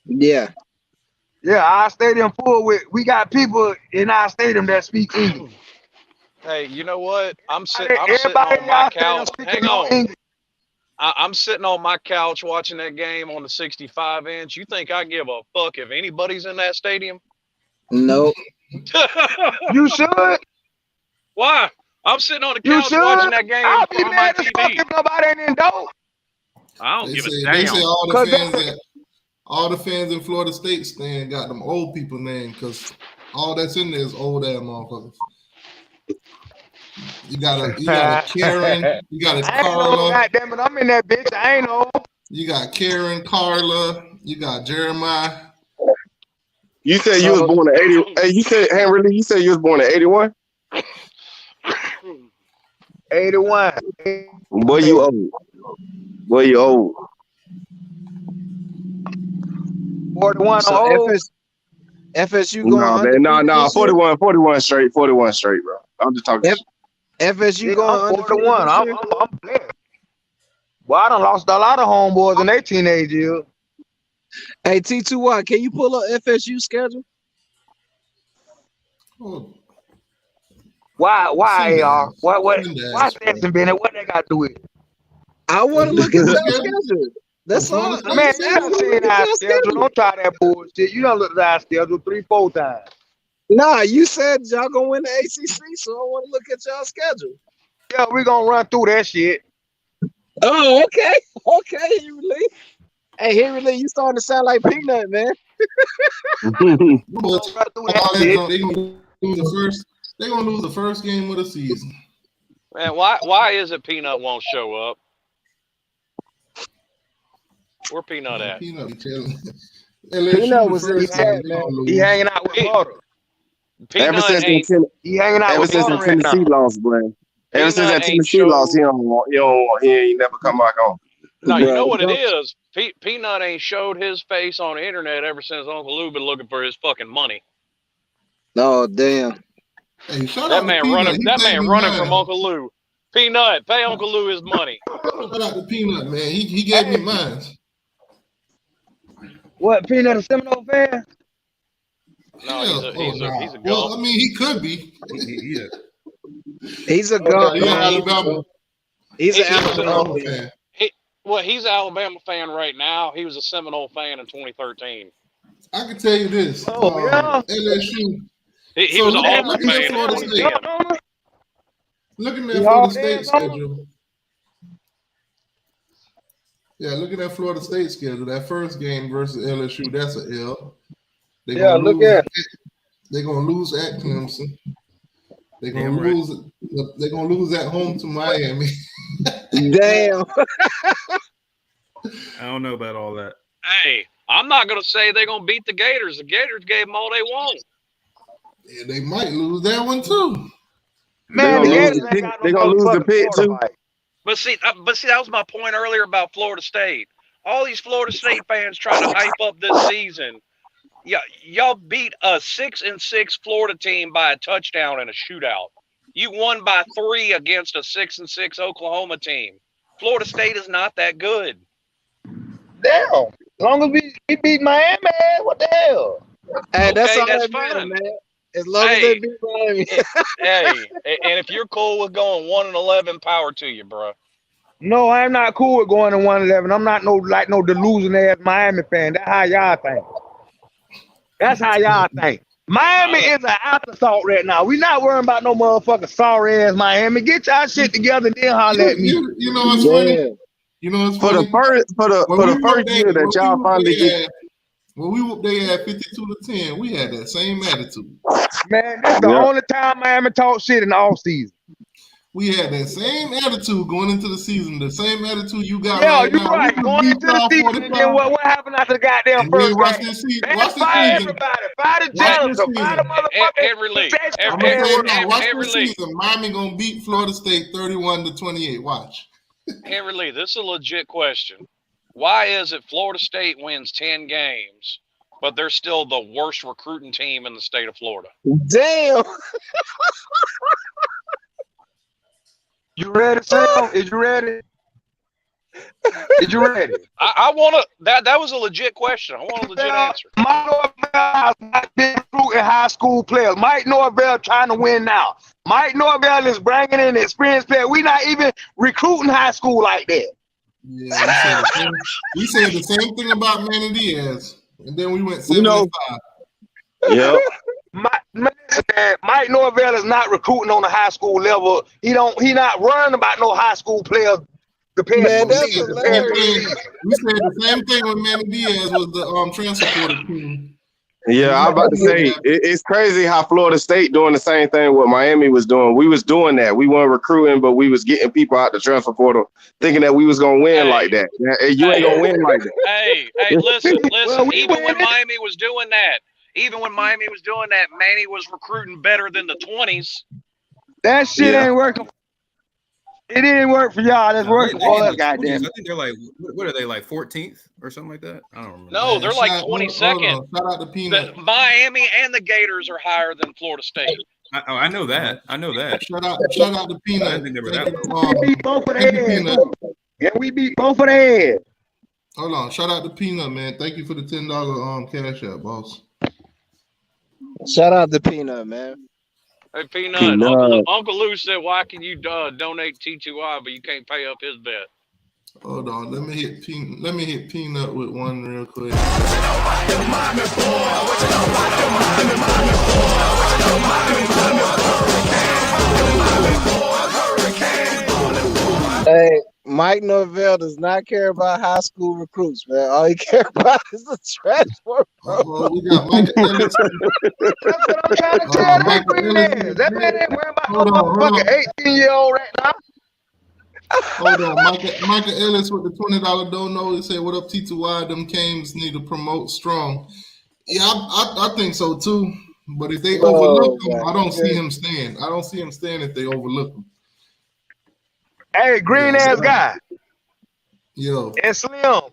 Yeah. Yeah, our stadium full with. We got people in our stadium that speak English. Hey, you know what? I'm sitting on my couch. Hang on. I'm sitting on my couch watching that game on the 65-inch. You think I give a fuck if anybody's in that stadium? Nope. You should. Why? I'm sitting on the couch watching that game on my TV. If nobody ain't in dope. I don't give a damn. They say all the fans in Florida State stand got them old people named because all that's in there is old ass motherfuckers. You got a Karen, you got a Carla. Goddamn it, I'm in that bitch. I ain't know. You got Karen, Carla, you got Jeremiah. You said you was born in 80. Hey, you said Henry, you said you was born in 81? 81. Boy, you old. Boy, you old. 41 so old. FSU going No, 41 straight, bro. I'm just talking FSU going 41. I'm blessed. Well, I done lost a lot of homeboys in their teenage years. Hey, T2Y, can you pull up FSU schedule? Oh. Why AR? Why Stetson Bennett? What they got to do with it? I want to look at that schedule. That's all. Man, you done seen our schedule. Don't try that bullshit. You done looked at our schedule 3-4 times. Nah, you said y'all gonna win the ACC, so I want to look at y'all schedule. Yeah, we gonna run through that shit. Oh, okay. Okay, Henry Lee. Hey, Henry Lee, you starting to sound like Peanut, man. They're gonna lose the first game of the season. Man, why is it Peanut won't show up? Where Peanut at? Peanut was in the chat, man. He hanging out with Butter. Ever since Tennessee lost, boy. Ever since that Tennessee lost, he ain't never come back on. No, you know what it is? Peanut ain't showed his face on the internet ever since Uncle Lou been looking for his fucking money. Oh, damn. Hey, shout That out man to Peanut. running. He That paid man me running mine. from Uncle Lou. Peanut, pay Uncle Lou his money. Shout out to Peanut, man. He gave me mine. What, Peanut a Seminole fan? No, he's a gum. Well, I mean, he could be. Yeah. He's a gun. He's Alabama. He's an Alabama Alabama fan. He's an Alabama fan right now. He was a Seminole fan in 2013. I can tell you this. LSU. He was an Auburn fan. Florida State. Looking at Florida State schedule. Yeah, looking at Florida State schedule. That first game versus LSU, that's an L. They're gonna lose at Clemson. They're gonna lose. They're gonna lose at home to Miami. Damn. I don't know about all that. Hey, I'm not gonna say they're gonna beat the Gators. The Gators gave them all they want. Yeah, they might lose that one too. Man, they're gonna lose the pit too. But see, that was my point earlier about Florida State. All these Florida State fans trying to hype up this season. Yeah, y'all beat a 6-6 Florida team by a touchdown in a shootout. You won by 3 against a 6-6 Oklahoma team. Florida State is not that good. Damn. As long as we beat Miami, what the hell? Hey, that's all that's that matters, fine. man. As long as they beat Miami. Hey, and if you're cool with going 1-11, power to you, bro. No, I'm not cool with going to 111. I'm not no delusion ass Miami fan. That's how y'all think. That's how y'all think. Miami is an afterthought right now. We not worrying about no motherfucking sorry ass Miami. Get y'all shit together and then holler at me. You know what's funny? You know what's For funny? the first year that y'all finally get. When we whooped they had 52-10, we had that same attitude. Man, this is the only time Miami talk shit in the off season. We had that same attitude going into the season, the same attitude you got right now. You're right. Going into the season, and then what happened after the goddamn first game? Watch this season. Fire everybody. Fire the janitor. Fire the motherfucker. I'm going to say it now. Watch this season. Miami going to beat Florida State 31-28. Watch. Henry Lee, this is a legit question. Why is it Florida State wins 10 games, but they're still the worst recruiting team in the state of Florida? Damn. You ready, Sam? Is you ready? Is you ready? I want to. That was a legit question. I want a legit answer. Mike Norvell has not been recruiting high school players. Mike Norvell trying to win now. Mike Norvell is bringing in experienced players. We not even recruiting high school like that. Yeah, we said the same thing about Manny Diaz, and then we went 7-5. Yeah. Mike Norvell is not recruiting on the high school level. He not worrying about no high school players. Man, that's we said the same thing when Manny Diaz was the transfer portal team. Yeah, I'm about to say it's crazy how Florida State doing the same thing what Miami was doing. We was doing that. We weren't recruiting, but we was getting people out the transfer portal, thinking that we was gonna win like that. You ain't gonna win like that. Hey, listen. Even when Miami was doing that, Manny was recruiting better than the 20s. That shit ain't working. It didn't work for y'all. That's working for us, goddamn. I think they're like, what are they, like 14th or something like that? I don't remember. No, they're like 22nd. Shout out to Peanut. Miami and the Gators are higher than Florida State. I know that. Shout out to Peanut. I think they were that. We beat both of their Yeah, we beat both of their heads. Hold on. Shout out to Peanut, man. Thank you for the $10 cash out, boss. Shout out to Peanut, man. Hey, Peanut. Uncle Lou said, why can you donate T2I, but you can't pay up his bet? Hold on. Let me hit Peanut with one real quick. Hey, Mike Norvell does not care about high school recruits, man. All he cares about is the transfer. We got Mike Ellis. That's what I'm trying to tell that That man ain't worrying about no motherfucking 18-year-old right now. Hold on. Michael Ellis with the $20 dono. He said, what up, T2Y? Them Canes need to promote strong. Yeah, I think so too. But if they overlook him, I don't see him staying. I don't see him staying if they overlook him. Hey, green ass guy. Yo. And Slim.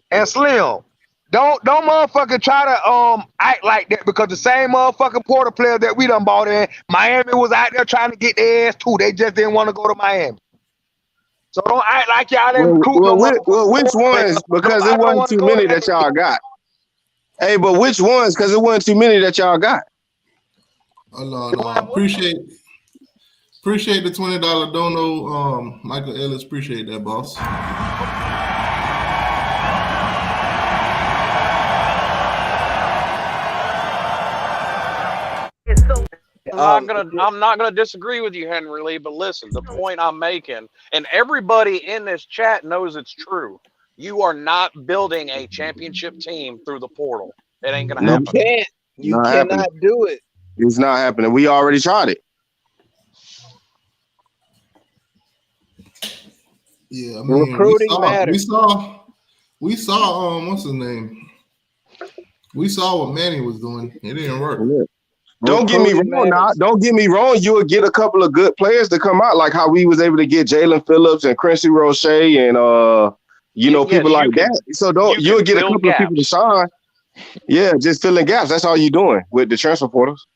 Don't motherfucker try to act like that because the same motherfucking Porter players that we done bought in, Miami was out there trying to get their ass too. They just didn't want to go to Miami. So don't act like y'all didn't recruit no motherfucker. Which ones? Because it wasn't too many that y'all got. Hey, but which ones? Because it wasn't too many that y'all got. Oh, no. Appreciate the $20 dono, Michael Ellis. Appreciate that, boss. I'm not gonna disagree with you, Henry Lee, but listen, the point I'm making, and everybody in this chat knows it's true. You are not building a championship team through the portal. It ain't gonna happen. You cannot do it. It's not happening. We already tried it. Yeah, I mean, recruiting matters. We saw what's his name? We saw what Manny was doing. It didn't work. Yeah. Don't get me wrong. Now, don't get me wrong. You will get a couple of good players to come out, like how we was able to get Jalen Phillips and Quincy Roche and people like that. So you'll get a couple of people to sign. Yeah, just filling gaps. That's all you're doing with the transfer portals.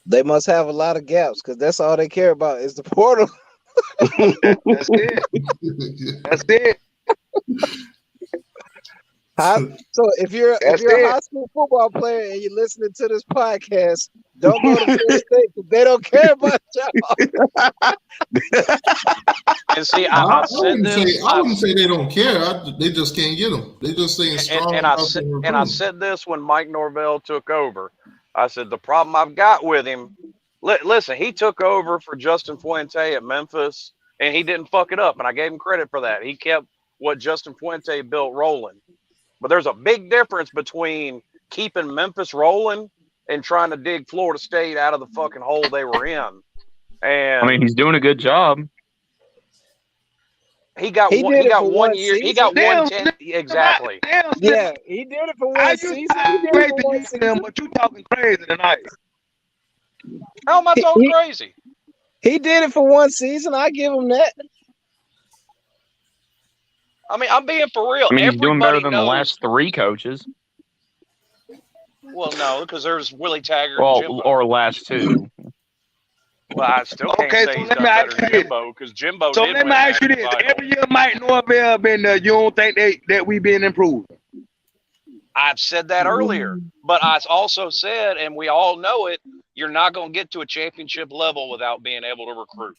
They must have a lot of gaps because that's all they care about is the portal. That's it. That's it. So if you're a high school football player and you're listening to this podcast, don't go to Florida State because they don't care about y'all. And see, I wouldn't say they don't care. They just can't get them. They just saying strong. And I said this when Mike Norvell took over. I said the problem I've got with him. Listen, he took over for Justin Fuente at Memphis, and he didn't fuck it up, and I gave him credit for that. He kept what Justin Fuente built rolling. But there's a big difference between keeping Memphis rolling and trying to dig Florida State out of the fucking hole they were in. And I mean, he's doing a good job. He got one year. He got 110. Exactly. Yeah, he did it for one season. But you talking crazy tonight. How am I talking crazy? He did it for one season. I give him that. I mean, I'm being for real. I mean, he's doing better than the last three coaches. Well, no, because there's Willie Taggart and Jimbo. Or last two. Well, I still can't say he's done better than Jimbo because Jimbo So did let me win ask you this. Every year Mike Norvell been there, you don't think that we been improved? I've said that earlier, but I also said, and we all know it, you're not going to get to a championship level without being able to recruit.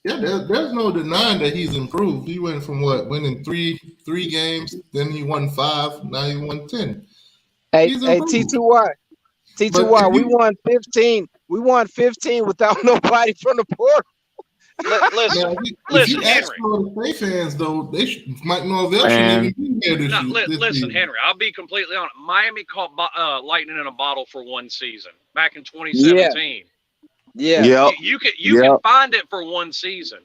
Yeah, there's no denying that he's improved. He went from winning three games, then he won 5, now he won 10. Hey, T2Y, we won 15. We won 15 without nobody from the portal. Listen, if you ask Florida State fans, though, Mike Norvell shouldn't even be here listen, Henry, I'll be completely honest. Miami caught lightning in a bottle for one season back in 2017. Yeah. Yep. You can find it for one season,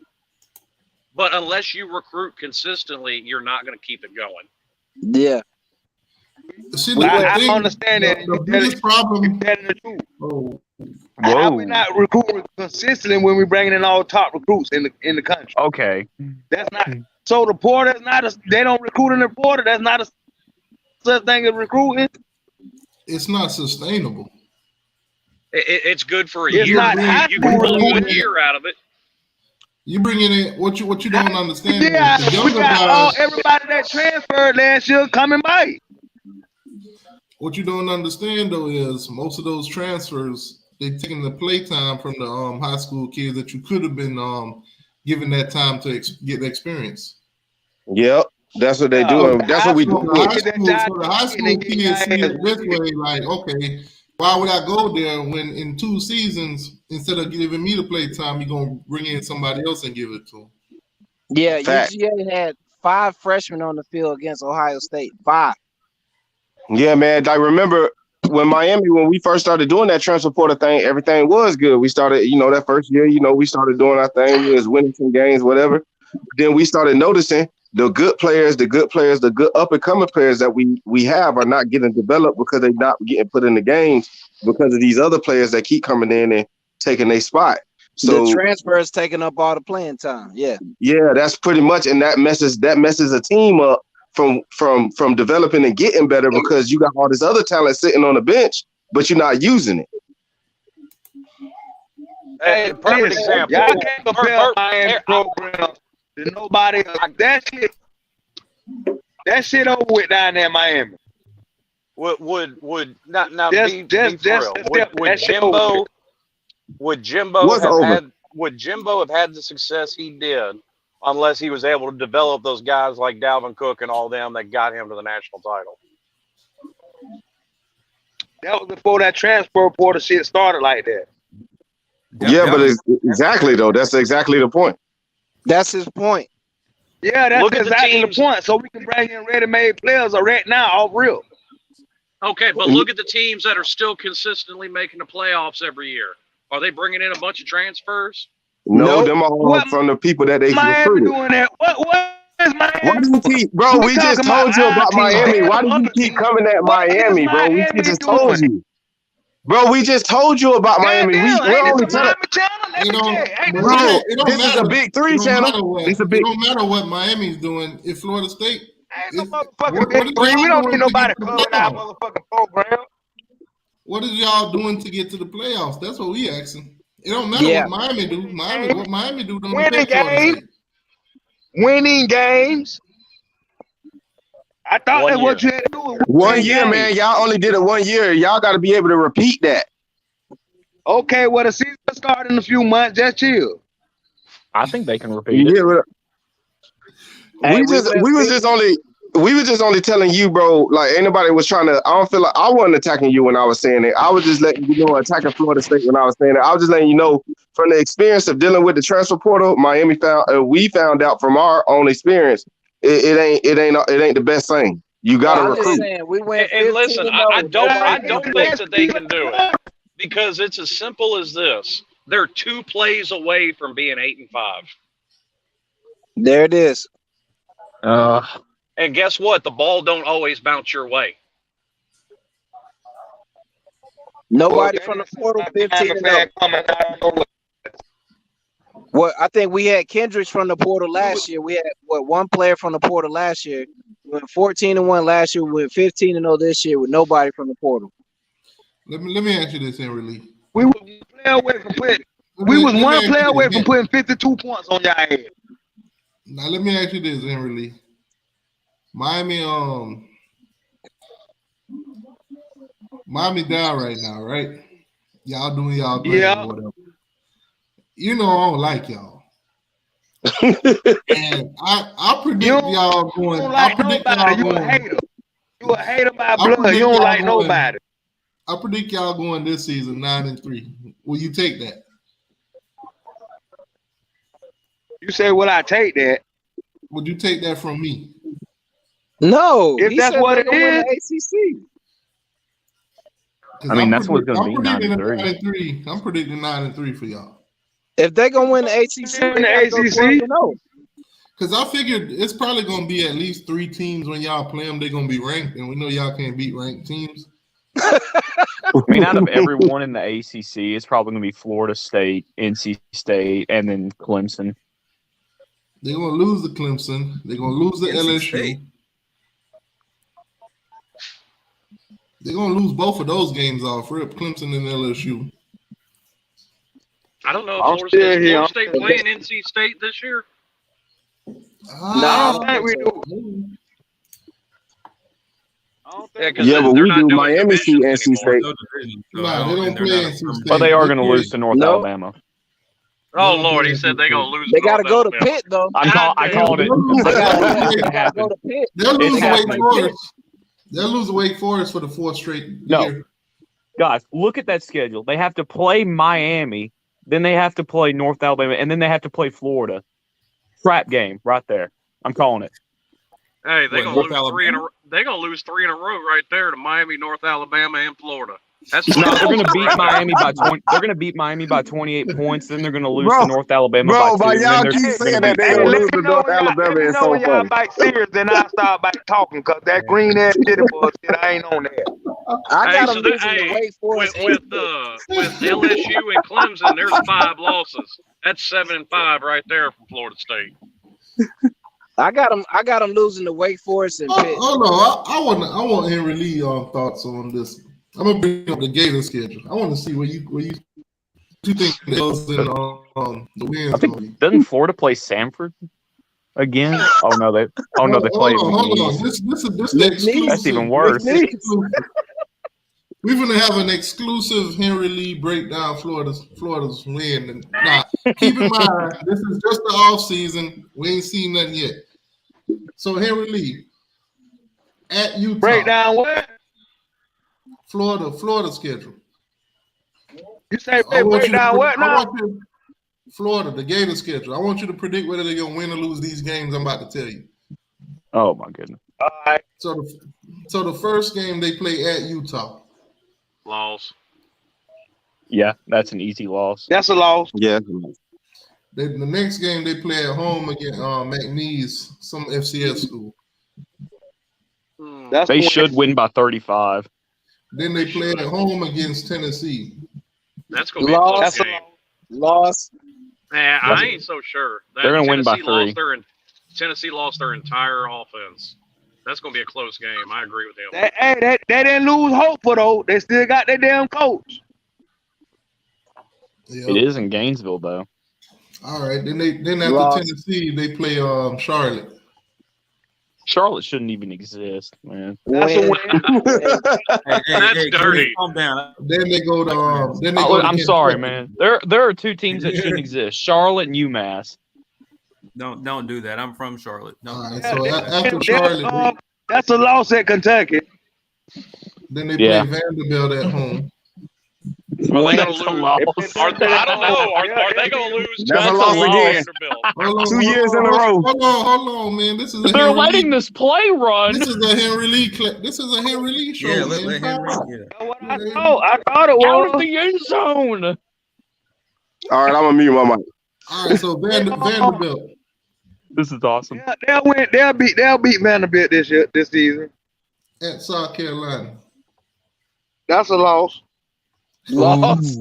but unless you recruit consistently, you're not going to keep it going. Yeah. See, I understand that. The biggest problem. How we not recruiting consistently when we're bringing in all top recruits in the country? Okay. That's not so. The portal is not. They don't recruit in the portal. That's not a such thing as recruiting. It's not sustainable. It's good for a It's year. not You can pull 1 year out of it. You bringing in what you don't understand. Yeah, the we younger got guys, everybody that transferred last year coming by. What you don't understand though is most of those transfers they taking the play time from the high school kids that you could have been given that time to get the experience. Yep, that's what they do. That's what we do. The high school kids see it this way, like, okay, why would I go there when in 2 seasons instead of giving me the play time, you're gonna bring in somebody else and give it to them? Yeah, UGA had 5 freshmen on the field against Ohio State. 5. Yeah, man. I remember when we first started doing that transfer portal thing, everything was good. We started, that first year, we started doing our thing. We was winning some games, whatever. Then we started noticing the good players, the good up and coming players that we have are not getting developed because they're not getting put in the games because of these other players that keep coming in and taking their spot. So the transfer is taking up all the playing time. Yeah. Yeah, that's pretty much, and that messes a team up from developing and getting better because you got all this other talent sitting on the bench, but you're not using it. Hey, perfect example. Y'all can't compare Miami program to nobody. That shit over with down there in Miami. Would Jimbo have had the success he did unless he was able to develop those guys like Dalvin Cook and all them that got him to the national title? That was before that transfer portal shit started like that. Yeah, but exactly though. That's exactly the point. That's his point. Yeah, that's exactly the point. So we can bring in ready-made players right now, all real. Okay, but look at the teams that are still consistently making the playoffs every year. Are they bringing in a bunch of transfers? No, them are all from the people that they recruited. Doing that? What is Miami? Why do you keep, bro? We just told you about Miami. Why do you keep coming at Miami, bro? We just told you. Bro, we just told you about Miami. We're only telling. Bro, this is a big three channel. It's a big. It don't matter what Miami's doing. If Florida State, we don't need nobody covering our motherfucking program. What is y'all doing to get to the playoffs? That's what we asking. It don't matter what Miami do. What Miami do don't winning games. Winning games. I thought that's what you had to do. 1 year, man. Y'all only did it 1 year. Y'all got to be able to repeat that. Okay, well, the season started in a few months. Just chill. I think they can repeat it. We were just only telling you, bro. Like anybody was trying to. I don't feel like I wasn't attacking you when I was saying it. I was just letting you know attacking Florida State when I was saying it. I was just letting you know from the experience of dealing with the transfer portal. Miami we found out from our own experience. It ain't the best thing. You gotta recruit. We went and listen, I don't think that they can do it because it's as simple as this. They're 2 plays away from being 8-5. There it is. And guess what? The ball don't always bounce your way. Nobody from the portal 15-0. Well, I think we had Kendricks from the portal last year. We had one player from the portal last year. We went 14-1 last year. We went 15-0 this year with nobody from the portal. Let me ask you this in relief. We was one player away from putting 52 points on your head. Now let me ask you this in relief. Miami down right now, right? Y'all doing y'all thing or whatever. You know I don't like y'all. And I predict y'all going. I predict y'all going. You a hater by blood. You don't like nobody. I predict y'all going this season 9-3. Will you take that? You say, will I take that? Would you take that from me? No. If that's what it is. ACC. I mean, that's what's going to be 9-3. I'm predicting 9-3 for y'all. If they're going to win the ACC, because I figured it's probably going to be at least 3 teams when y'all play them. They're going to be ranked, and we know y'all can't beat ranked teams. I mean, out of everyone in the ACC, it's probably going to be Florida State, NC State, and then Clemson. They're going to lose the Clemson. They're going to lose the LSU. State. They're going to lose both of those games off, Rip, Clemson and LSU. I don't know if Florida State playing NC State this year. No, I don't think we do. But we do. Miami see NC State. No, they don't play NC State. But they are going to lose to North Alabama. Oh Lord, he said they're going to lose. They got to go to Pitt though. I called it. They got to go to Pitt. They'll lose to Wake Forest. They'll lose to Wake Forest for the 4th straight year. Guys, look at that schedule. They have to play Miami. Then they have to play North Alabama, and then they have to play Florida. Trap game right there. I'm calling it. Hey, they're gonna lose 3 in a row. They're gonna lose 3 in a row right there to Miami, North Alabama, and Florida. That's they're gonna beat Miami by 20. They're gonna beat Miami by 28 points. Then they're gonna lose to North Alabama by 2. Y'all keep saying that they're gonna lose to North Alabama. It's so y'all bite serious, then I start back talking because that green ass shit, I ain't on that. I got them losing to Wake Forest with LSU and Clemson. There's 5 losses. That's 7-5 right there from Florida State. I got him losing to Wake Forest and Pitt. Hold on. I want Henry Lee thoughts on this. I'm gonna bring up the Gator schedule. I want to see where you think goes in the wins. I think doesn't Florida play Samford again? Oh no, they play. Hold on. This is the exclusive. That's even worse. We're gonna have an exclusive Henry Lee breakdown. Florida's win. Now, keep in mind, this is just the off season. We ain't seen nothing yet. So Henry Lee at Utah. Breakdown what? Florida schedule. You say breakdown what now? Florida, the Gator schedule. I want you to predict whether they're gonna win or lose these games. I'm about to tell you. Oh my goodness. All right. So the first game they play at Utah. Loss. Yeah, that's an easy loss. That's a loss. Yeah. The next game they play at home against McNeese, some FCS school. They should win by 35. Then they play at home against Tennessee. That's gonna be a close game. Loss. Man, I ain't so sure. They're gonna win by 3. Tennessee lost their entire offense. That's gonna be a close game. I agree with him. They didn't lose hope for though. They still got their damn coach. Yep. It is in Gainesville though. All right. Then after Tennessee they play Charlotte. Charlotte shouldn't even exist, man. That's a win. That's dirty. Calm down. Then they go to. I'm sorry, man. There are 2 teams that shouldn't exist: Charlotte and UMass. Don't do that. I'm from Charlotte. No. All right, so after Charlotte, that's a loss at Kentucky. Then they play Vanderbilt at home. Are they gonna lose? I don't know. Are they gonna lose? That's a loss again. 2 years in a row. Hold on, man. This is They're letting this play run. This is a Henry Lee show. Yeah, man. let Henry. I thought it Out of was. the end zone. All right, I'm gonna mute my mic. All right, so Vanderbilt. This is awesome. Yeah, they'll win. They'll beat Vanderbilt this season. At South Carolina. That's a loss. Loss.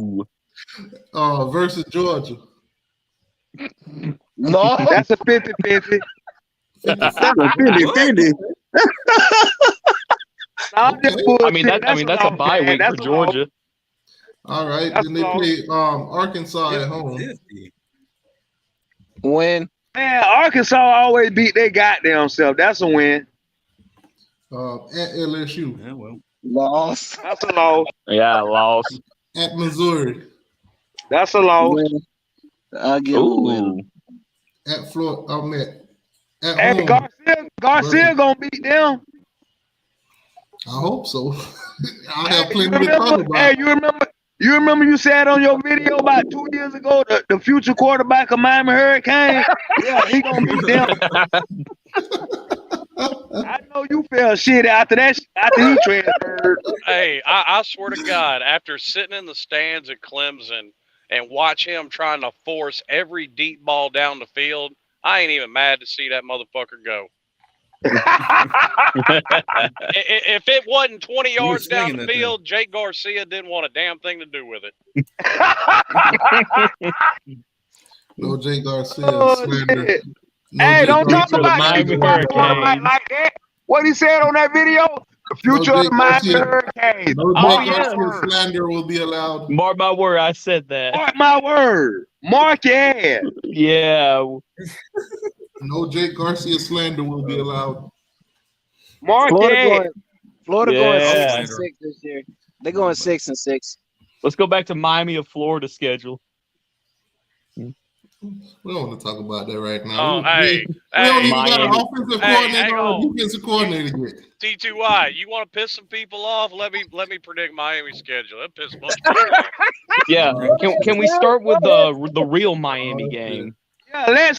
Versus Georgia. No, that's a 50-50. That's a 50-50. That's a bye week for Georgia. All right, then they play Arkansas at home. Win. Man, Arkansas always beat their goddamn self. That's a win. At LSU. Yeah, well. Loss. That's a loss. Yeah, loss. At Missouri. That's a loss. I'll give a win. At Florida. At Hey, home. Garcia gonna beat them. I hope so. I have plenty to talk about. Hey, you remember you said on your video about 2 years ago the future quarterback of Miami Hurricane? Yeah, he gonna beat them. I know you felt shit after he transferred. Hey, I swear to God, after sitting in the stands at Clemson and watch him trying to force every deep ball down the field, I ain't even mad to see that motherfucker go. If it wasn't 20 yards down the field, Jake Garcia didn't want a damn thing to do with it. No Jake Garcia slander. No Hey, Jake don't talk Garcia. about Miami Hurricane like that. What he said on that video? The future of the Miami Hurricane. No Oh, Jake yeah. Garcia slander will be allowed. Mark my word, I said that. Mark my word. Mark your ass. Yeah. No Jake Garcia slander will be allowed. Mark your ass. Florida going Yeah. 6-6 this year. They're going 6-6. Let's go back to Miami of Florida schedule. We don't want to talk about that right now. Oh, hey, we don't even got an Miami. offensive Hey, coordinator hang or on. defensive coordinator yet. T2Y, you want to piss some people off? Let me predict Miami's schedule. That piss a bunch of people off. Yeah. Can we start with the real Miami game? Yeah, let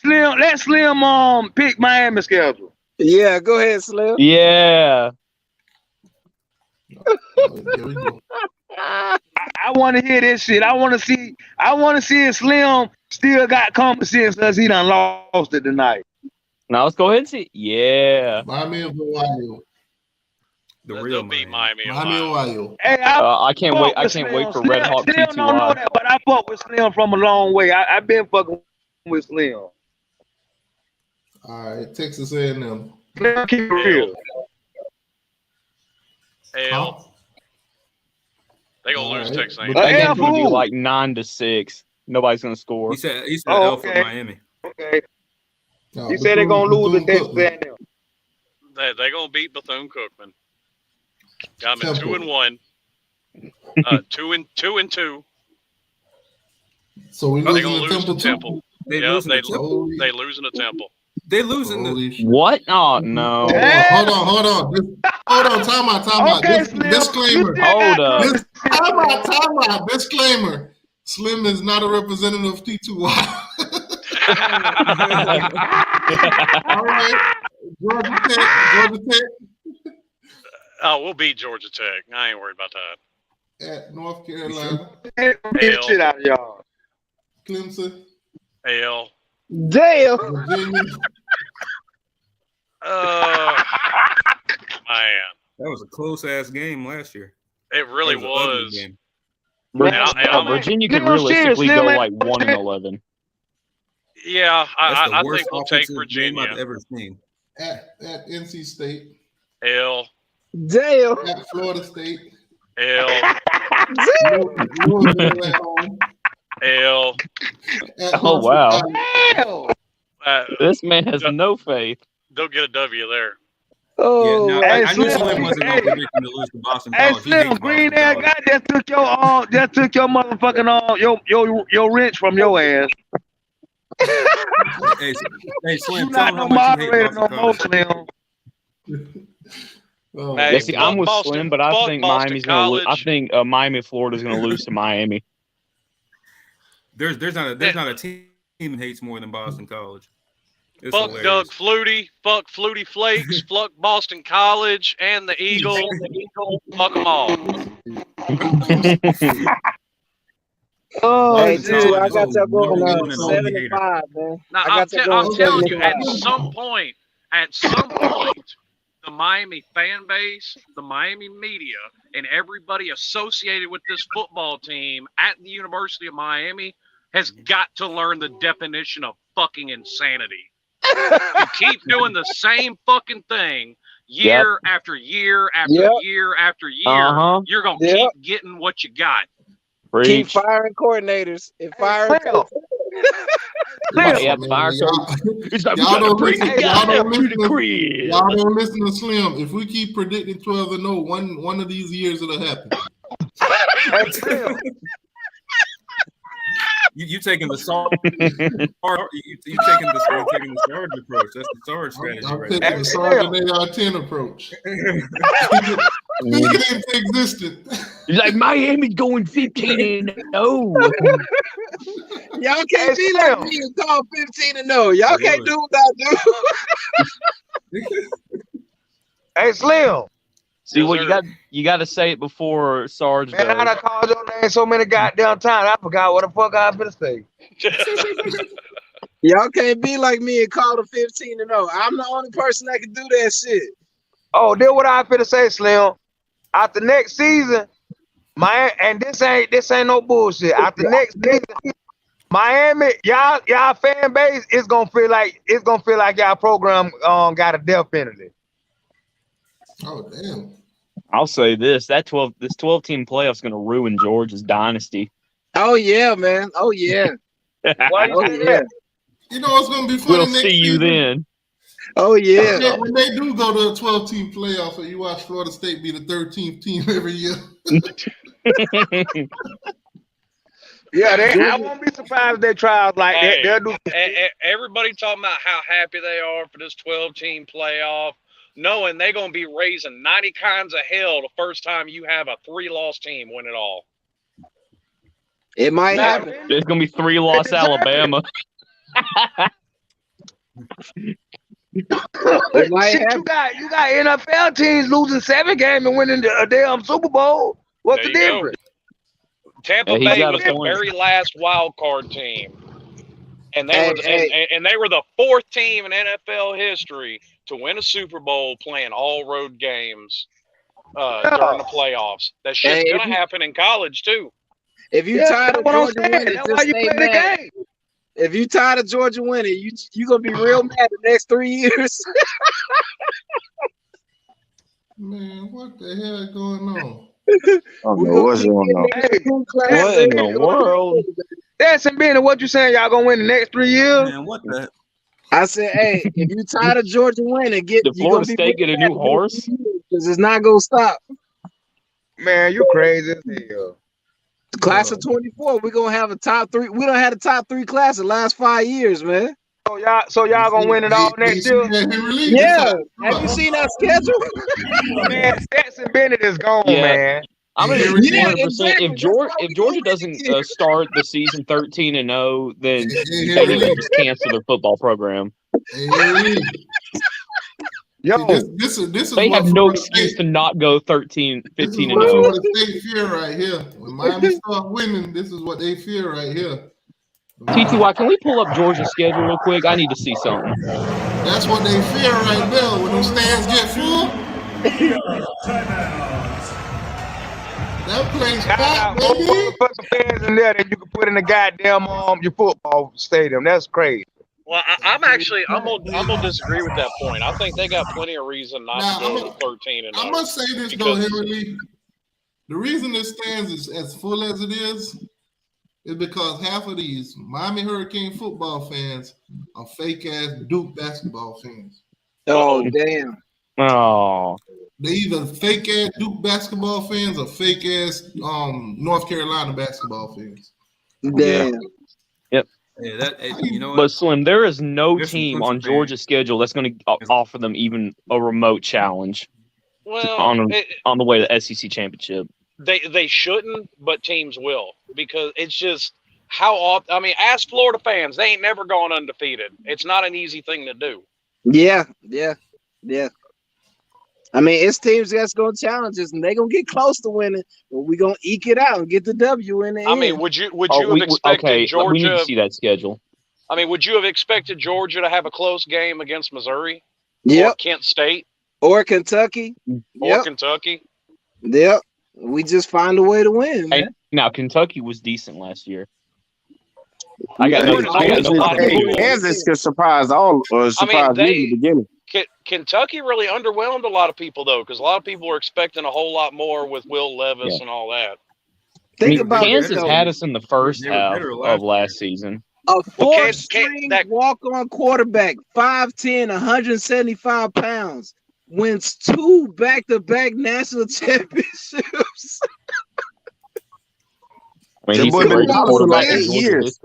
Slim pick Miami schedule. Yeah, go ahead, Slim. Yeah. Here we go. I want to hear this shit. I want to see if Slim still got common sense because he done lost it tonight. Now let's go ahead and see. Yeah. Miami of Ohio. They'll beat Miami. Miami, Ohio. Hey, I can't wait. I can't wait for Red Hawk Slim don't know T2Y. that, but I fuck with Slim from a long way. I've been fucking with Slim. All right, Texas A&M. Keep it real. L. They gonna lose right. Texas A&M. But that game's gonna be fool. like 9-6. Nobody's gonna score. He said Oh, L for okay. Miami. Okay. No, You said they're gonna lose to Texas Bethune-Cookman. A&M. They gonna beat Bethune-Cookman. Got them at Temple. 2-1. 2-2. So we They losing gonna to lose Temple to too? Temple. They Yeah, losing they to Temple. they losing to Temple. They losing to Holy shit. What? Oh no. Hold on. Hold on. Time out. Okay, Slim. Disclaimer. Hold up. Time out. Disclaimer. Slim is not a representative of T2Y. All right. Georgia Tech Oh, we'll beat Georgia Tech. I ain't worried about that. at North Carolina. Get shit out of y'all. Clemson. L. Damn. Virginia. Man, That was a close ass game last year. it really That an ugly was. game. Virginia could Get no serious, realistically go Slim. like 1-11. Yeah, That's the I worst think we'll take offensive game I've Virginia. ever seen. At NC State. L. Damn. At Florida State. L. Louisville at home. L. At Oh, Norfolk wow. State. Uh, This man has no faith. they'll get a W there. Oh, Yeah, hey, I knew Slim. Slim wasn't going to Hey, predict him to lose to Boston hey, College. He Slim. hates Green Boston ass College. guy just took your motherfucking your wrench from your ass. Hey, Slim, You tell not him no how much you hate moderator no Boston more, College. Slim. Oh, Hey, Yeah, see, I'm fuck with Boston- Slim, but I fuck think Boston Miami's gonna lose. I College. think Miami, Florida's gonna lose to Miami. There's not a team that hates more than Boston College. It's Fuck hilarious. Doug Flutie. Fuck Flutie Flakes. Fuck Boston College and the Eagle. Fuck them all. Oh, Hey, Boston dude, College I is got y'all a going one and only 7-5, man. Now, I got y'all I'm going telling you, 7-5. at some point, the Miami fan base, the Miami media, and everybody associated with this football team at the University of Miami has got to learn the definition of fucking insanity. You keep doing the same fucking thing year after year after Yep. year after year, Uh-huh. you're going to Yep. keep getting what you got. Keep Preach. firing coordinators and firing Slim. coaches. Yeah, man, fire y'all- coach. It's like we y'all gotta don't bring listen- the y'all guy don't up to the listen- crib. Y'all don't listen to Slim. If we keep predicting 12-0, one of these years it'll happen. Hey, Slim. You taking the Sarge? You taking the Sarge approach? That's the Sarge strategy, I'm right taking there. the Sergeant AR-10 approach. Speak it into existence. He's like Miami's going 15-0. Y'all can't be like me and call 15-0. Y'all can't do what I do. Hey, Slim. See, Yes, well, sir. you got to say it before Sarge Man, I does. done called your name so many goddamn times, I forgot what the fuck I was gonna say. Y'all can't be like me and call the 15-0. I'm the only person that can do that shit. Oh, then what I finna say, Slim? After next season, and this ain't no bullshit. After next season, Miami, y'all fan base is gonna feel like y'all program got a death penalty. Oh, damn. I'll say this: this 12-team playoff is going to ruin Georgia's dynasty. Oh yeah, man. Oh yeah. Why you Oh say yeah. that? You know what's going to be funny We'll next see you season? then. Oh yeah. When they do go to a 12-team playoff and you watch Florida State be the 13th team every year. Yeah, I won't be surprised if they try out like that. Hey, They'll do. everybody talking about how happy they are for this 12-team playoff, knowing they're going to be raising 90 kinds of hell the first time you have a 3-loss team win it all. It might happen. There's going to be 3-loss Alabama. It might Shit, happen. you got NFL teams losing 7 games and winning a damn Super Bowl. What's There the you go. difference? Tampa Yeah, he's Bay got was a the point. very last wild card team, and they Hey, were and they were the 4th team in NFL history to win a Super Bowl playing all road games during the playoffs. That shit's Hey, gonna happen in college too. If you Yeah, tired that's of what I'm Georgia saying. winning, That's just why you stay play the mad. game. If you tired of Georgia winning, you gonna be real mad the next 3 years. Man, what the hell is going on? I don't know what's going on. Hey, What in the world? Stetson Bennett, what you saying? Y'all gonna win the next 3 years? Man, what the? I said, hey, if you tired of Georgia winning, Did Florida State get a new horse? Because it's not gonna stop. Man, you crazy as hell. Class of 24, we're gonna have a top 3. We don't have a top 3 class the last 5 years, man. So y'all gonna win it all next year? Yeah. Have you seen that schedule? Man, Stetson Bennett is gone, Yeah. man. I'm Yeah, 100%. exactly. If Georgia doesn't start the season 13-0, then they need to just cancel their football program. Yo, This is They what have no Florida excuse State- to not go 15-0. This is what Florida State fear right here. When Miami start winning, this is what they fear right here. TTY, can we pull up Georgia's schedule real quick? I need to see something. That's what they fear right there. When those stands get full, that place packed, more baby. motherfucking fans in there than you can put in the goddamn your football stadium. That's crazy. Well, I'm gonna disagree with that point. I think they got plenty of reason not to go to 13-0. I must say this though, Henry. The reason this stands is as full as it is because half of these Miami Hurricane football fans are fake ass Duke basketball fans. Oh, damn. Oh. They either fake ass Duke basketball fans or fake ass North Carolina basketball fans. Damn. Yep. Yeah, you know what? But Slim, there is no There's some team Clemson on Georgia's schedule that's going to offer them even a remote challenge on the way to the SEC championship. They shouldn't, but teams will, because it's just how often. I mean, ask Florida fans; they ain't never gone undefeated. It's not an easy thing to do. Yeah. I mean, it's teams that's gonna challenge us, and they gonna get close to winning, but we gonna eke it out and get the W in the end. I mean, would you have expected Georgia? We need to see that schedule. I mean, would you have expected Georgia to have a close game against Missouri? Yep. Or Kent State? Or Kentucky? Or Kentucky? Yep. We just find a way to win, man. Hey, now Kentucky was decent last year. I got a lot of people. Kansas could surprise me in the beginning. Kentucky really underwhelmed a lot of people, though, because a lot of people were expecting a whole lot more with Will Levis and all that. Think about Kansas had us in the first half of last season. A four-string walk-on quarterback, 5'10", 175 pounds, wins 2 back-to-back national championships. I mean, That boy been in college for like 8 years.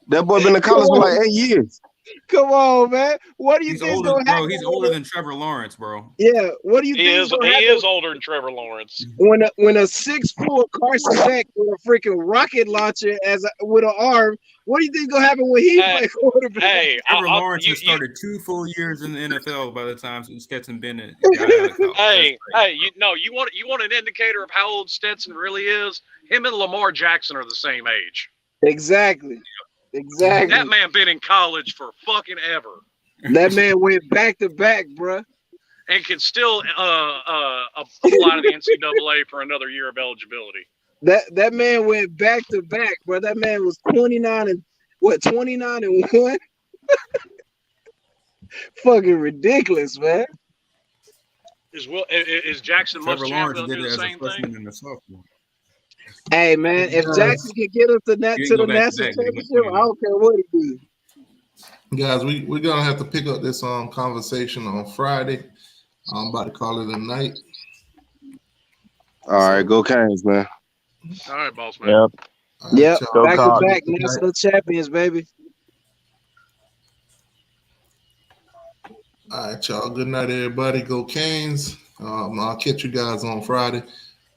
That boy been in college for like 8 years. Come on, man. What do you think is going to happen? Bro, he's older than Trevor Lawrence, bro. Yeah. What do you think is going to happen? He is older than Trevor Lawrence. When a 6'4" Carson Beck with a freaking rocket launcher with an arm, what do you think is going to happen when he plays quarterback? Hey, Trevor Lawrence has started 2 full years in the NFL by the time Stetson Bennett. Hey, you want an indicator of how old Stetson really is? Him and Lamar Jackson are the same age. Exactly. That man been in college for fucking ever. That man went back to back, bruh. And can still apply to the NCAA for another year of eligibility. That man went back to back, bro. That man was 29 and 1? Fucking ridiculous, man. Is Jackson Trevor Muschamp Lawrence going to did do it the as a same freshman thing? and a sophomore. Hey, man, if Jackson can get us to the national championship, I don't care what he do. Guys, we're gonna have to pick up this conversation on Friday. I'm about to call it a night. All right, go Canes, man. All right, boss man. Yep, y'all. back to back national champions, baby. All right, y'all. Good night, everybody. Go Canes. I'll catch you guys on Friday.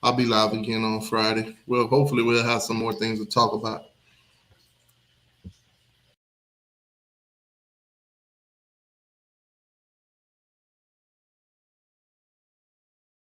I'll be live again on Friday. Hopefully we'll have some more things to talk about.